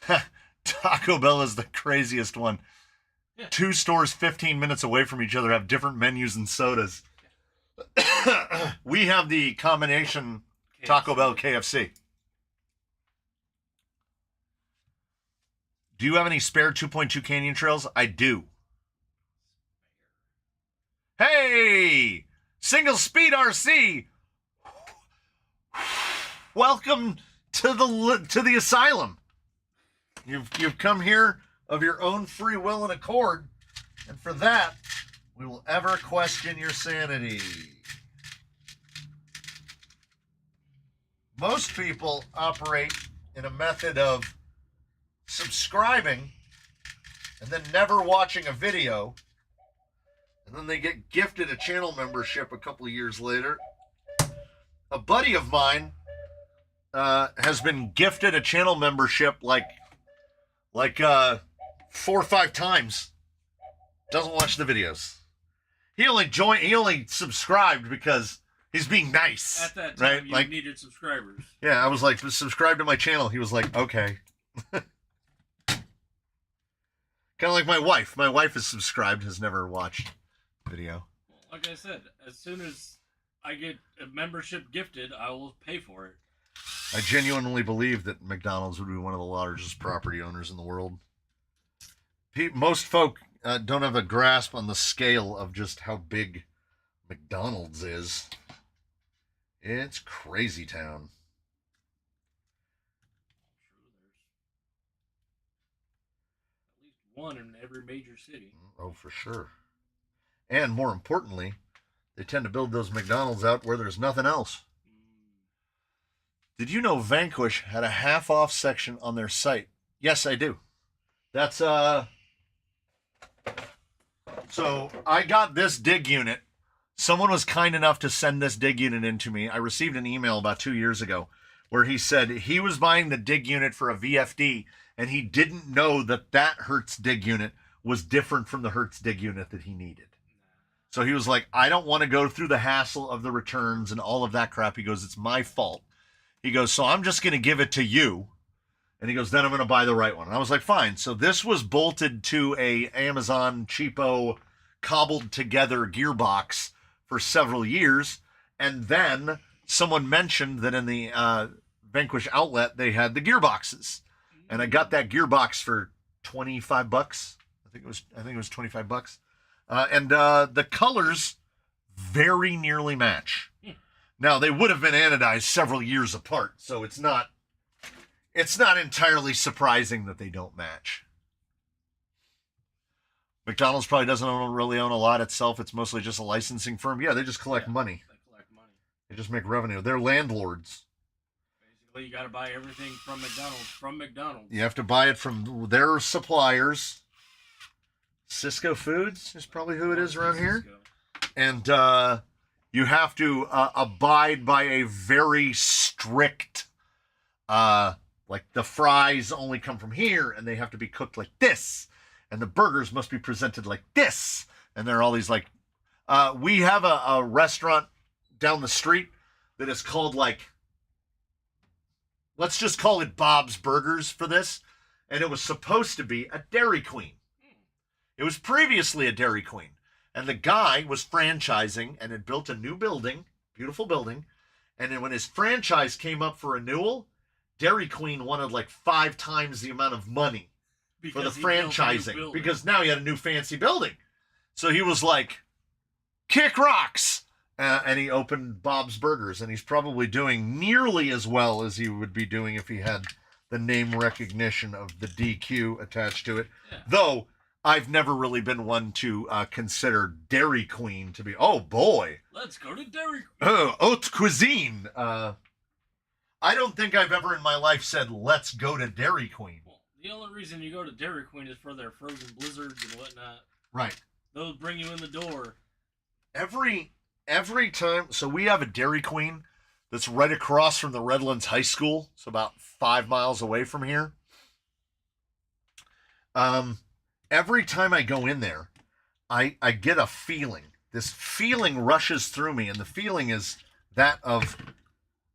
Okay. Taco Bell is the craziest one. 2 stores 15 minutes away from each other have different menus and sodas. We have the combination KFC. Taco Bell KFC. Do you have any spare 2.2 Canyon Trails? I do. Hey! Single Speed RC! Welcome to the asylum. You've come here of your own free will and accord, and for that, we will ever question your sanity. Most people operate in a method of subscribing and then never watching a video, and then they get gifted a channel membership a couple of years later. A buddy of mine has been gifted a channel membership like 4 or 5 times. Doesn't watch the videos. He only subscribed because he's being nice. At that time, right? you needed subscribers. Yeah, I was like, subscribe to my channel. He was like, okay. Kind of like my wife. My wife is subscribed, has never watched video. Well, like I said, as soon as I get a membership gifted, I will pay for it. I genuinely believe that McDonald's would be one of the largest property owners in the world. Most folk don't have a grasp on the scale of just how big McDonald's is. It's crazy town. I'm sure there's at least one in every major city. Oh, for sure. And more importantly, they tend to build those McDonald's out where there's nothing else. Did you know Vanquish had a half-off section on their site? Yes, I do. That's, So I got this dig unit. Someone was kind enough to send this dig unit in to me. I received an email about 2 years ago where he said he was buying the dig unit for a VFD, and he didn't know that Hertz dig unit was different from the Hertz dig unit that he needed. So he was like, I don't want to go through the hassle of the returns and all of that crap. He goes, it's my fault. He goes, so I'm just going to give it to you, And he goes, then I'm going to buy the right one. And I was like, fine. So this was bolted to a Amazon cheapo, cobbled together gearbox for several years. And then someone mentioned that in the Vanquish outlet, they had the gearboxes. And I got that gearbox for $25. I think it was $25. And the colors very nearly match. Now, they would have been anodized several years apart, so it's not entirely surprising that they don't match. McDonald's probably doesn't really own a lot itself. It's mostly just a licensing firm. Yeah, they just collect money. They collect money. They just make revenue. They're landlords. Basically, you got to buy everything from McDonald's. You have to buy it from their suppliers. Cisco Foods is probably who it is around here. And you have to abide by a very strict, like the fries only come from here and they have to be cooked like this. And the burgers must be presented like this. And there are all these like, we have a restaurant down the street that is called like, let's just call it Bob's Burgers for this. And it was supposed to be a Dairy Queen. It was previously a Dairy Queen. And the guy was franchising and had built a new building, beautiful building. And then when his franchise came up for renewal, Dairy Queen wanted like 5 times the amount of money for the franchising. Because now he had a new fancy building. So he was like, kick rocks. And he opened Bob's Burgers. And he's probably doing nearly as well as he would be doing if he had the name recognition of the DQ attached to it. Yeah. Though, I've never really been one to consider Dairy Queen to be, oh boy. Let's go to Dairy Queen. Oh, haute cuisine. I don't think I've ever in my life said, let's go to Dairy Queen. Well, the only reason you go to Dairy Queen is for their frozen blizzards and whatnot. Right. Those bring you in the door. Every time, so we have a Dairy Queen that's right across from the Redlands High School. It's about 5 miles away from here. Every time I go in there, I get a feeling. This feeling rushes through me, and the feeling is that of,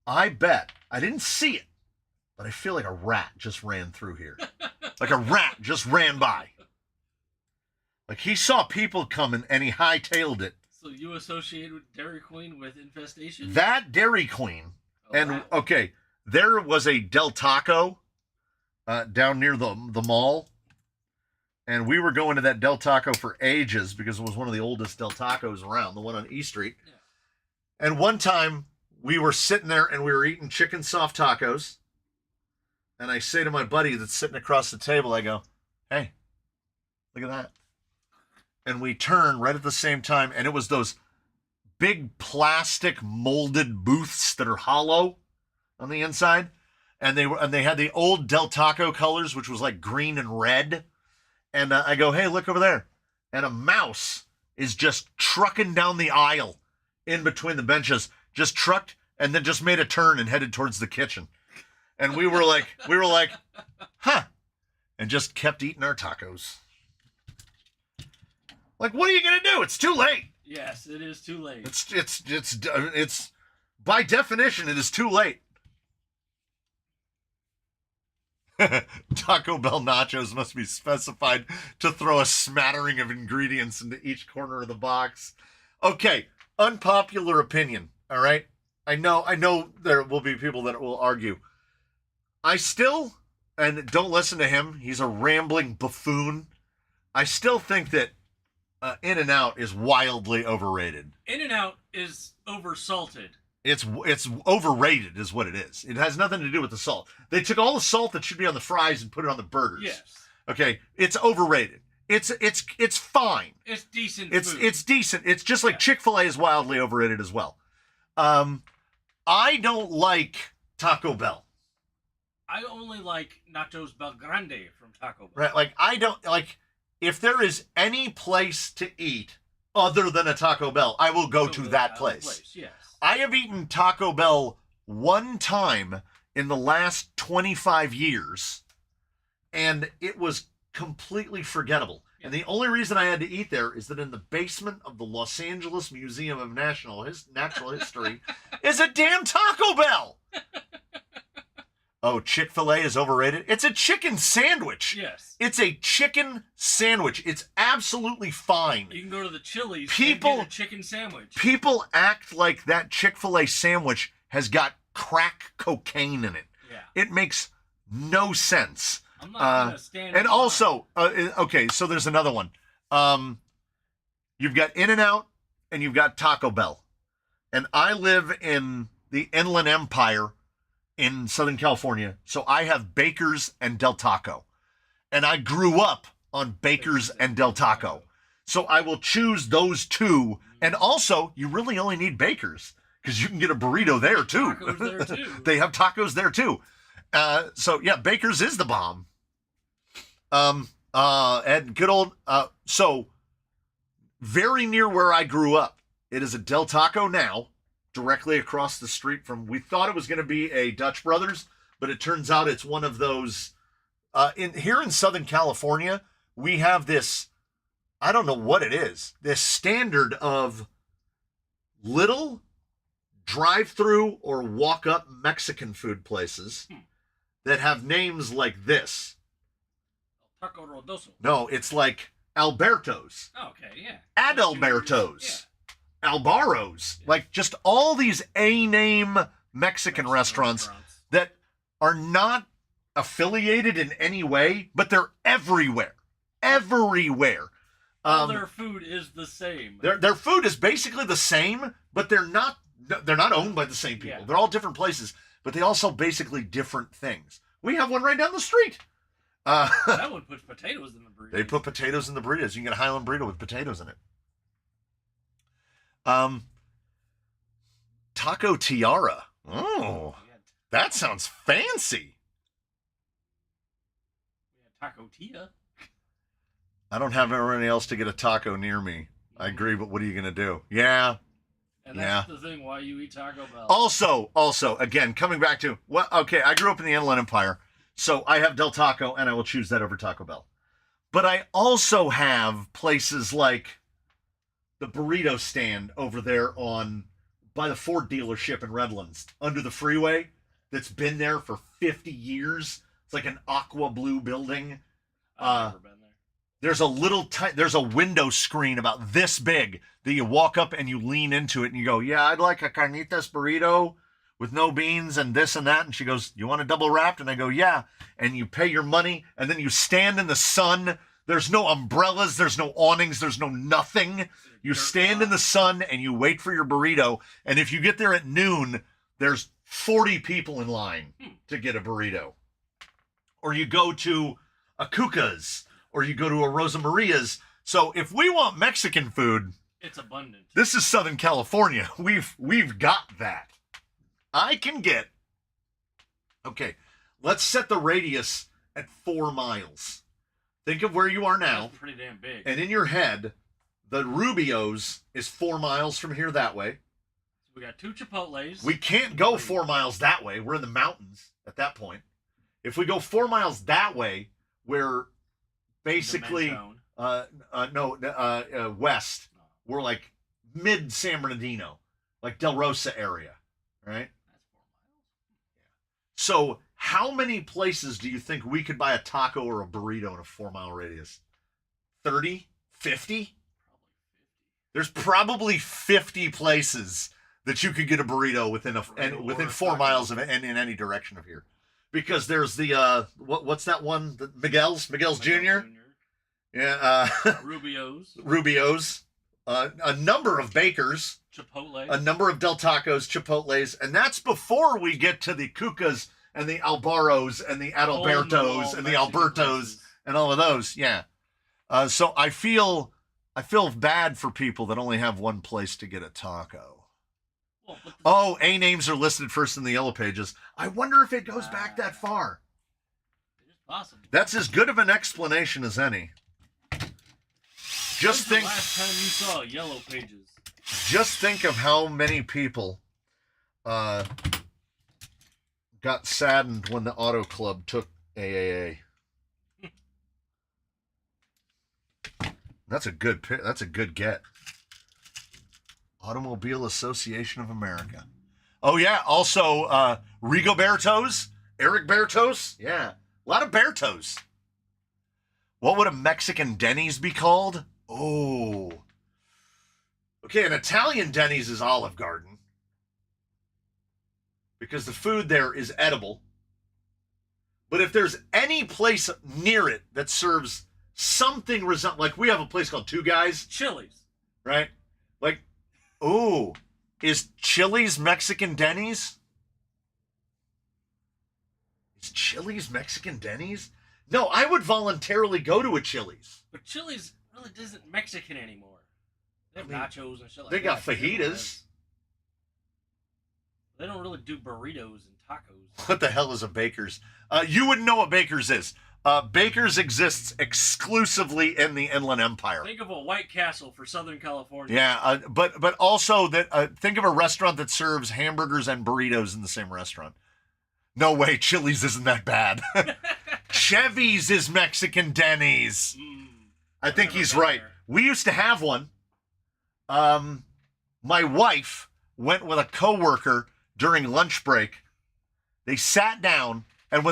I bet, I didn't see it, but I feel like a rat just ran through here. Like a rat just ran by. Like he saw people coming, and he hightailed it. So you associate with Dairy Queen with infestation? That Dairy Queen, okay, there was a Del Taco down near the mall. And we were going to that Del Taco for ages because it was one of the oldest Del Tacos around, the one on E Street. Yeah. And one time we were sitting there and we were eating chicken soft tacos. And I say to my buddy that's sitting across the table, I go, hey, look at that. And we turn right at the same time. And it was those big plastic molded booths that are hollow on the inside. And they had the old Del Taco colors, which was like green and red. And I go, hey, look over there. And a mouse is just trucking down the aisle in between the benches, just trucked and then just made a turn and headed towards the kitchen. And we were like, huh, and just kept eating our tacos. Like, what are you going to do? It's too late. Yes, it is too late. It's by definition, it is too late. Taco Bell nachos must be specified to throw a smattering of ingredients into each corner of the box. Okay, unpopular opinion, all right? I know there will be people that will argue. I still, and don't listen to him, he's a rambling buffoon. I still think that In-N-Out is wildly overrated. In-N-Out is oversalted. It's overrated is what it is. It has nothing to do with the salt. They took all the salt that should be on the fries and put it on the burgers. Yes. Okay, it's overrated. It's fine. It's decent food. It's decent. It's just like yeah. Chick-fil-A is wildly overrated as well. I don't like Taco Bell. I only like Nachos Bel Grande from Taco Bell. Right, like I don't like if there is any place to eat other than a Taco Bell, I will go to that place. Yes. I have eaten Taco Bell one time in the last 25 years, and it was completely forgettable. Yeah. And the only reason I had to eat there is that in the basement of the Los Angeles Museum of Natural History is a damn Taco Bell. Oh, Chick-fil-A is overrated? It's a chicken sandwich. Yes. It's a chicken sandwich. It's absolutely fine. You can go to the Chili's People, and get a chicken sandwich. People act like that Chick-fil-A sandwich has got crack cocaine in it. Yeah. It makes no sense. I'm not going to stand And also, okay, so there's another one. You've got In-N-Out and you've got Taco Bell. And I live in the Inland Empire in Southern California, so I have Baker's and Del Taco. And I grew up on Baker's and Del Taco. So I will choose those two. And also, you really only need Baker's because you can get a burrito there too. Tacos there too. They have tacos there too. So yeah, Baker's is the bomb. And good old, so very near where I grew up, it is a Del Taco now, directly across the street from, we thought it was going to be a Dutch Brothers, but it turns out it's one of those, here in Southern California, we have this, I don't know what it is, this standard of little drive-through or walk-up Mexican food places that have names like this. Taco Rodoso. No, it's like Alberto's. Oh, okay, yeah. Adalberto's. Yeah. Albaro's. Yeah. Like just all these A-name Mexican restaurants that are not affiliated in any way, but they're everywhere. Everywhere. All their food is the same. Their food is basically the same, but they're not owned by the same people. Yeah. They're all different places, but they all sell basically different things. We have one right down the street. That one puts potatoes in the burritos. They put potatoes in the burritos. You can get a Highland burrito with potatoes in it. Taco Tiara. Oh, that sounds fancy. Taco Tia. I don't have anybody else to get a taco near me. I agree, but what are you going to do? Yeah. And that's the thing, why you eat Taco Bell. Also, again, coming back to, well, okay, I grew up in the Inland Empire, so I have Del Taco, and I will choose that over Taco Bell. But I also have places like the burrito stand over there by the Ford dealership in Redlands, under the freeway, that's been there for 50 years. It's like an aqua blue building. I've never been there. There's a window screen about this big that you walk up and you lean into it and you go, yeah, I'd like a carnitas burrito with no beans and this and that. And she goes, you want a double wrapped? And I go, yeah. And you pay your money and then you stand in the sun. There's no umbrellas. There's no awnings. There's no nothing. You stand in the sun and you wait for your burrito. And if you get there at noon, there's 40 people in line to get a burrito. Or you go to a Cuca's, or you go to a Rosa Maria's. So if we want Mexican food, it's abundant. This is Southern California. We've got that. I can get. Okay, let's set the radius at 4 miles. Think of where you are now. That's pretty damn big. And in your head, the Rubio's is 4 miles from here that way. So we got 2 Chipotle's. We can't go 4 miles that way. We're in the mountains at that point. If we go 4 miles that way, we're basically west. We're like mid San Bernardino, like Del Rosa area, right? That's 4 miles. So how many places do you think we could buy a taco or a burrito in a 4-mile radius? 30? 50? There's probably 50 places that you could get a burrito within 4 miles of in any direction of here. Because there's the what's that one? The Miguel's Jr. Yeah, Rubio's, a number of Bakers, Chipotle, a number of Del Tacos, Chipotles, and that's before we get to the Cucas and the Albaros and the Adalbertos and the Albertos and all of those. Yeah. So I feel bad for people that only have one place to get a taco. Well, A names are listed first in the Yellow Pages. I wonder if it goes back that far. It's possible. That's as good of an explanation as any. Just think. The last time you saw Yellow Pages. Just think of how many people got saddened when the Auto Club took AAA. That's a good get. Automobile Association of America. Oh yeah, also Rigoberto's, Eric Bertos? Yeah. A lot of Bertos. What would a Mexican Denny's be called? Oh. Okay, an Italian Denny's is Olive Garden. Because the food there is edible. But if there's any place near it that serves something like we have a place called Two Guys. Chili's. Right? Like, ooh, is Chili's Mexican Denny's? Is Chili's Mexican Denny's? No, I would voluntarily go to a Chili's. But Chili's really isn't Mexican anymore. They have nachos and shit like that. They got fajitas. They don't really do burritos and tacos. What the hell is a Baker's? You wouldn't know what Baker's is. Baker's exists exclusively in the Inland Empire. Think of a White Castle for Southern California. Yeah, but also that think of a restaurant that serves hamburgers and burritos in the same restaurant. No way, Chili's isn't that bad. Chevy's is Mexican Denny's. I think he's right. There. We used to have one. My wife went with a coworker during lunch break. They sat down, and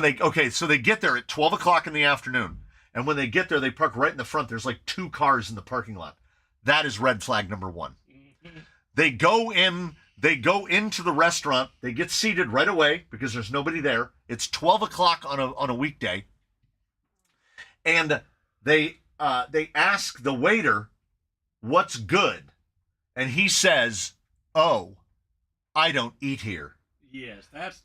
so they get there at 12 o'clock in the afternoon. And when they get there, they park right in the front. There's like 2 cars in the parking lot. That is red flag number 1. Mm-hmm. They go into the restaurant. They get seated right away because there's nobody there. It's 12 o'clock on a weekday. And they ask the waiter, what's good? And he says, oh, I don't eat here. Yes, that's...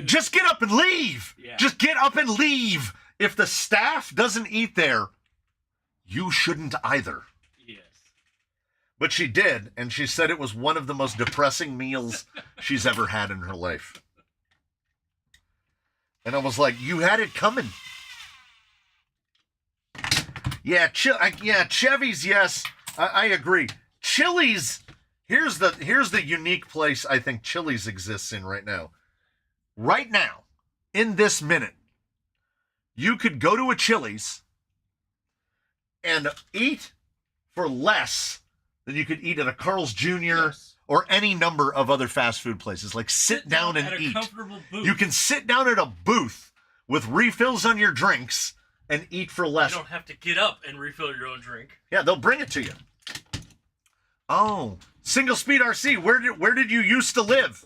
Just get up and leave. Yeah. Just get up and leave. If the staff doesn't eat there, you shouldn't either. Yes. But she did, and she said it was one of the most depressing meals she's ever had in her life. And I was like, you had it coming. Yeah, Chevy's, yes. I agree. Chili's, here's the unique place I think Chili's exists in right now. Right now, in this minute, you could go to a Chili's and eat for less than you could eat at a Carl's Jr. Yes. or any number of other fast food places. Like sit down and at eat. A comfortable booth. You can sit down at a booth with refills on your drinks and eat for less. You don't have to get up and refill your own drink. Yeah, they'll bring it to you. Oh, Single Speed RC. Where did you used to live?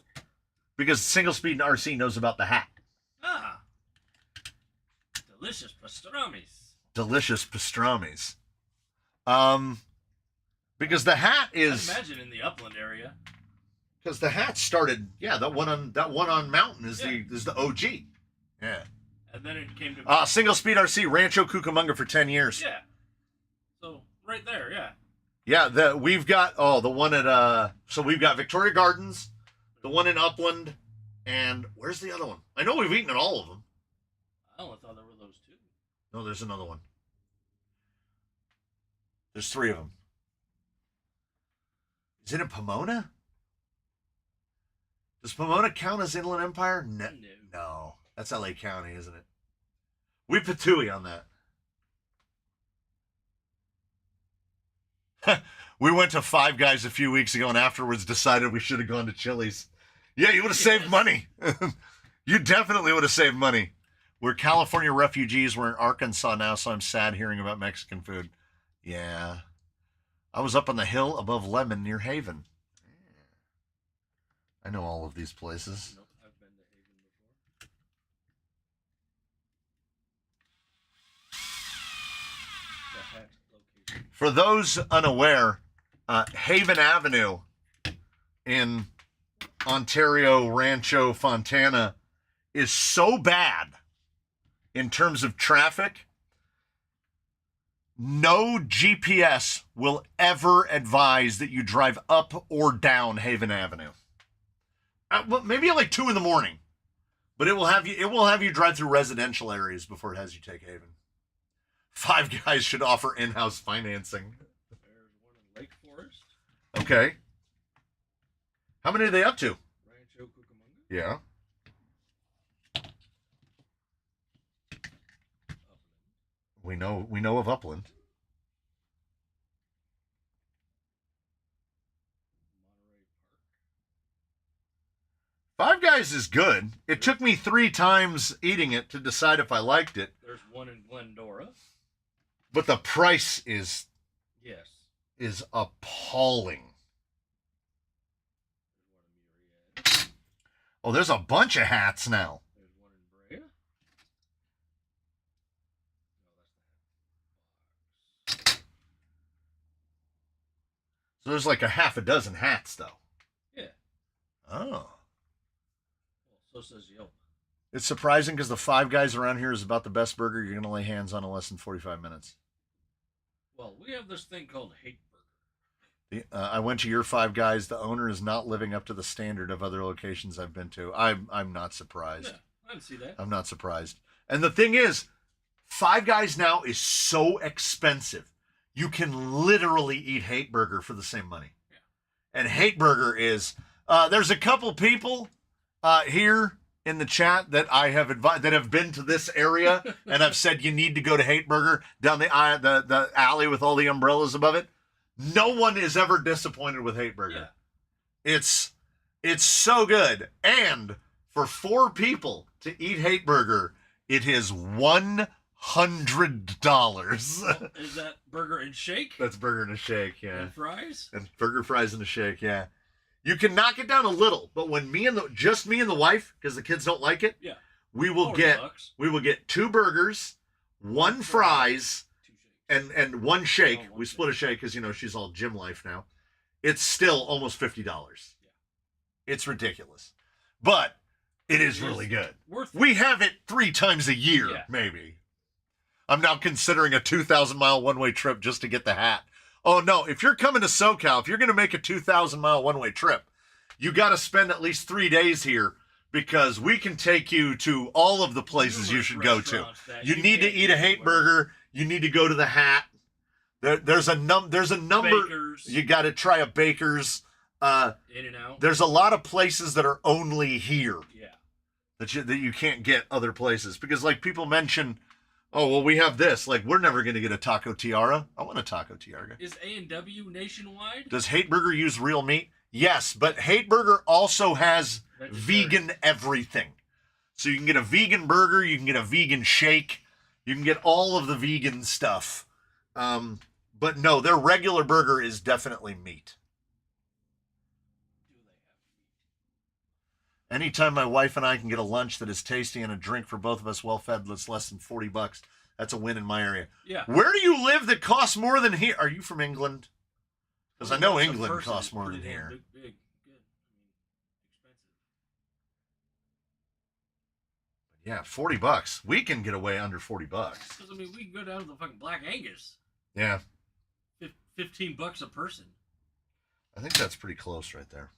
Because Single Speed RC knows about the hat. Ah. Delicious pastrami's. Delicious pastrami's. Because the hat is. I imagine in the Upland area. Because the hat started. Yeah, that one on Mountain is the OG. Yeah. And then it came to. Single Speed RC Rancho Cucamonga for 10 years. Yeah. So right there, yeah. Yeah, we've got the one at so we've got Victoria Gardens, the one in Upland, and where's the other one? I know we've eaten at all of them. I only thought there were those 2. No, there's another one. There's 3 of them. Is it in Pomona? Does Pomona count as Inland Empire? No. That's LA County, isn't it? We patooey on that. We went to Five Guys a few weeks ago and afterwards decided we should have gone to Chili's. Yeah, you would have saved money. You definitely would have saved money. We're California refugees. We're in Arkansas now, so I'm sad hearing about Mexican food. Yeah. I was up on the hill above Lemon near Haven. I know all of these places. Nope, I've been to Haven before. For those unaware, Haven Avenue in Ontario, Rancho, Fontana is so bad in terms of traffic. No GPS will ever advise that you drive up or down Haven Avenue. Well, maybe at like 2 a.m, but it will have you drive through residential areas before it has you take Haven. Five Guys should offer in-house financing. There's one in Lake Forest. Okay. How many are they up to? Rancho Cucamonga. Yeah. Upland. We know of Upland. Monterey Park. Five Guys fries is good. It took me 3 times eating it to decide if I liked it. There's one in Glendora. But the price is appalling. Oh, there's a bunch of hats now. There's one in Brea. So there's like a half a dozen hats, though. Yeah. Oh. Well, so says Yelp. It's surprising because the Five Guys around here is about the best burger you're going to lay hands on in less than 45 minutes. Well, we have this thing called hate burger. I went to your Five Guys. The owner is not living up to the standard of other locations I've been to. I'm not surprised. Yeah, I didn't see that. I'm not surprised. And the thing is, Five Guys now is so expensive. You can literally eat Hate Burger for the same money. Yeah. And Hate Burger is, there's a couple people here in the chat that I have that have been to this area and I've said you need to go to Hate Burger down the alley with all the umbrellas above it. No one is ever disappointed with Hate Burger. Yeah. It's so good. And for 4 people to eat Hate Burger, it is $100. Is that burger and shake? That's burger and a shake, yeah. And fries? And burger, fries, and a shake, yeah. You can knock it down a little, but when me and the wife, because the kids don't like it, yeah, we will get $2 burgers, 1 fries, and 1 shake. We split a shake because she's all gym life now. It's still almost $50. Yeah. It's ridiculous, but it is really good. We have it 3 times a year, maybe. I'm now considering a 2,000-mile one-way trip just to get the hat. Oh, no, if you're coming to SoCal, if you're going to make a 2,000-mile one-way trip, you got to spend at least 3 days here because we can take you to all of the places you should go to. You need to eat a Hate Burger. You need to go to the Hat. There's a number. Bakers. You got to try a Baker's. In-N-Out. There's a lot of places that are only here. Yeah. That you can't get other places. Because, like, people mention, oh, well, we have this. Like, we're never going to get a taco tiara. I want a taco tiara. Is A&W nationwide? Does Hate Burger use real meat? Yes, but Hate Burger also has vegan everything. So you can get a vegan burger, you can get a vegan shake, you can get all of the vegan stuff. But no, their regular burger is definitely meat. Anytime my wife and I can get a lunch that is tasty and a drink for both of us well-fed that's less than $40, that's a win in my area. Yeah. Where do you live that costs more than here? Are you from England? Because I know England costs more than here. Big, good. Expensive. Yeah, $40. We can get away under $40. Because we can go down to the fucking Black Angus. Yeah. $15 a person. I think that's pretty close right there.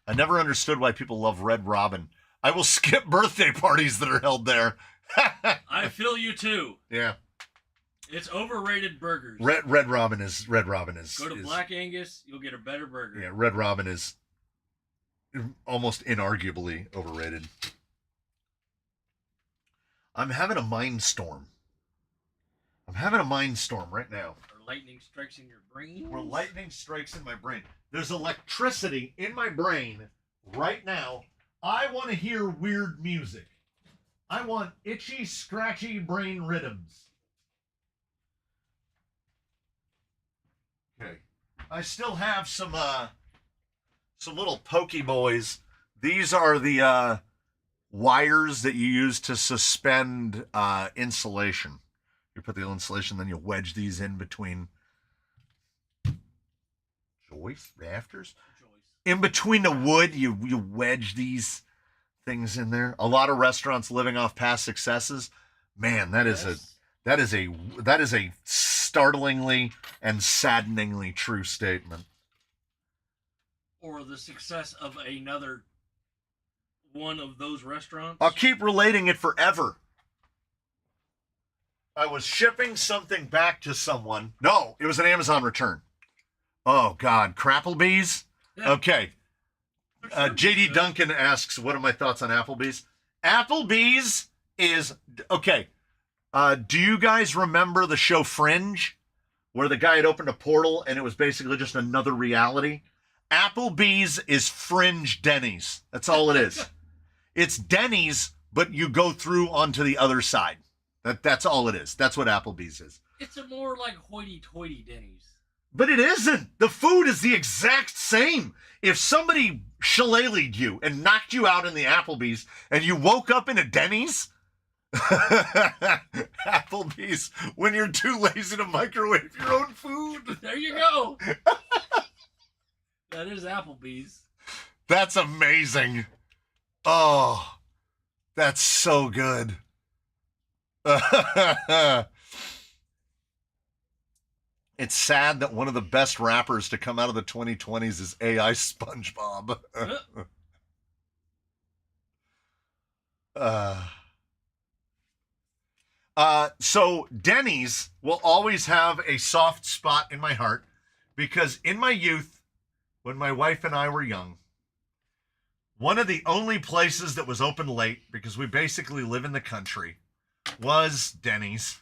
I never understood why people love Red Robin. I will skip birthday parties that are held there. I feel you too. Yeah. It's overrated burgers. Red Robin is. Go to Black Angus, you'll get a better burger. Yeah, Red Robin is almost inarguably overrated. I'm having a mind storm. I'm having a mind storm right now. Or lightning strikes in your brain. Where lightning strikes in my brain. There's electricity in my brain right now. I want to hear weird music. I want itchy, scratchy brain rhythms. Okay. I still have some little pokey boys. These are the wires that you use to suspend insulation. You put the insulation, then you wedge these in between rafters. In between the wood, you wedge these things in there. A lot of restaurants living off past successes. Man, that is a startlingly and saddeningly true statement. Or the success of another one of those restaurants. I'll keep relating it forever. I was shipping something back to someone. No, it was an Amazon return. Oh, God. Crapplebee's? Yeah. Okay. JD Duncan asks, what are my thoughts on Applebee's? Applebee's is... Okay. Do you guys remember the show Fringe? Where the guy had opened a portal and it was basically just another reality? Applebee's is fringe Denny's. That's all it is. It's Denny's, but you go through onto the other side. That's all it is. That's what Applebee's is. It's a more like hoity-toity Denny's. But it isn't. The food is the exact same. If somebody shillelied you and knocked you out in the Applebee's and you woke up in a Denny's, Applebee's, when you're too lazy to microwave your own food. There you go. That is Applebee's. That's amazing. Oh, that's so good. It's sad that one of the best rappers to come out of the 2020s is AI SpongeBob. So Denny's will always have a soft spot in my heart because in my youth, when my wife and I were young, one of the only places that was open late, because we basically live in the country, was Denny's.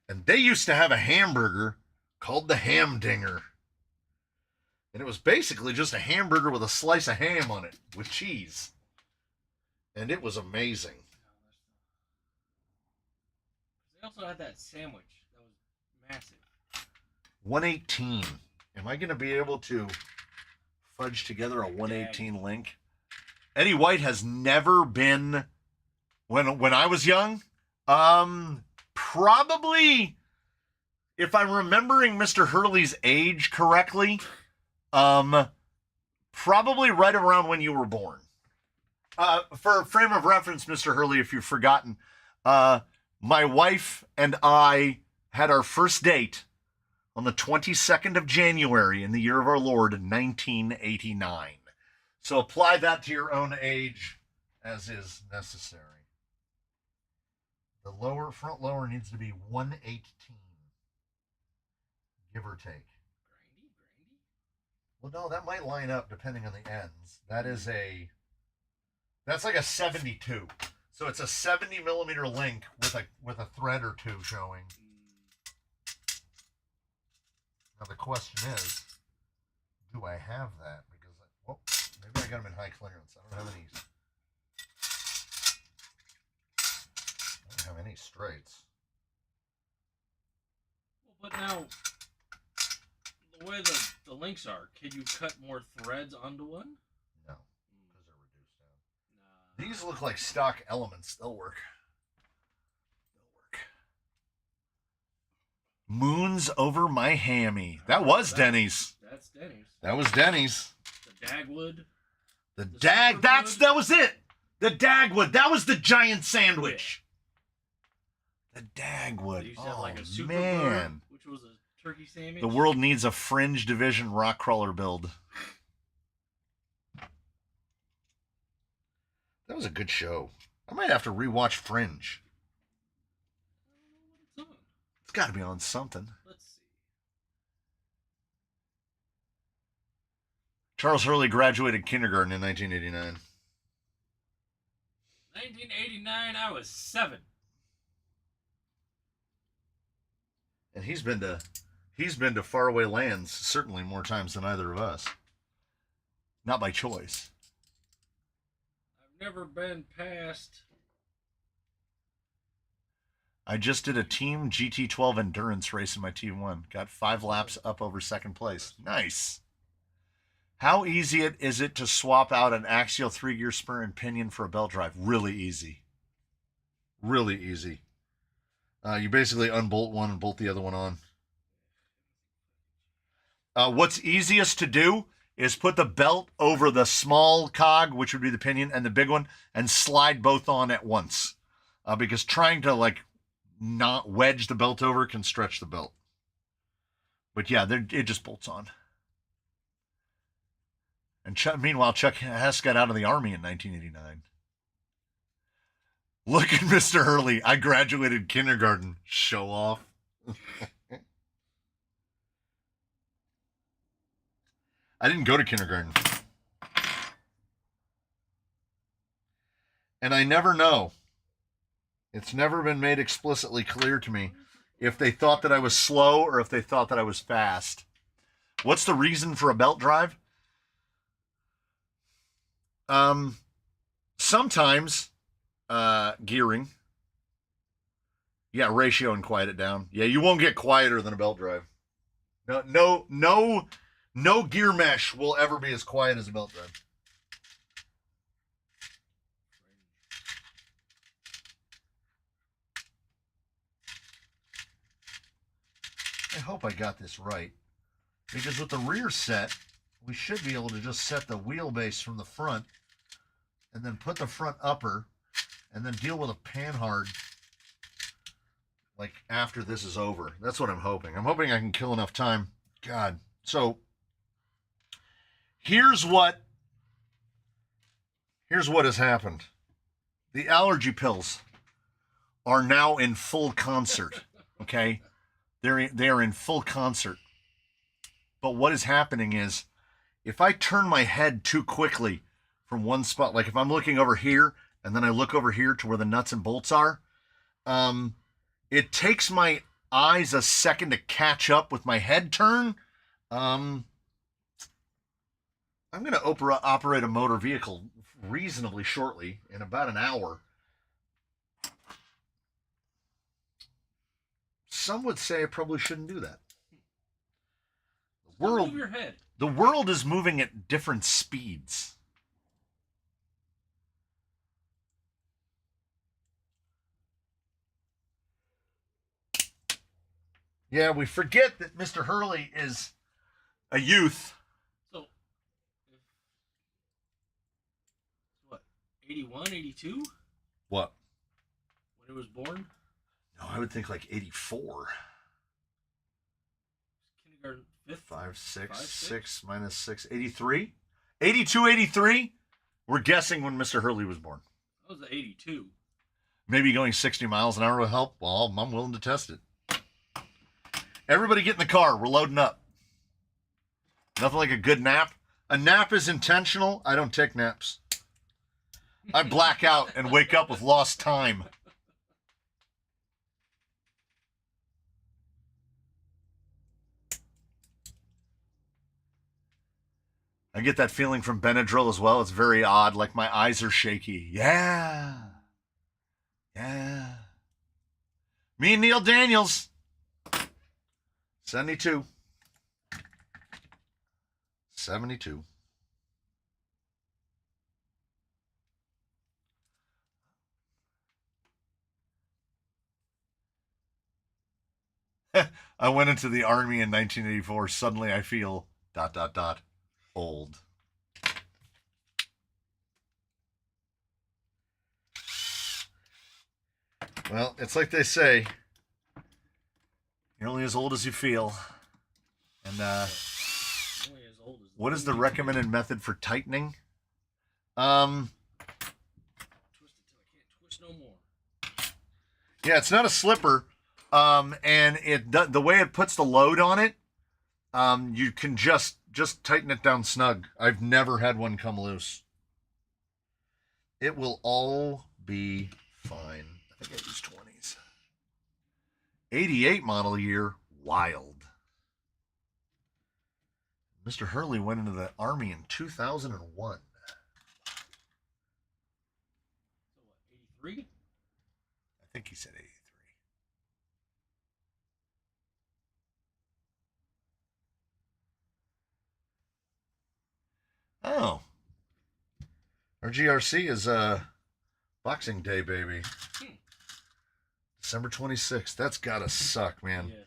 And they used to have a hamburger called the Hamdinger. And it was basically just a hamburger with a slice of ham on it with cheese. And it was amazing. They also had that sandwich that was massive. 118. Am I going to be able to fudge together a 118 link? Eddie White has never been, when I was young, probably, if I'm remembering Mr. Hurley's age correctly, probably right around when you were born. For a frame of reference, Mr. Hurley, if you've forgotten, my wife and I had our first date on the 22nd of January in the year of our Lord, 1989. So apply that to your own age as is necessary. The front lower needs to be 118. Give or take. Grindy? Well, no, that might line up depending on the ends. That's like a 72. So it's a 70 millimeter link with a thread or two showing. Now the question is, do I have that? Because maybe I got them in high clearance. I don't have any straights. Well, but now, the way the links are, can you cut more threads onto one? No, because they're reduced down. Nah. These look like stock elements. They'll work. Moons over my hammy. That was Denny's. That's Denny's. That was Denny's. The Dagwood. That was it. The Dagwood. That was the giant sandwich. Yeah. The Dagwood. They used to have like a super man. Bird, which was a turkey sandwich. The world needs a fringe division rock crawler build. That was a good show. I might have to rewatch Fringe. It's got to be on something. Let's see. Charles Hurley graduated kindergarten in 1989. 1989, I was 7. And he's been to faraway lands certainly more times than either of us. Not by choice. I've never been past. I just did a team GT12 endurance race in my T1. Got 5 laps up over second place. Nice. How easy is it to swap out an axial 3-gear spur and pinion for a belt drive? Really easy. Really easy. You basically unbolt one and bolt the other one on. What's easiest to do is put the belt over the small cog, which would be the pinion, and the big one, and slide both on at once. Because trying to not wedge the belt over can stretch the belt. But yeah, it just bolts on. And meanwhile, Chuck Hess got out of the Army in 1989. Look at Mr. Hurley. I graduated kindergarten. Show off. I didn't go to kindergarten. And I never know. It's never been made explicitly clear to me if they thought that I was slow or if they thought that I was fast. What's the reason for a belt drive? Sometimes gearing. Yeah, ratio and quiet it down. Yeah, you won't get quieter than a belt drive. No gear mesh will ever be as quiet as a belt drive. I hope I got this right. Because with the rear set, we should be able to just set the wheelbase from the front and then put the front upper and then deal with a panhard like after this is over. That's what I'm hoping. I'm hoping I can kill enough time. God. So here's what has happened. The allergy pills are now in full concert. Okay? They are in full concert. But what is happening is if I turn my head too quickly from one spot, like if I'm looking over here and then I look over here to where the nuts and bolts are, it takes my eyes a second to catch up with my head turn. I'm going to operate a motor vehicle reasonably shortly, in about an hour. Some would say I probably shouldn't do that. Move your head. The world is moving at different speeds. Yeah, we forget that Mr. Hurley is a youth. So, what, 81, 82? What? When he was born? No, I would think like 84. Kindergarten, 5th? 5, 6, 6 minus 6, 83? 82, 83? We're guessing when Mr. Hurley was born. That was 82. Maybe going 60 miles an hour will help. Well, I'm willing to test it. Everybody get in the car. We're loading up. Nothing like a good nap. A nap is intentional. I don't take naps. I black out and wake up with lost time. I get that feeling from Benadryl as well. It's very odd, like my eyes are shaky. Yeah. Yeah. Me and Neil Daniels. 72. 72. I went into the Army in 1984. Suddenly I feel ... old. Well, it's like they say, you're only as old as you feel. And what is the recommended method for tightening? Twist it till I can't twist no more. Yeah, it's not a slipper. And the way it puts the load on it, you can just tighten it down snug. I've never had one come loose. It will all be fine. I think I use 20s. 88 model year, wild. Mr. Hurley went into the Army in 2001. So what, 83? I think he said 83. Oh. Our GRC is Boxing Day, baby. December 26th. That's gotta suck, man. Yes.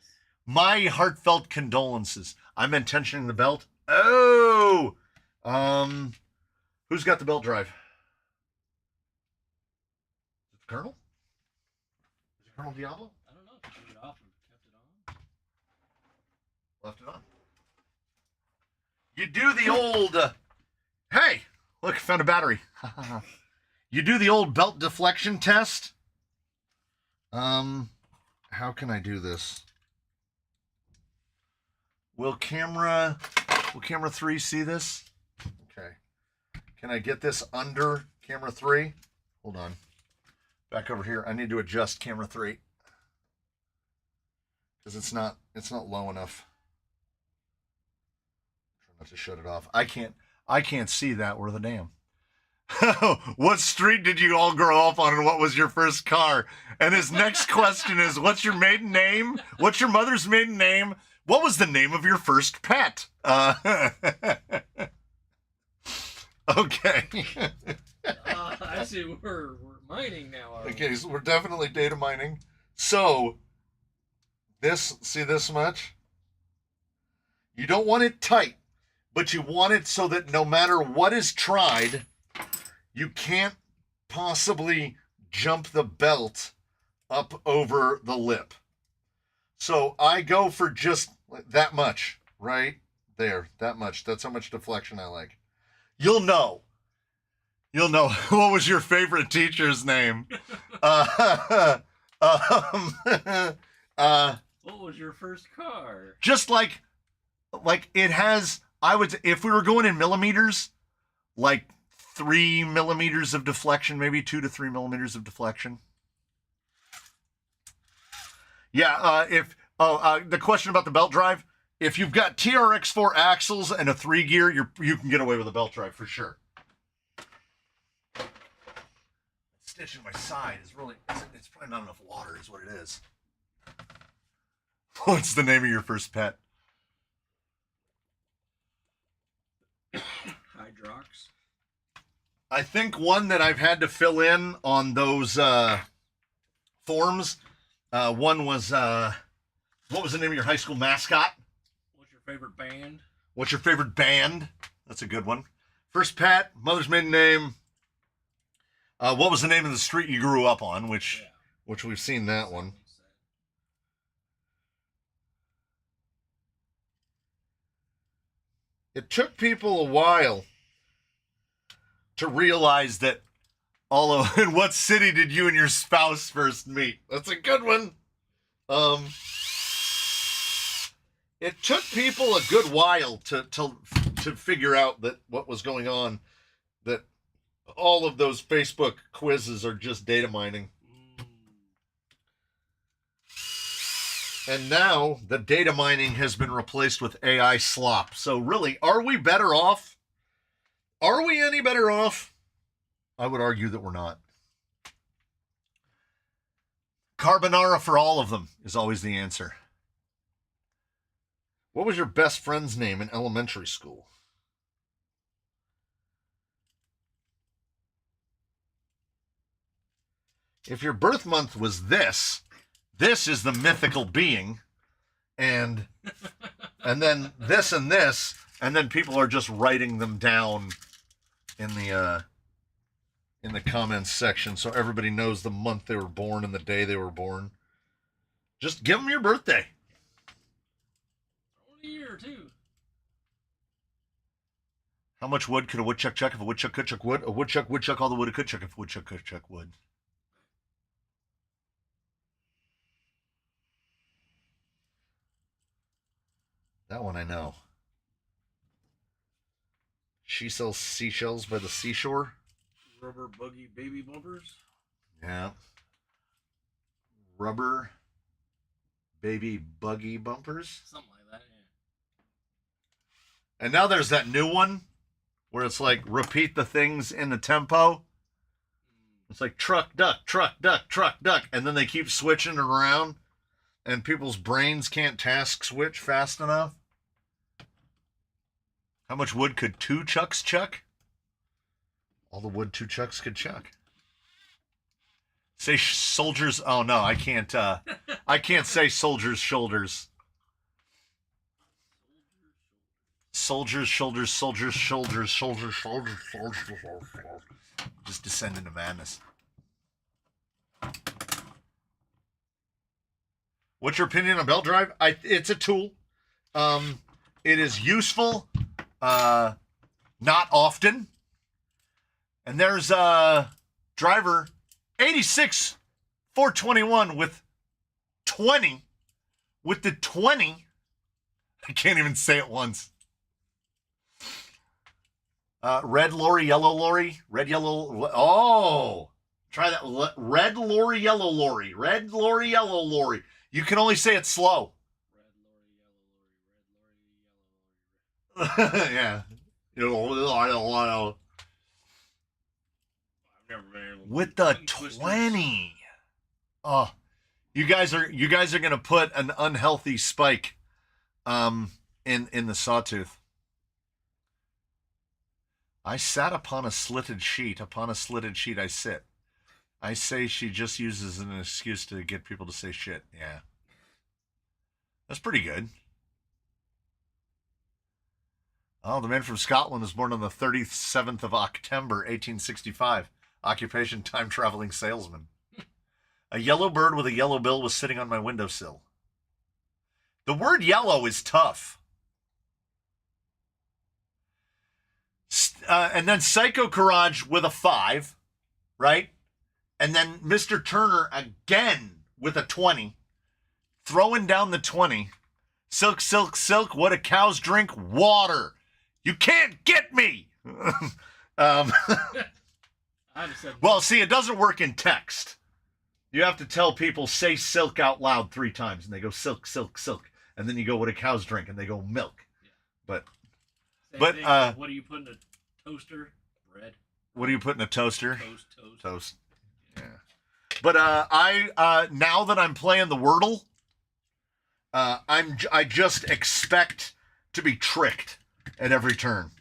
My heartfelt condolences. I'm intentioning the belt. Oh! Who's got the belt drive? Is it the Colonel? Is it Colonel Diablo? I don't know if you turned it off or kept it on. Left it on. You do the old... hey! Look, found a battery. You do the old belt deflection test. How can I do this? Will camera 3 see this? Okay. Can I get this under camera 3? Hold on. Back over here. I need to adjust camera 3. Because it's not low enough. Try not to shut it off. I can't see that worth a damn. What street did you all grow up on, and what was your first car? And his next question is, what's your maiden name? What's your mother's maiden name? What was the name of your first pet? Okay. I see we're mining now. Okay, so we're definitely data mining. So, see this much? You don't want it tight, but you want it so that no matter what is tried, you can't possibly jump the belt up over the lip. So I go for just that much, right there, that much. That's how much deflection I like. You'll know. What was your favorite teacher's name? What was your first car? Just like it has, if we were going in millimeters, like 3 millimeters of deflection, maybe 2 to 3 millimeters of deflection. Yeah, the question about the belt drive, if you've got TRX4 axles and a 3 gear, you can get away with a belt drive for sure. Stitch in my side is really, it's probably not enough water is what it is. What's the name of your first pet? Hydrox. I think one that I've had to fill in on those forms, one was, what was the name of your high school mascot? What's your favorite band? What's your favorite band? That's a good one. First pet, mother's maiden name. What was the name of the street you grew up on? Which we've seen that one. It took people a while to realize that in what city did you and your spouse first meet? That's a good one. It took people a good while to figure out that what was going on, that all of those Facebook quizzes are just data mining. And now the data mining has been replaced with AI slop. So really, are we better off? Are we any better off? I would argue that we're not. Carbonara for all of them is always the answer. What was your best friend's name in elementary school? If your birth month was this is the mythical being, and then this, and then people are just writing them down in the comments section so everybody knows the month they were born and the day they were born. Just give them your birthday. Only a year or two. How much wood could a woodchuck chuck if a woodchuck could chuck wood? A woodchuck would chuck all the wood it could chuck if a woodchuck could chuck wood. That one I know. She sells seashells by the seashore. Rubber buggy baby bumpers. Yeah. Rubber baby buggy bumpers. Something like that, yeah. And now there's that new one where it's like repeat the things in the tempo. It's like truck, duck, truck, duck, truck, duck. And then they keep switching it around. And people's brains can't task switch fast enough. How much wood could 2 chucks chuck? All the wood 2 chucks could chuck. Say soldiers. Oh no, I can't. I can't say soldiers' shoulders. Soldiers' shoulders. Soldiers' shoulders. Soldiers' shoulders. Soldiers' shoulders. Just descend into madness. What's your opinion on belt drive? It's a tool. It is useful. Not often. And there's a driver 86 421 with 20. With the 20. I can't even say it once. Red lorry, yellow lorry. Red, yellow. Oh. Try that. Red lorry, yellow lorry. Red lorry, yellow lorry. You can only say it slow. Red lorry, yellow lorry, red lorry, yellow lorry. Yeah. Never been able to with the twisters. 20. Oh, you guys are gonna put an unhealthy spike in the sawtooth. I sat upon a slitted sheet. Upon a slitted sheet I sit. I say she just uses an excuse to get people to say shit. Yeah. That's pretty good. Oh, the man from Scotland was born on the 37th of October, 1865. Occupation, time-traveling salesman. A yellow bird with a yellow bill was sitting on my windowsill. The word yellow is tough. And then Psycho Garage with a 5, right? And then Mr. Turner again with a 20. Throwing down the 20. Silk, silk, silk, what do cows drink? Water. You can't get me! Well, see, it doesn't work in text. You have to tell people, say silk out loud 3 times, and they go silk, silk, silk. And then you go, what do cows drink? And they go milk. Yeah. But what do you put in a toaster? Bread. What do you put in a toaster? Toast. Yeah. But I now that I'm playing the Wordle, I just expect to be tricked at every turn.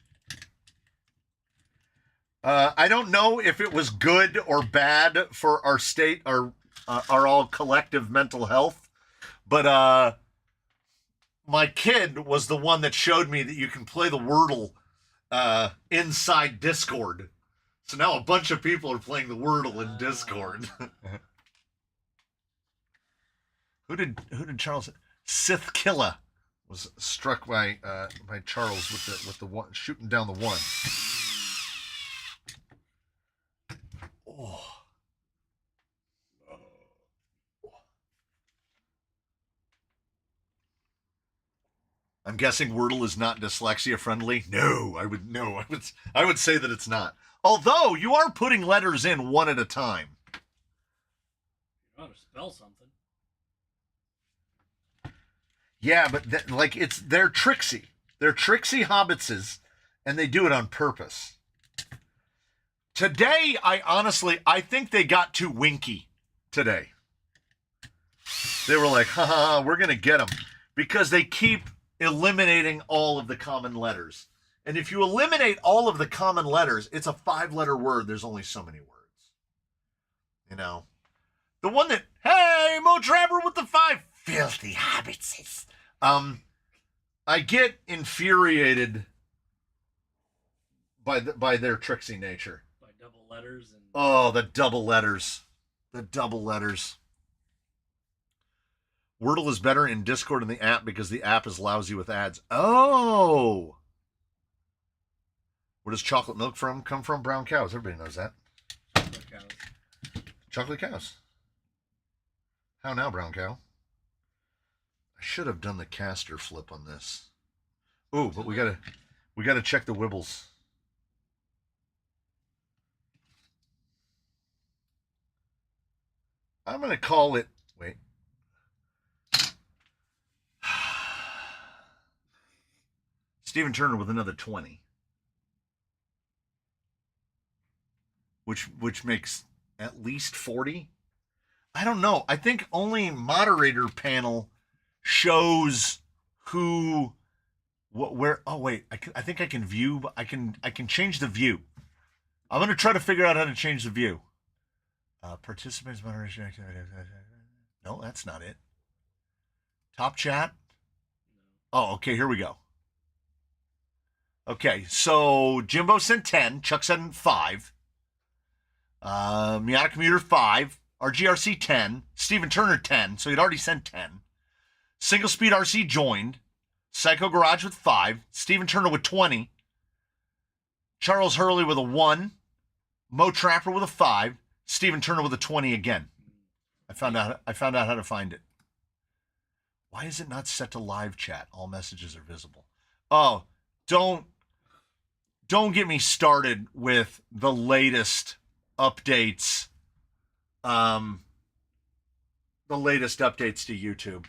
I don't know if it was good or bad for our state, our all collective mental health, but my kid was the one that showed me that you can play the Wordle inside Discord. So now a bunch of people are playing the Wordle in Discord. Who did Charles? Sith Killa was struck by Charles with the one, shooting down the 1. Oh. I'm guessing Wordle is not dyslexia friendly. No, I would say that it's not. Although you are putting letters in one at a time. You know how to spell something. Yeah, but they're tricksy. They're tricksy hobbitses, and they do it on purpose. Today, I think they got too winky today. They were like, ha, we're going to get them. Because they keep eliminating all of the common letters. And if you eliminate all of the common letters, it's a 5-letter word. There's only so many words. You know? The one that, hey, Mo Trapper with the 5. Filthy hobbitses. I get infuriated by their tricksy nature. By double letters and oh, the double letters. The double letters. Wordle is better in Discord in the app because the app is lousy with ads. Oh. Where does chocolate milk come from? Brown cows. Everybody knows that. chocolate cows. Chocolate cows. How now, brown cow? I should have done the caster flip on this. Ooh, but we gotta check the wibbles. I'm gonna call it. Wait. Stephen Turner with another 20, which makes at least 40. I don't know. I think only moderator panel shows who, what, where. Oh wait, I think I can view. I can change the view. I'm gonna try to figure out how to change the view. Participants moderation activity. No, that's not it. Top chat. Oh, okay. Here we go. Okay, so Jimbo sent 10. Chuck sent 5. Miata Commuter 5. RGRC 10. Stephen Turner 10. So he'd already sent 10. Single Speed RC joined. Psycho Garage with 5. Stephen Turner with 20. Charles Hurley with a 1. Mo Trapper with a 5. Stephen Turner with a 20 again. I found out how to find it. Why is it not set to live chat? All messages are visible. Oh, don't get me started with the latest updates. The latest updates to YouTube.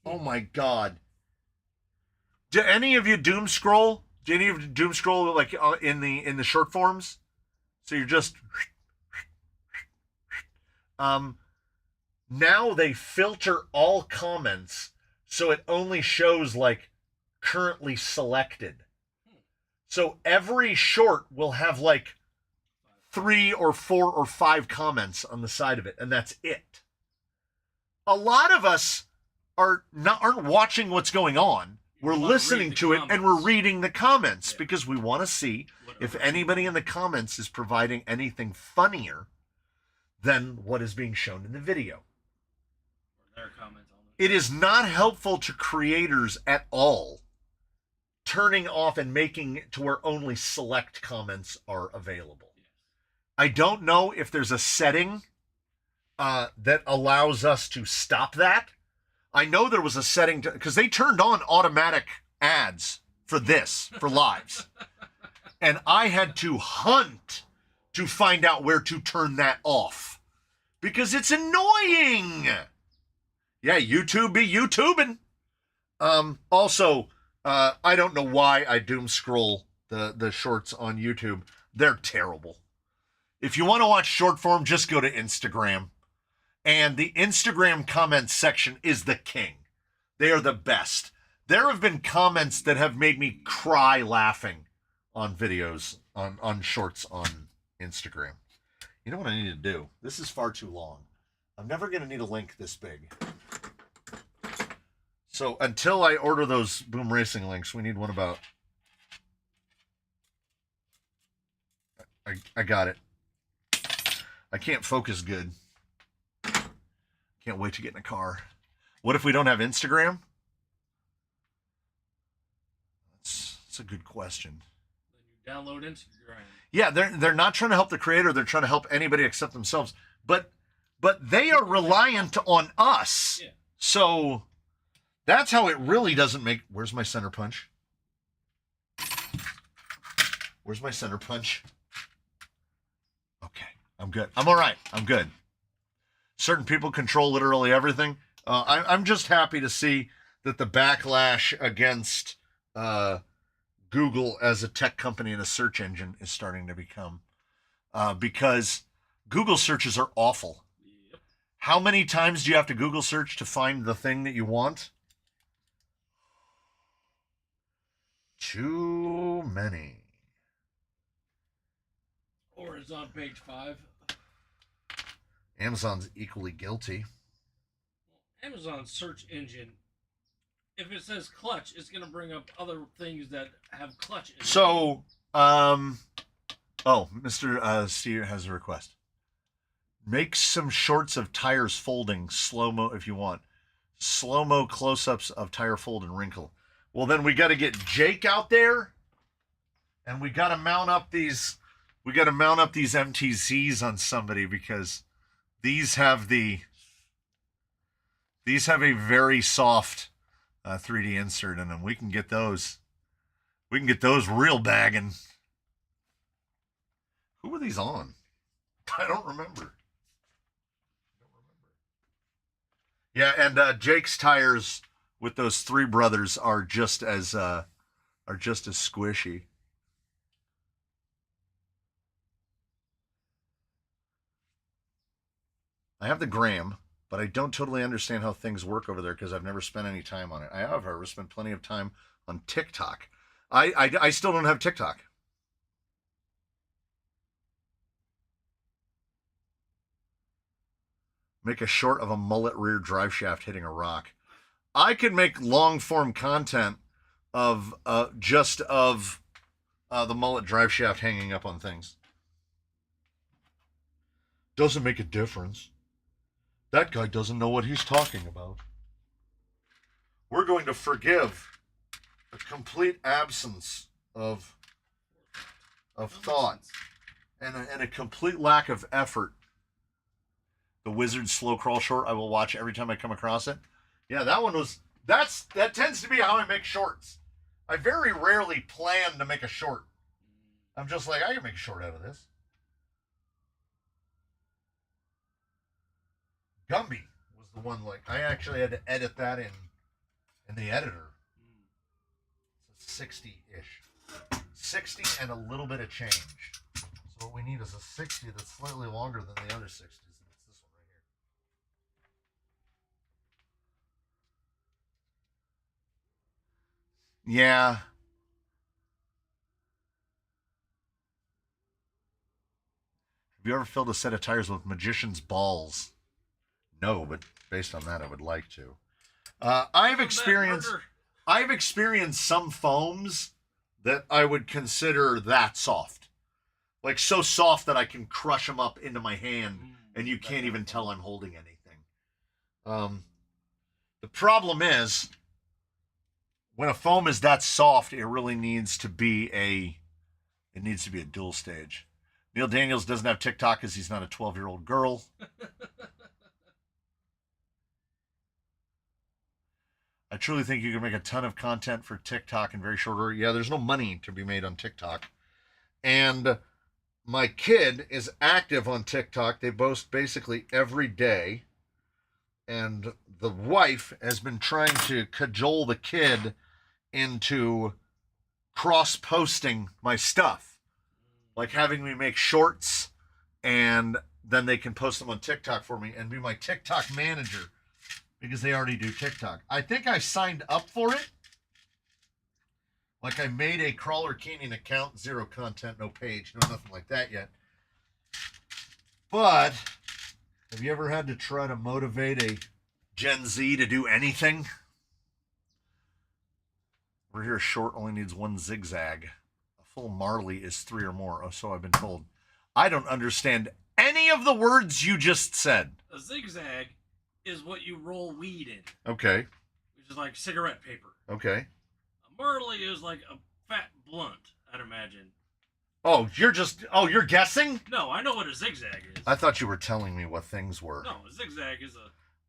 Oh my God. Do any of you doom scroll? Do any of you doom scroll like in the short forms? So you're just Now they filter all comments so it only shows like currently selected. So every short will have like 3 or 4 or 5 comments on the side of it, and that's it. A lot of us aren't watching what's going on. We're listening to it and we're reading the comments because we want to see if anybody in the comments is providing anything funnier than what is being shown in the video. Their comments on it. It is not helpful to creators at all turning off and making it to where only select comments are available. Yes. I don't know if there's a setting that allows us to stop that. I know there was a setting because they turned on automatic ads for this, for lives. And I had to hunt to find out where to turn that off because it's annoying. Yeah, YouTube be YouTubing. Also, I don't know why I doom scroll the shorts on YouTube. They're terrible. If you want to watch short form, just go to Instagram. And the Instagram comments section is the king. They are the best. There have been comments that have made me cry laughing on videos, on shorts on Instagram. You know what I need to do? This is far too long. I'm never going to need a link this big. So until I order those Boom Racing links, we need one about... I got it. I can't focus good. Can't wait to get in a car. What if we don't have Instagram? That's a good question. Then you download Instagram. Yeah, they're not trying to help the creator. They're trying to help anybody except themselves. But they are reliant on us. Yeah. So that's how it really doesn't make... Where's my center punch? Where's my center punch? Okay, I'm good. I'm all right. I'm good. Certain people control literally everything. I'm just happy to see that the backlash against Google as a tech company and a search engine is starting to become, because Google searches are awful. Yep. How many times do you have to Google search to find the thing that you want? Too many. Or it's on page 5. Amazon's equally guilty. Amazon's search engine, if it says clutch, it's going to bring up other things that have clutch in it. So, Mr. Steer has a request. Make some shorts of tires folding, slow-mo if you want. Slow-mo close-ups of tire fold and wrinkle. Well, then we got to get Jake out there, and we got to mount up these MTZs on somebody because these have a very soft 3D insert in them. We can get those real bagging. Who were these on? I don't remember. Yeah, and Jake's tires with those 3 brothers are just as squishy. I have the gram, but I don't totally understand how things work over there because I've never spent any time on it. I have, however, spent plenty of time on TikTok. I still don't have TikTok. Make a short of a mullet rear drive shaft hitting a rock. I could make long form content of the mullet drive shaft hanging up on things. Doesn't make a difference. That guy doesn't know what he's talking about. We're going to forgive a complete absence of thought and a complete lack of effort. The Wizard's slow crawl short I will watch every time I come across it. Yeah, that tends to be how I make shorts. I very rarely plan to make a short. I'm just like, I can make a short out of this. Gumby was the one, like, I actually had to edit that in the editor. It's a 60-ish. 60 and a little bit of change. So what we need is a 60 that's slightly longer than the other 60s, and it's this one right Yeah. Have you ever filled a set of tires with magician's balls? No, but based on that, I would like to. I've experienced. I've experienced some foams that I would consider that soft, like so soft that I can crush them up into my hand, and you can't even tell I'm holding anything. The problem is when a foam is that soft, it really needs to be a dual stage. Neil Daniels doesn't have TikTok because he's not a 12-year-old girl. I truly think you can make a ton of content for TikTok in very short order. Yeah, there's no money to be made on TikTok. And my kid is active on TikTok. They post basically every day. And the wife has been trying to cajole the kid into cross posting my stuff, like having me make shorts and then they can post them on TikTok for me and be my TikTok manager because they already do TikTok. I think I signed up for it. Like I made a Crawler Canyon account, 0 content, no page, no nothing like that yet. But have you ever had to try to motivate a Gen Z to do anything? We're here short only needs 1 zigzag. A full Marley is 3 or more. Oh, so I've been told. I don't understand any of the words you just said. A zigzag is what you roll weed in. Okay. Which is like cigarette paper. Okay. A Marley is like a fat blunt, I'd imagine. Oh, you're guessing? No, I know what a zigzag is. I thought you were telling me what things were. No, a zigzag is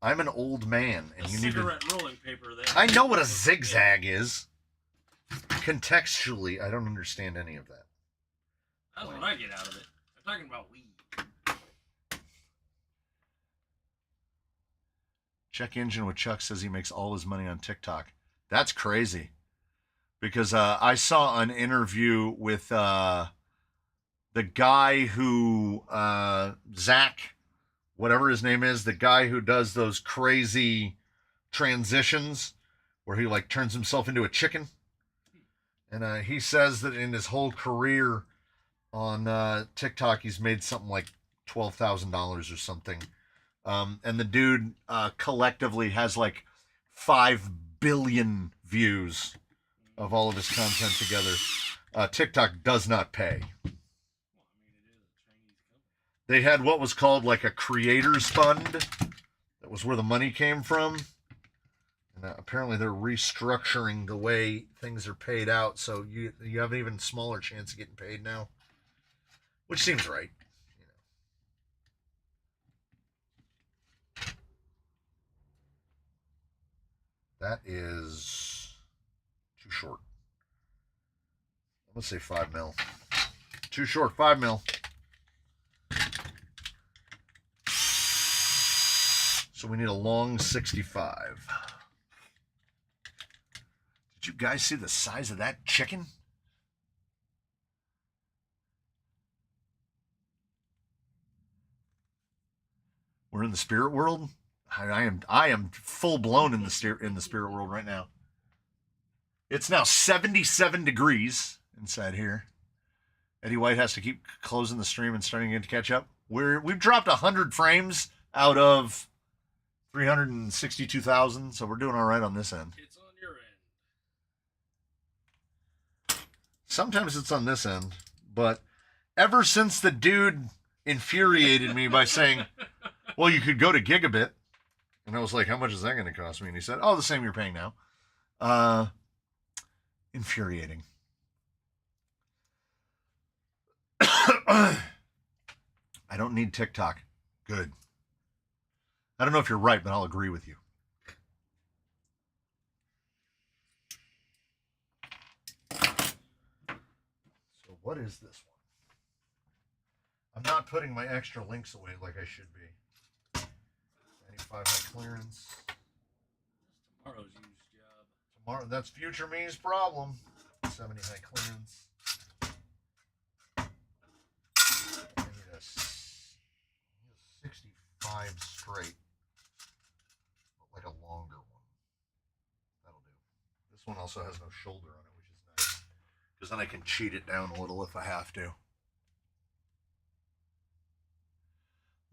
I'm an old man, and you need to. Cigarette rolling paper. I know what a zigzag is. Contextually, I don't understand any of that. That's what I get out of it. I'm talking about weed. Check engine with Chuck says he makes all his money on TikTok. That's crazy. Because I saw an interview with the guy who, Zach, whatever his name is, the guy who does those crazy transitions where he like turns himself into a chicken. And he says that in his whole career on TikTok, he's made something like $12,000 or something. And the dude collectively has like 5 billion views of all of his content together. TikTok does not pay. They had what was called like a creators fund. That was where the money came from. And apparently they're restructuring the way things are paid out, so you have an even smaller chance of getting paid now, which seems right. That is too short. I'm gonna say 5 mil. Too short, 5 mil. So we need a long 65. Did you guys see the size of that chicken? We're in the spirit world. I am full blown in the spirit world right now. It's now 77 degrees inside here. Eddie White has to keep closing the stream and starting it to catch up. We've dropped 100 frames out of 362,000, so we're doing all right on this end. It's on your end. Sometimes it's on this end, but ever since the dude infuriated me by saying, well, you could go to gigabit, and I was like, how much is that going to cost me? And he said, oh, the same you're paying now. Infuriating. I don't need TikTok. Good. I don't know if you're right, but I'll agree with you. So what is this one? I'm not putting my extra links away like I should be. 95 high clearance. Tomorrow's used job. Tomorrow, that's future me's problem. 70 high clearance. I need a 65 straight. Like a longer one. That'll do. This one I'll also has no shoulder on it, which is nice. Because then I can cheat it down a little if I have to.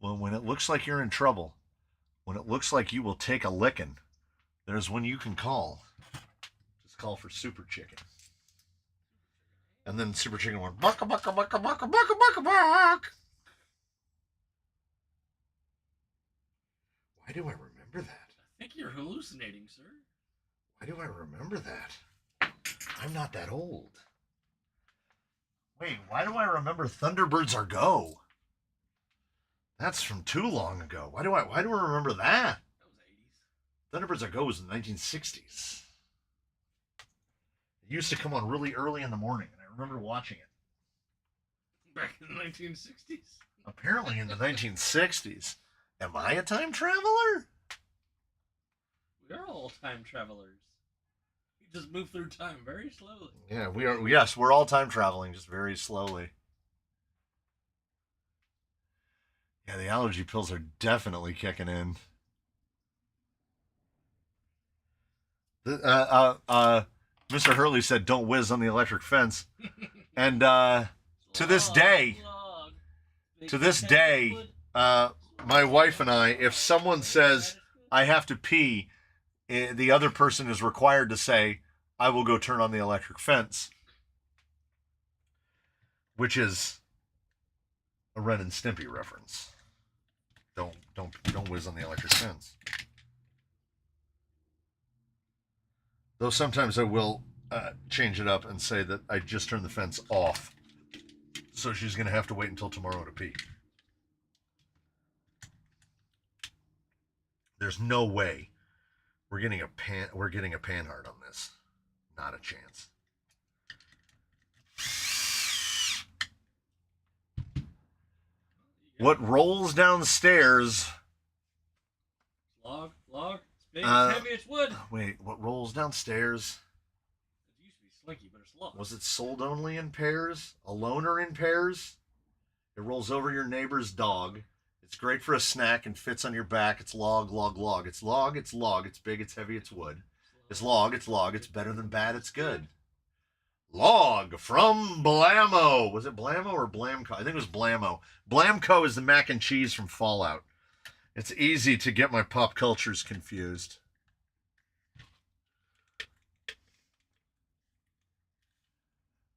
Well, when it looks like you're in trouble, when it looks like you will take a licking, there's when you can call. Just call for Super Chicken. And then Super Chicken went, bucka, bucka, bucka, bucka, bucka, bucka, buck. Why do I remember that? I think you're hallucinating, sir. Why do I remember that? I'm not that old. Wait, why do I remember Thunderbirds Are Go? That's from too long ago. Why do I remember that? That was 80s. Thunderbirds Are Go was in the 1960s. It used to come on really early in the morning, and I remember watching it. Back in the 1960s? Apparently in the 1960s. Am I a time traveler? We are all time travelers. We just move through time very slowly. Yeah, we are. Yes, we're all time traveling, just very slowly. Yeah, the allergy pills are definitely kicking in. Mr. Hurley said, "Don't whiz on the electric fence," and to this day, my wife and I, if someone says I have to pee, the other person is required to say, "I will go turn on the electric fence," which is a Ren and Stimpy reference. Don't whiz on the electric fence. Though sometimes I will change it up and say that I just turned the fence off. So she's going to have to wait until tomorrow to pee. There's no way we're getting a panhard on this. Not a chance. What rolls downstairs? Log. It's big, it's heavy, it's wood. Wait, what rolls downstairs? It used to be slinky, but it's log. Was it sold only in pairs? Alone or in pairs? It rolls over your neighbor's dog. It's great for a snack and fits on your back. It's log. It's log. It's big, it's heavy, it's wood. It's log. It's better than bad, it's good. Log from Blammo. Was it Blammo or Blamco? I think it was Blammo. Blamco is the mac and cheese from Fallout. It's easy to get my pop cultures confused.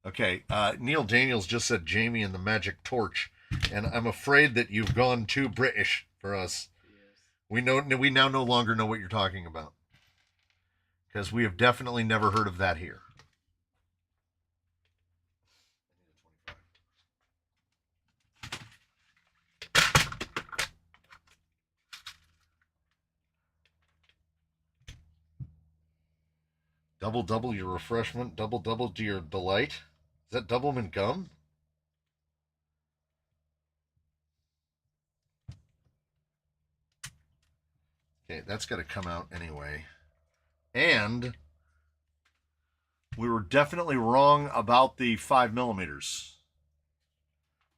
Okay, Neil Daniels just said Jamie and the Magic Torch, and I'm afraid that you've gone too British for us. Yes. We now no longer know what you're talking about, because we have definitely never heard of that here. Double your refreshment, double to your delight. Is that Doublemint gum? Okay, that's got to come out anyway. And we were definitely wrong about the 5 millimeters.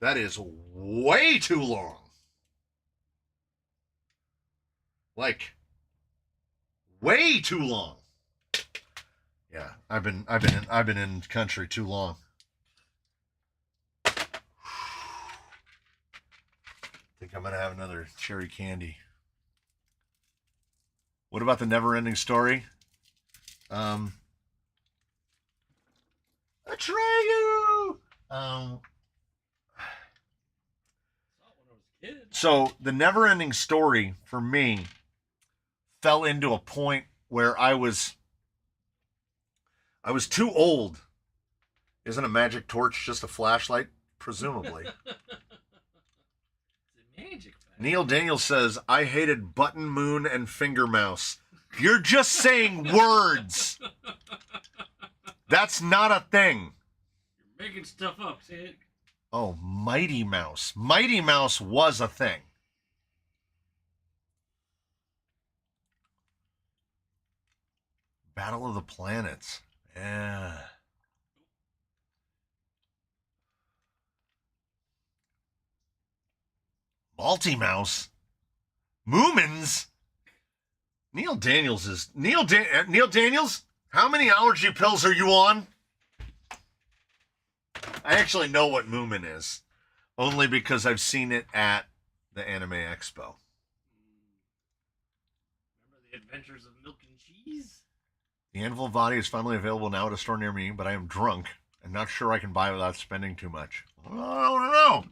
That is way too long. Like, way too long. Yeah, I've been in country too long. I think I'm gonna have another cherry candy. What about the never-ending story? I try you. So the never-ending story for me fell into a point where I was too old. Isn't a magic torch just a flashlight? Presumably. Magic. Neil Daniels says, I hated Button, Moon, and Finger Mouse. You're just saying words. That's not a thing. You're making stuff up, Sid. Oh, Mighty Mouse. Mighty Mouse was a thing. Battle of the Planets. Yeah. Multi-Mouse. Moomins. Neil Daniels. How many allergy pills are you on? I actually know what Moomin is, only because I've seen it at the Anime Expo. Remember the Adventures of Milk and Cheese? The Anvil Body is finally available now at a store near me, but I am drunk and not sure I can buy it without spending too much. I don't know.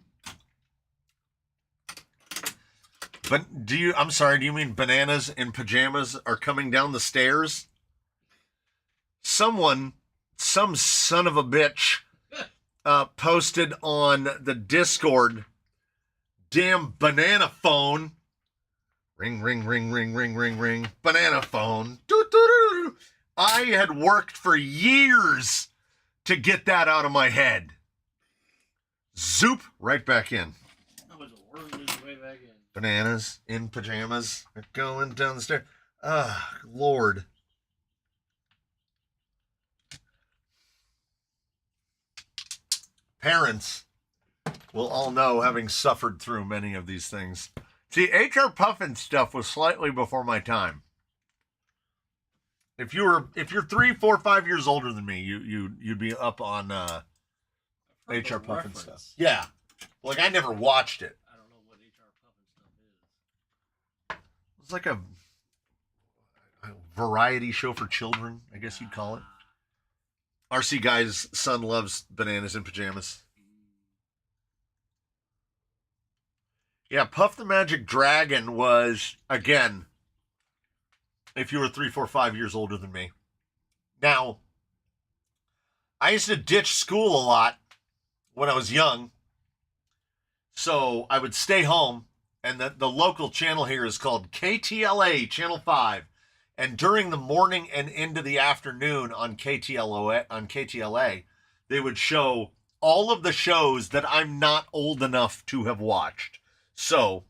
But do you mean bananas in pajamas are coming down the stairs? Some son of a bitch, posted on the Discord, damn banana phone. Ring, ring, ring, ring, ring, ring, ring. Banana phone. Doo-doo-doo-doo. I had worked for years to get that out of my head. Zoop, right back in. I was worming his way back in. Bananas in pajamas are going down the stairs. Ah, Lord. Parents will all know, having suffered through many of these things. See, HR Puffin stuff was slightly before my time. If you're 3, 4, 5 years older than me, you'd be up on HR Puffin stuff. Yeah, like I never watched it. I don't know what HR Puffin stuff is. It was like a variety show for children, I guess you'd call it. RC Guy's son loves bananas in pajamas. Yeah, Puff the Magic Dragon was, again, if you were 3, 4, 5 years older than me. Now, I used to ditch school a lot when I was young. So I would stay home, and the local channel here is called KTLA, Channel 5. And during the morning and into the afternoon on KTLA, they would show all of the shows that I'm not old enough to have watched. So,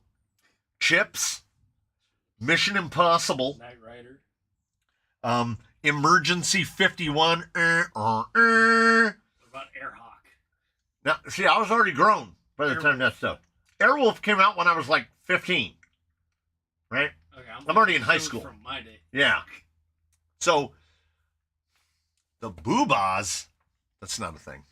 Chips, Mission Impossible, Knight Rider, Emergency 51. What about Airhawk? Now, see, I was already grown by the time that stuff. Airwolf came out when I was like 15, right? Okay, I'm already in high school. From my day. Yeah. So, the Boobas, that's not a thing.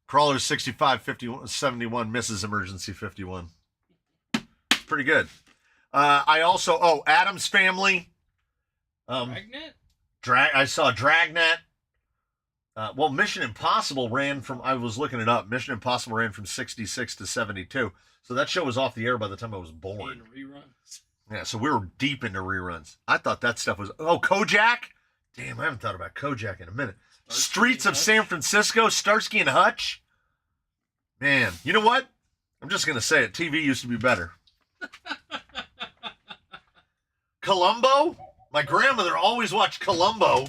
Crawler 65, 51, 71 misses Emergency 51. It's pretty good. I also, Addams Family. Dragnet? I saw Dragnet. Well, Mission Impossible ran from, I was looking it up, Mission Impossible ran from 66 to 72. So that show was off the air by the time I was born. In reruns? Yeah, so we were deep into reruns. I thought that stuff was, Kojak? Damn, I haven't thought about Kojak in a minute. Streets of San Francisco, Starsky and Hutch. Man, you know what? I'm just going to say it. TV used to be better. Columbo? My grandmother always watched Columbo,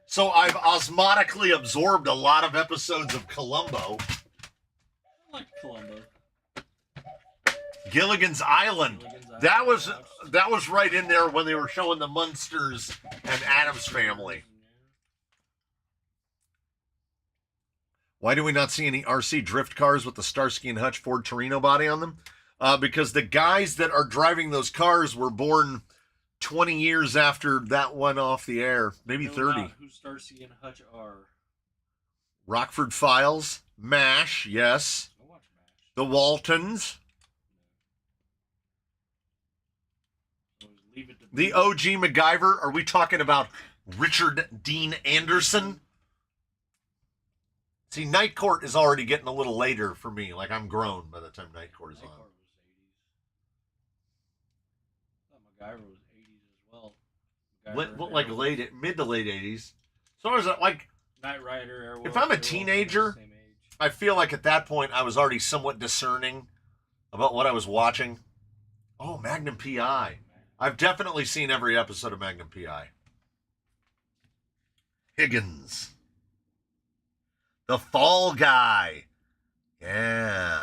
so I've osmotically absorbed a lot of episodes of Columbo. I like Columbo. Gilligan's Island. That was right in there when they were showing the Munsters and Addams Family. Why do we not see any RC drift cars with the Starsky and Hutch Ford Torino body on them? Because the guys that are driving those cars were born 20 years after that went off the air, maybe 30. Who Starsky and Hutch are? Rockford Files, MASH, yes. I watch MASH. The Waltons. Leave it to The OG MacGyver. Are we talking about Richard Dean Anderson? See, Night Court is already getting a little later for me. Like, I'm grown by the time Night Court is on. Night Court was 80s. I thought MacGyver was 80s as well. Like mid to late 80s. So is it like Knight Rider, Airwolf, if I'm a teenager, I feel like at that point I was already somewhat discerning about what I was watching. Oh, Magnum P.I. I've definitely seen every episode of Magnum P.I. Higgins. The Fall Guy. Yeah.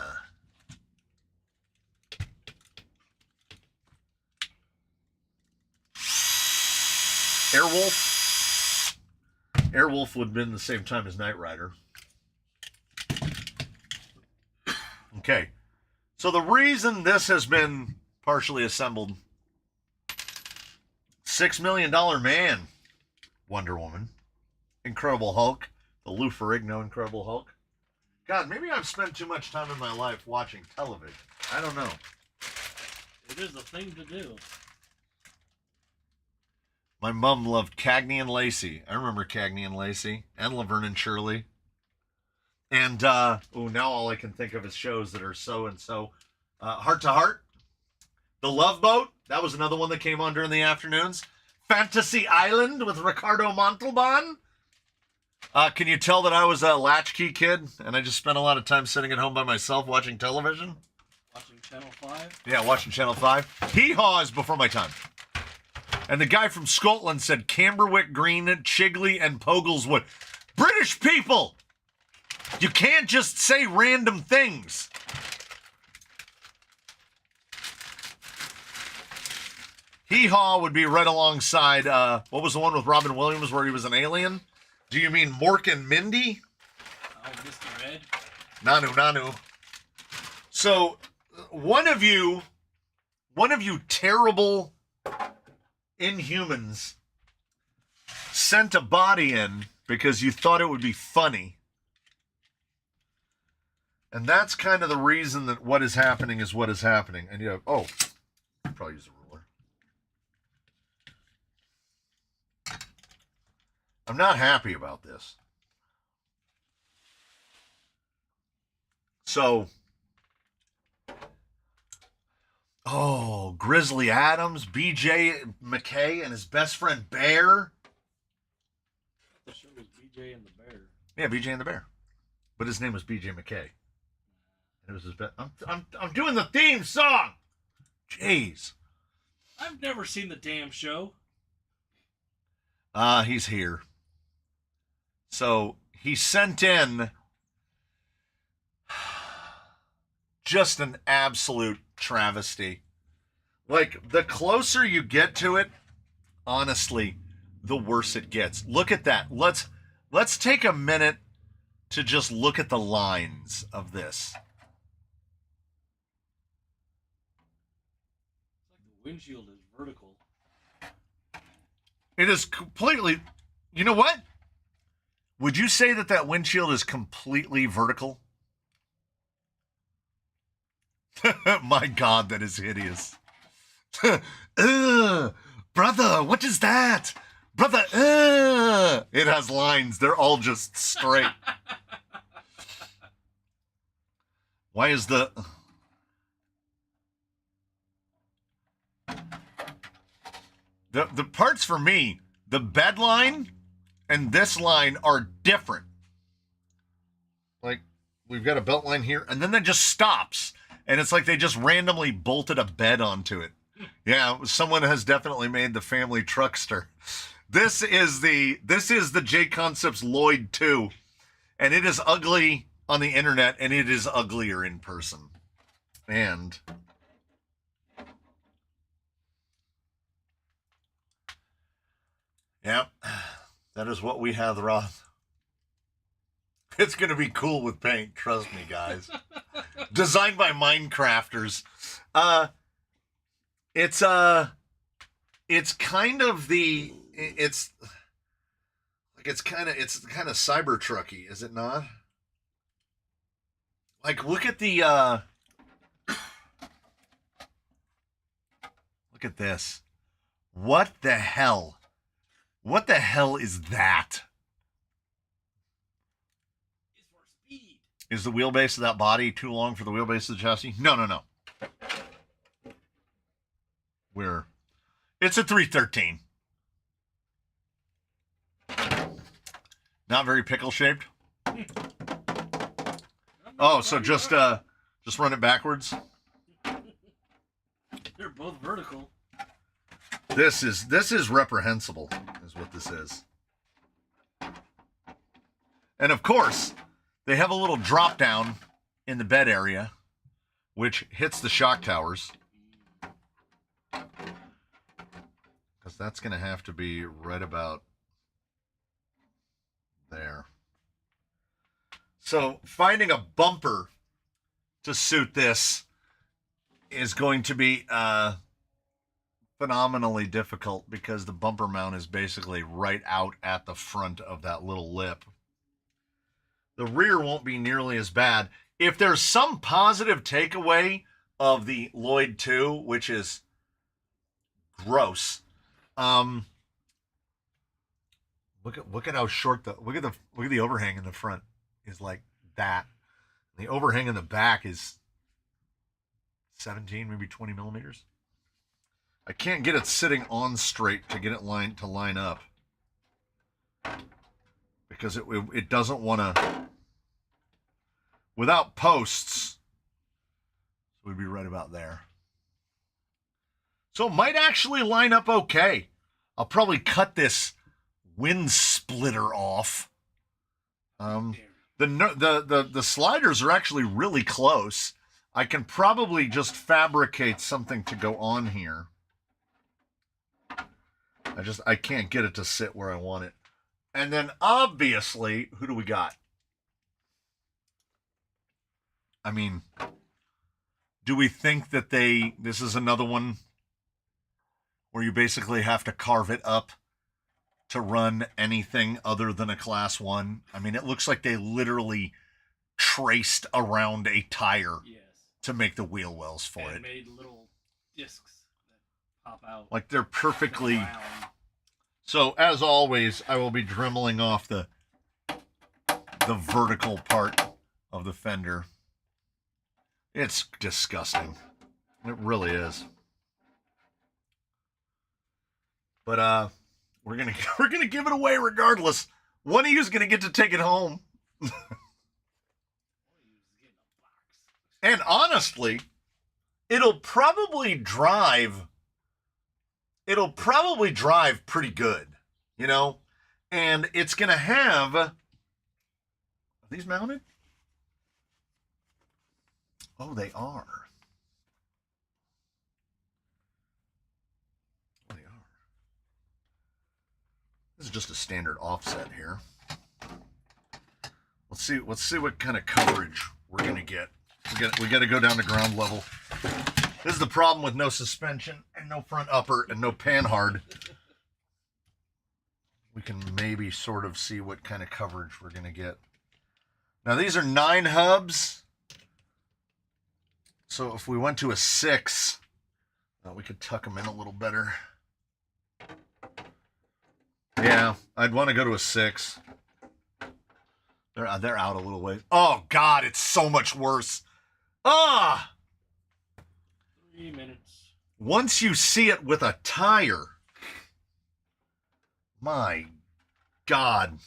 Airwolf. Airwolf would have been the same time as Knight Rider. Okay. So the reason this has been partially assembled $6 million man, Wonder Woman, Incredible Hulk, the Lou Ferrigno Incredible Hulk. God, maybe I've spent too much time in my life watching television. I don't know. It is a thing to do. My mom loved Cagney and Lacey. I remember Cagney and Lacey and Laverne and Shirley. And, now all I can think of is shows that are so and so. Heart to Heart. The Love Boat. That was another one that came on during the afternoons. Fantasy Island with Ricardo Montalban. Can you tell that I was a latchkey kid and I just spent a lot of time sitting at home by myself watching television? Watching Channel 5? Yeah, watching Channel 5. Hee-Haw is before my time. And the guy from Scotland said Camberwick Green, Chigley, and Pogleswood. British people! You can't just say random things. Hee-Haw would be right alongside, what was the one with Robin Williams where he was an alien? Do you mean Mork and Mindy? Oh, Mr. Ed? Nanu. So, one of you terrible Inhumans sent a body in because you thought it would be funny. And that's kind of the reason that what is happening is what is happening. And you have, probably use a ruler. I'm not happy about this. So, Grizzly Adams, BJ McKay, and his best friend Bear. The show was BJ and the Bear. Yeah, BJ and the Bear. But his name was BJ McKay. It was his best. I'm doing the theme song. Jeez. I've never seen the damn show. He's here. So he sent in just an absolute travesty. Like, the closer you get to it, honestly, the worse it gets. Look at that. Let's take a minute to just look at the lines of this. It's like the windshield is vertical. It is completely... You know what? Would you say that windshield is completely vertical? My God, that is hideous. Brother, what is that? Brother, it has lines. They're all just straight. Why is the parts for me, the bed line and this line are different. Like, we've got a belt line here, and then that just stops. And it's like they just randomly bolted a bed onto it. Yeah, someone has definitely made the family truckster. This is the J Concepts Lloyd 2. And it is ugly on the internet, and it is uglier in person. And yeah, that is what we have, Roth. It's going to be cool with paint, trust me, guys. Designed by Minecrafters. It's kind of the, it's kind of Cybertrucky, is it not? Like, look at the, look at this. What the hell? What the hell is that? Is the wheelbase of that body too long for the wheelbase of the chassis? No. It's a 313. Not very pickle shaped. Oh, so just run it backwards. They're both vertical. This is reprehensible, is what this is. And of course, they have a little drop down in the bed area, which hits the shock towers. Because that's going to have to be right about there. So finding a bumper to suit this is going to be phenomenally difficult because the bumper mount is basically right out at the front of that little lip. The rear won't be nearly as bad. If there's some positive takeaway of the Lloyd 2, which is gross, look at how short look at the overhang in the front is like that. The overhang in the back is 17, maybe 20 millimeters. I can't get it sitting on straight to get it to line up because it doesn't want to. Without posts, we'd be right about there. So it might actually line up okay. I'll probably cut this wind splitter off. The sliders are actually really close. I can probably just fabricate something to go on here. I can't get it to sit where I want it. And then obviously, who do we got? I mean, do we think that this is another one where you basically have to carve it up to run anything other than a class 1? I mean, it looks like they literally traced around a tire to make the wheel wells for it. Made little discs that pop out. Like they're perfectly. So as always, I will be dremeling off the vertical part of the fender. It's disgusting. It really is. But we're gonna give it away regardless. One of you is gonna get to take it home. And honestly, it'll probably drive pretty good, you know? And it's gonna have. Are these mounted? Oh, they are. They are. This is just a standard offset here. Let's see what kind of coverage we're gonna get. We got to go down to ground level. This is the problem with no suspension and no front upper and no panhard. We can maybe sort of see what kind of coverage we're gonna get. Now these are 9 hubs. So if we went to a 6, we could tuck them in a little better. Yeah, I'd want to go to a 6. They're out a little way. Oh, God, it's so much worse. 3 minutes. Once you see it with a tire, my God.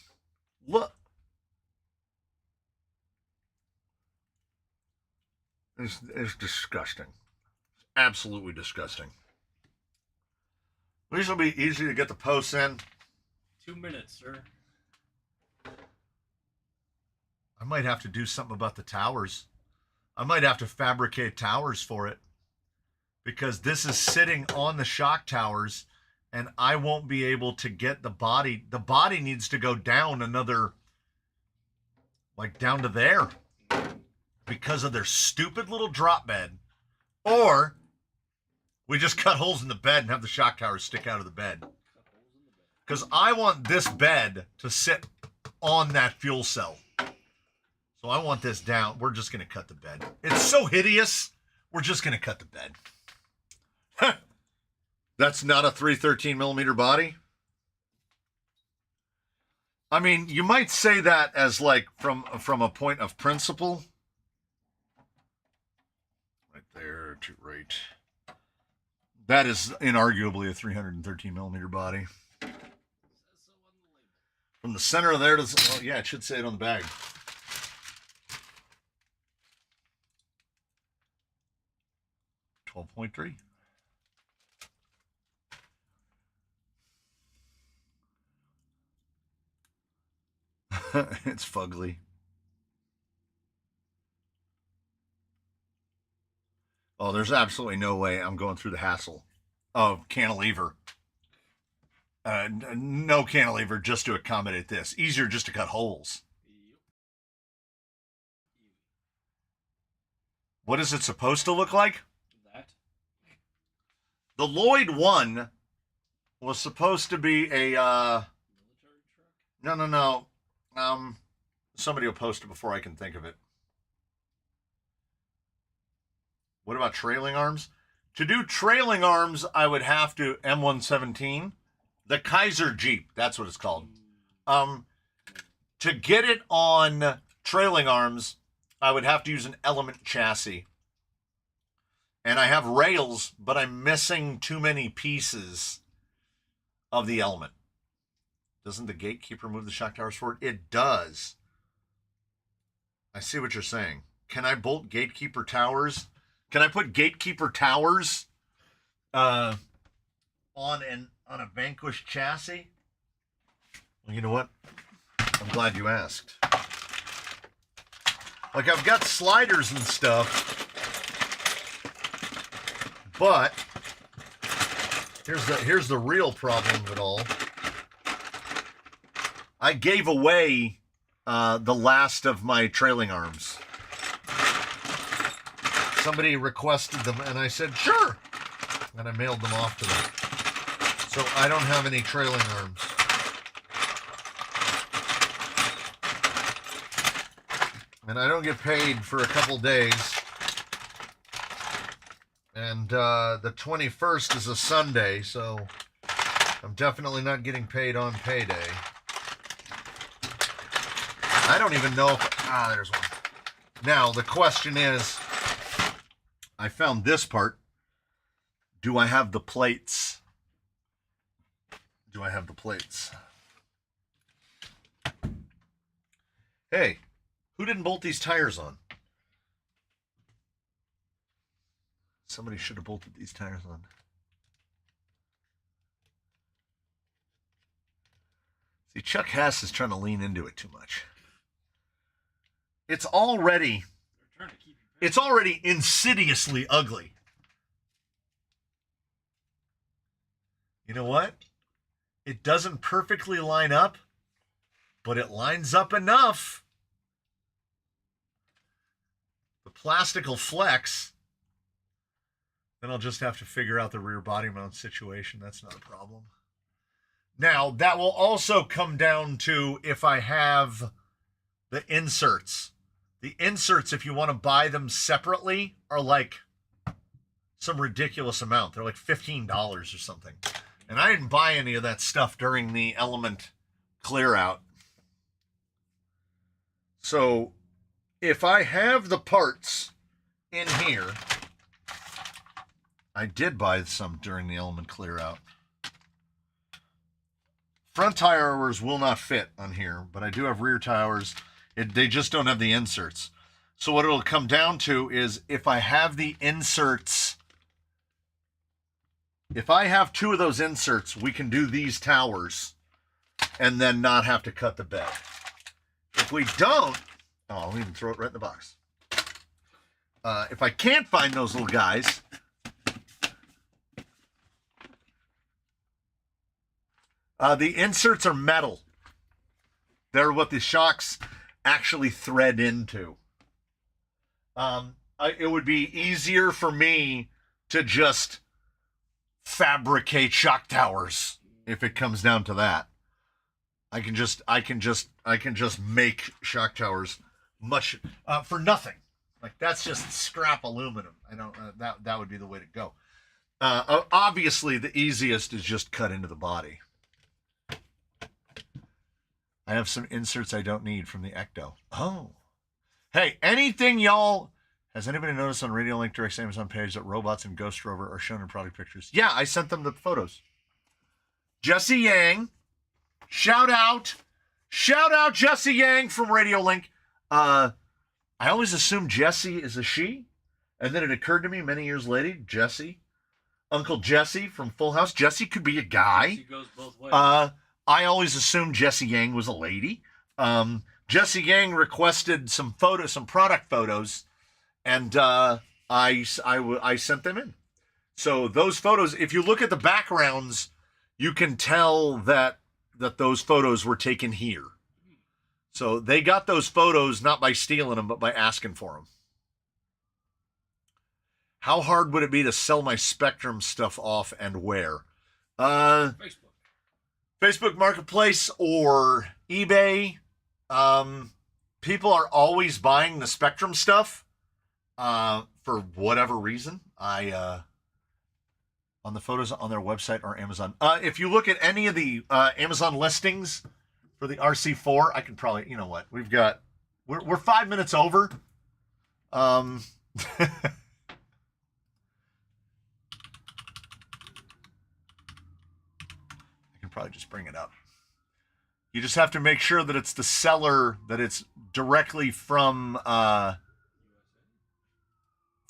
Look. It's disgusting. It's absolutely disgusting. These will be easy to get the posts in. 2 minutes, sir. I might have to do something about the towers. I might have to fabricate towers for it because this is sitting on the shock towers and I won't be able to get the body. The body needs to go down another, like down to there because of their stupid little drop bed. Or we just cut holes in the bed and have the shock towers stick out of the bed. Because I want this bed to sit on that fuel cell. So I want this down. We're just going to cut the bed. It's so hideous. We're just going to cut the bed. That's not a 313 millimeter body. I mean, you might say that as like from a point of principle. Right there to right. That is inarguably a 313 millimeter body. From the center of there to the, yeah, it should say it on the bag. $12.3. It's fugly. Oh, there's absolutely no way I'm going through the hassle of cantilever. No cantilever just to accommodate this. Easier just to cut holes. What is it supposed to look like? That. The Lloyd one was supposed to be a Military truck? no. Somebody will post it before I can think of it. What about trailing arms? To do trailing arms, I would have to M117, the Kaiser Jeep. That's what it's called. To get it on trailing arms, I would have to use an Element chassis. And I have rails, but I'm missing too many pieces of the Element. Doesn't the Gatekeeper move the shock towers forward? It does. I see what you're saying. Can I bolt Gatekeeper towers? Can I put Gatekeeper towers on a Vanquish chassis? Well, you know what? I'm glad you asked. Like, I've got sliders and stuff, but here's the real problem of it all. I gave away the last of my trailing arms. Somebody requested them, and I said, sure. And I mailed them off to them. So I don't have any trailing arms. And I don't get paid for a couple days. And the 21st is a Sunday, so I'm definitely not getting paid on payday. I don't even know if... there's one. Now, the question is, I found this part. Do I have the plates? Do I have the plates? Hey, who didn't bolt these tires on? Somebody should have bolted these tires on. See, Chuck Hess is trying to lean into it too much. It's already insidiously ugly. You know what? It doesn't perfectly line up, but it lines up enough. The plastic will flex. Then I'll just have to figure out the rear body mount situation. That's not a problem. Now, that will also come down to if I have the inserts. The inserts, if you want to buy them separately, are like some ridiculous amount. They're like $15 or something. And I didn't buy any of that stuff during the Element clear out. So if I have the parts in here, I did buy some during the Element clear out. Front tires will not fit on here, but I do have rear tires. They just don't have the inserts. So what it'll come down to is if I have the inserts, if I have two of those inserts, we can do these towers and then not have to cut the bed. If we don't, I'll even throw it right in the box. If I can't find those little guys, the inserts are metal. They're what the shocks actually thread into. It would be easier for me to just fabricate shock towers if it comes down to that. I can just make shock towers much for nothing. Like, that's just scrap aluminum. I don't that would be the way to go. Obviously, the easiest is just cut into the body. I have some inserts I don't need from the Ecto. Oh. Hey, anything y'all... Has anybody noticed on Radio Link Direct's Amazon page that robots and Ghost Rover are shown in product pictures? Yeah, I sent them the photos. Jesse Yang. Shout out. Shout out Jesse Yang from Radio Link. I always assumed Jesse is a she. And then it occurred to me many years later, Jesse. Uncle Jesse from Full House. Jesse could be a guy. He goes both ways. I always assumed Jesse Yang was a lady. Jesse Yang requested some product photos, and I sent them in. So those photos, if you look at the backgrounds, you can tell that those photos were taken here. So they got those photos not by stealing them, but by asking for them. How hard would it be to sell my Spectrum stuff off and where? Facebook. Facebook Marketplace or eBay. People are always buying the Spectrum stuff for whatever reason. On the photos on their website or Amazon. If you look at any of the Amazon listings for the RC4, I can probably, you know what, we're 5 minutes over. I can probably just bring it up. You just have to make sure that it's the seller, that it's directly from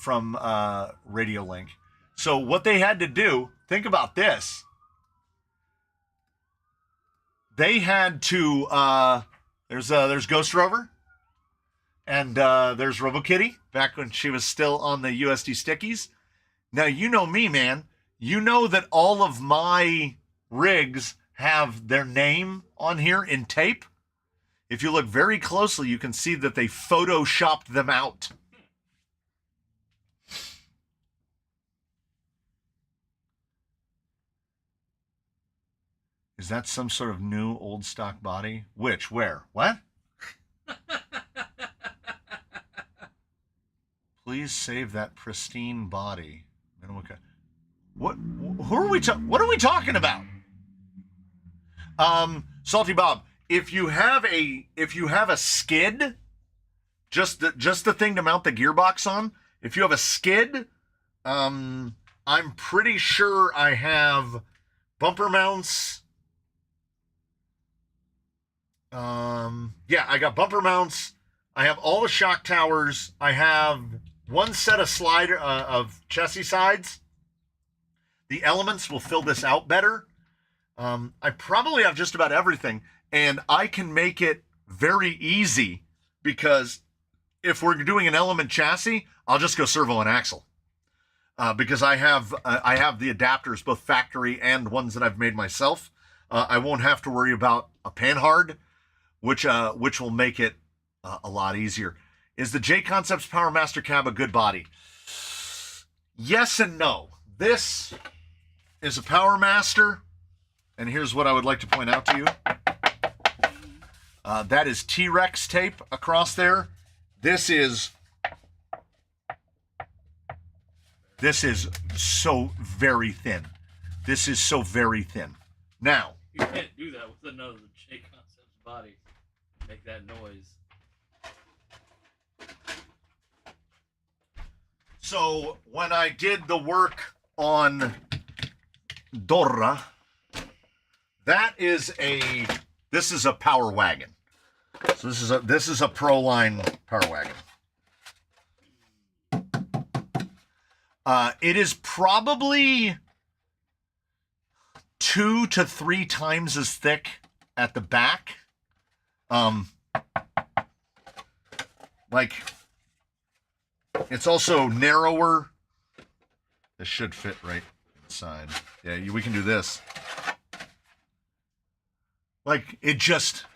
Radiolink. So what they had to do, think about this. They had to there's Ghost Rover, and there's RoboKitty back when she was still on the USD stickies. Now you know me, man. You know that all of my rigs have their name on here in tape. If you look very closely, you can see that they photoshopped them out. Is that some sort of new old stock body? Which? Where? What? Please save that pristine body. What? Who are we? What are we talking about? Salty Bob. If you have a skid, just the thing to mount the gearbox on. If you have a skid, I'm pretty sure I have bumper mounts. Yeah, I got bumper mounts. I have all the shock towers. I have one set of of chassis sides. The elements will fill this out better. I probably have just about everything, and I can make it very easy because if we're doing an element chassis, I'll just go servo and axle. Because I have the adapters, both factory and ones that I've made myself. I won't have to worry about a panhard, which will make it a lot easier. Is the J Concepts Power Master cab a good body? Yes and no. This is a Power Master, and here's what I would like to point out to you. That is T-Rex tape across there. This is so very thin. This is so very thin. Now, you can't do that with another J Concepts body. Make that noise. So when I did the work on Dora, this is a power wagon. So this is a Proline power wagon. It is probably 2 to 3 times as thick at the back. Like, it's also narrower. This should fit right inside. Yeah, we can do this. Like, it just...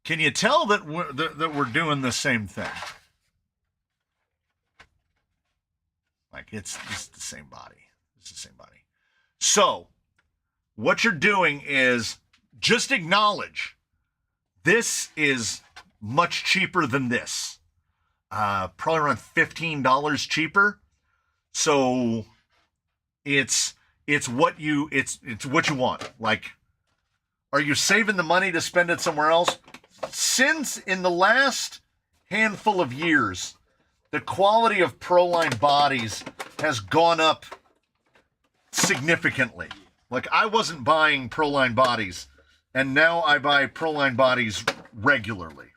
Can you tell that we're doing the same thing? Like, it's the same body. It's the same body. So, what you're doing is just acknowledge this is much cheaper than this. Probably around $15 cheaper. So, it's what you want. Like, are you saving the money to spend it somewhere else? Since in the last handful of years, the quality of Proline bodies has gone up significantly. Like, I wasn't buying Proline bodies, and now I buy Proline bodies regularly.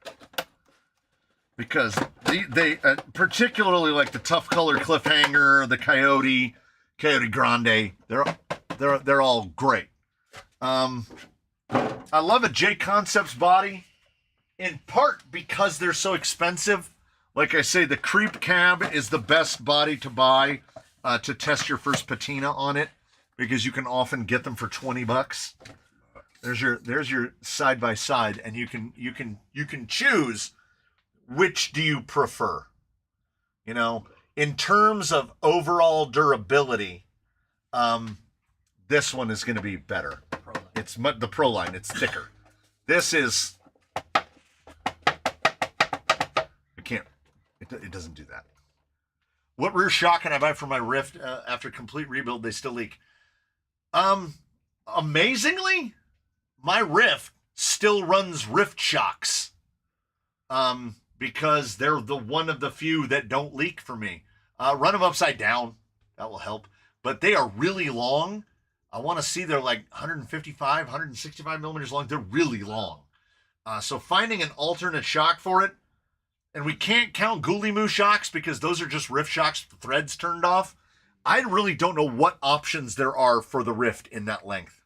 Because they particularly like the Tough Color Cliffhanger, the Coyote Grande, they're all great. I love a J Concepts body, in part because they're so expensive. Like I say, the Creep Cab is the best body to buy to test your first patina on it, because you can often get them for $20. There's your side by side, and you can choose which do you prefer. You know, in terms of overall durability, this one is going to be better. It's the Pro line. It's thicker. This is. I can't. It doesn't do that. What rear shock can I buy for my Rift after complete rebuild? They still leak. Amazingly, my Rift still runs Rift shocks. Because they're the one of the few that don't leak for me. Run them upside down. That will help. But they are really long. I want to see they're like 155, 165 millimeters long. They're really long. So finding an alternate shock for it, and we can't count Ghoulie Moo shocks because those are just Rift shocks, the threads turned off. I really don't know what options there are for the Rift in that length.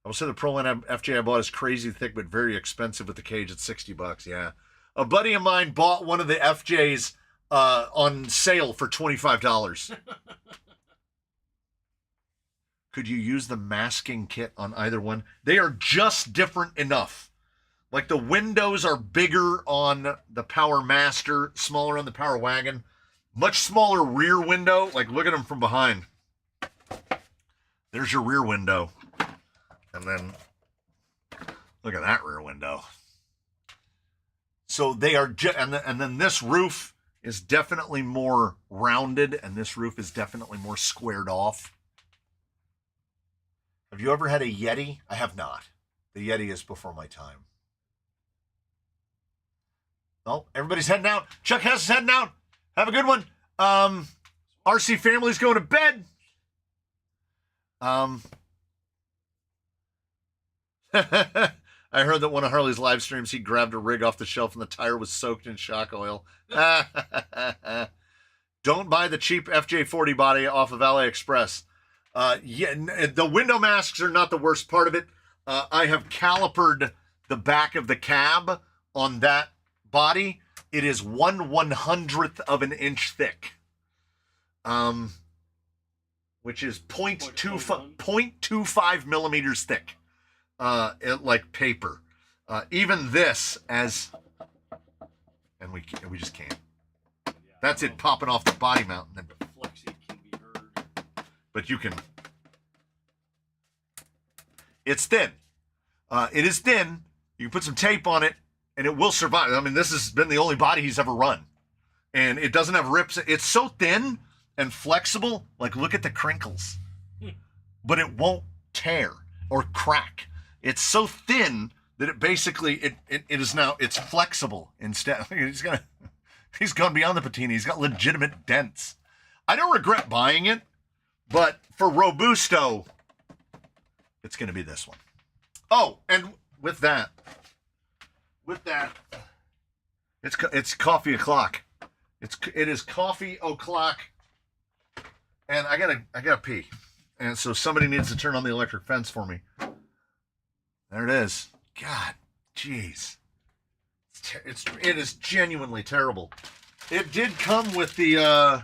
I will say the Pro Line FJ I bought is crazy thick but very expensive with the cage at $60. Yeah. A buddy of mine bought one of the FJs on sale for $25. Could you use the masking kit on either one? They are just different enough. Like the windows are bigger on the Power Master, smaller on the Power Wagon. Much smaller rear window. Like look at them from behind. There's your rear window. And then look at that rear window. So they are, and then this roof is definitely more rounded, and this roof is definitely more squared off. Have you ever had a Yeti? I have not. The Yeti is before my time. Oh, everybody's heading out. Chuck Hess is heading out. Have a good one. RC family's going to bed. I heard that one of Harley's live streams, he grabbed a rig off the shelf and the tire was soaked in shock oil. Don't buy the cheap FJ40 body off of AliExpress. The window masks are not the worst part of it. I have calipered the back of the cab on that body. It is 1/100th of an inch thick. Which is 0.25 millimeters thick. Like paper. Even this and we just can't. That's it popping off the body mount. And then, Flexi can be heard. But you can. It's thin. It is thin. You can put some tape on it, and it will survive. I mean, this has been the only body he's ever run, and it doesn't have rips. It's so thin and flexible. Like look at the crinkles, but it won't tear or crack. It's so thin that it basically it is now it's flexible instead. He's gone beyond the patina. He's got legitimate dents. I don't regret buying it, but for Robusto, it's going to be this one. Oh, and with that, it's coffee o'clock. It is coffee o'clock, and I gotta pee, and so somebody needs to turn on the electric fence for me. There it is. God, jeez. It is genuinely terrible. It did come with the,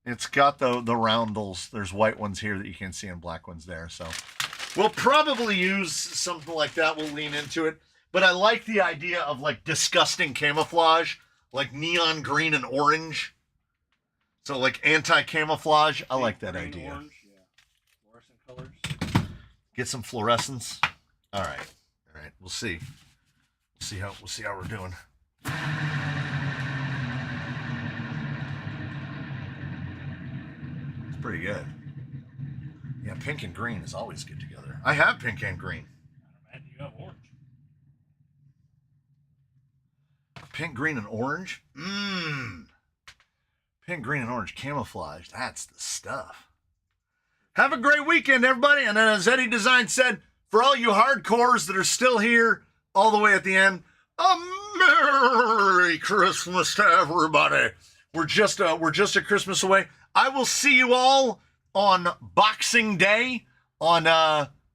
it's got the roundels. There's white ones here that you can see and black ones there. So we'll probably use something like that. We'll lean into it. But I like the idea of like disgusting camouflage, like neon green and orange. So like anti-camouflage. I like that idea. Orange, yeah. Fluorescent colors. Get some fluorescence. All right. We'll see. We'll see how we're doing. It's pretty good. Yeah, pink and green is always good together. I have pink and green. I imagine you have orange. Pink, green, and orange? Pink, green, and orange camouflage. That's the stuff. Have a great weekend, everybody. And as Eddie Design said, for all you hardcores that are still here all the way at the end, a Merry Christmas to everybody. We're just a Christmas away. I will see you all on Boxing Day on,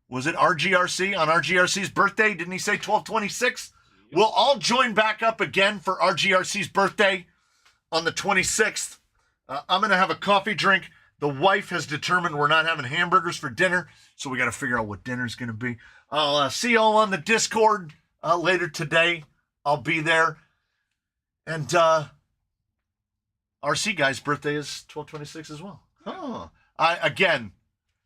was it RGRC? On RGRC's birthday. Didn't he say 12/26? We'll all join back up again for RGRC's birthday on the 26th. I'm going to have a coffee drink. The wife has determined we're not having hamburgers for dinner, so we got to figure out what dinner's going to be. I'll see you all on the Discord later today. I'll be there. And RC guy's birthday is 12/26 as well. Oh, again,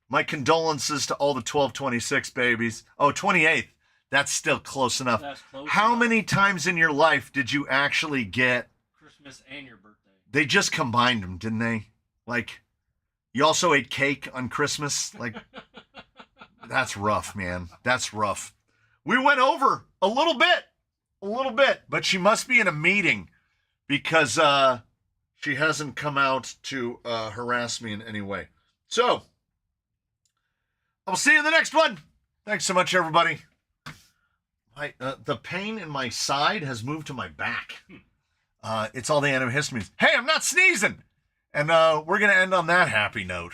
my condolences to all the 12/26 babies. Oh, 28th. That's still close enough. That's close How enough. many times in your life did you actually get? Christmas and your birthday. They just combined them, didn't they? Like, you also ate cake on Christmas. Like, that's rough, man. That's rough. We went over a little bit, but she must be in a meeting because she hasn't come out to harass me in any way. So, I'll see you in the next one. Thanks so much, everybody. The pain in my side has moved to my back. It's all the antihistamines. Hey, I'm not sneezing. And we're going to end on that happy note.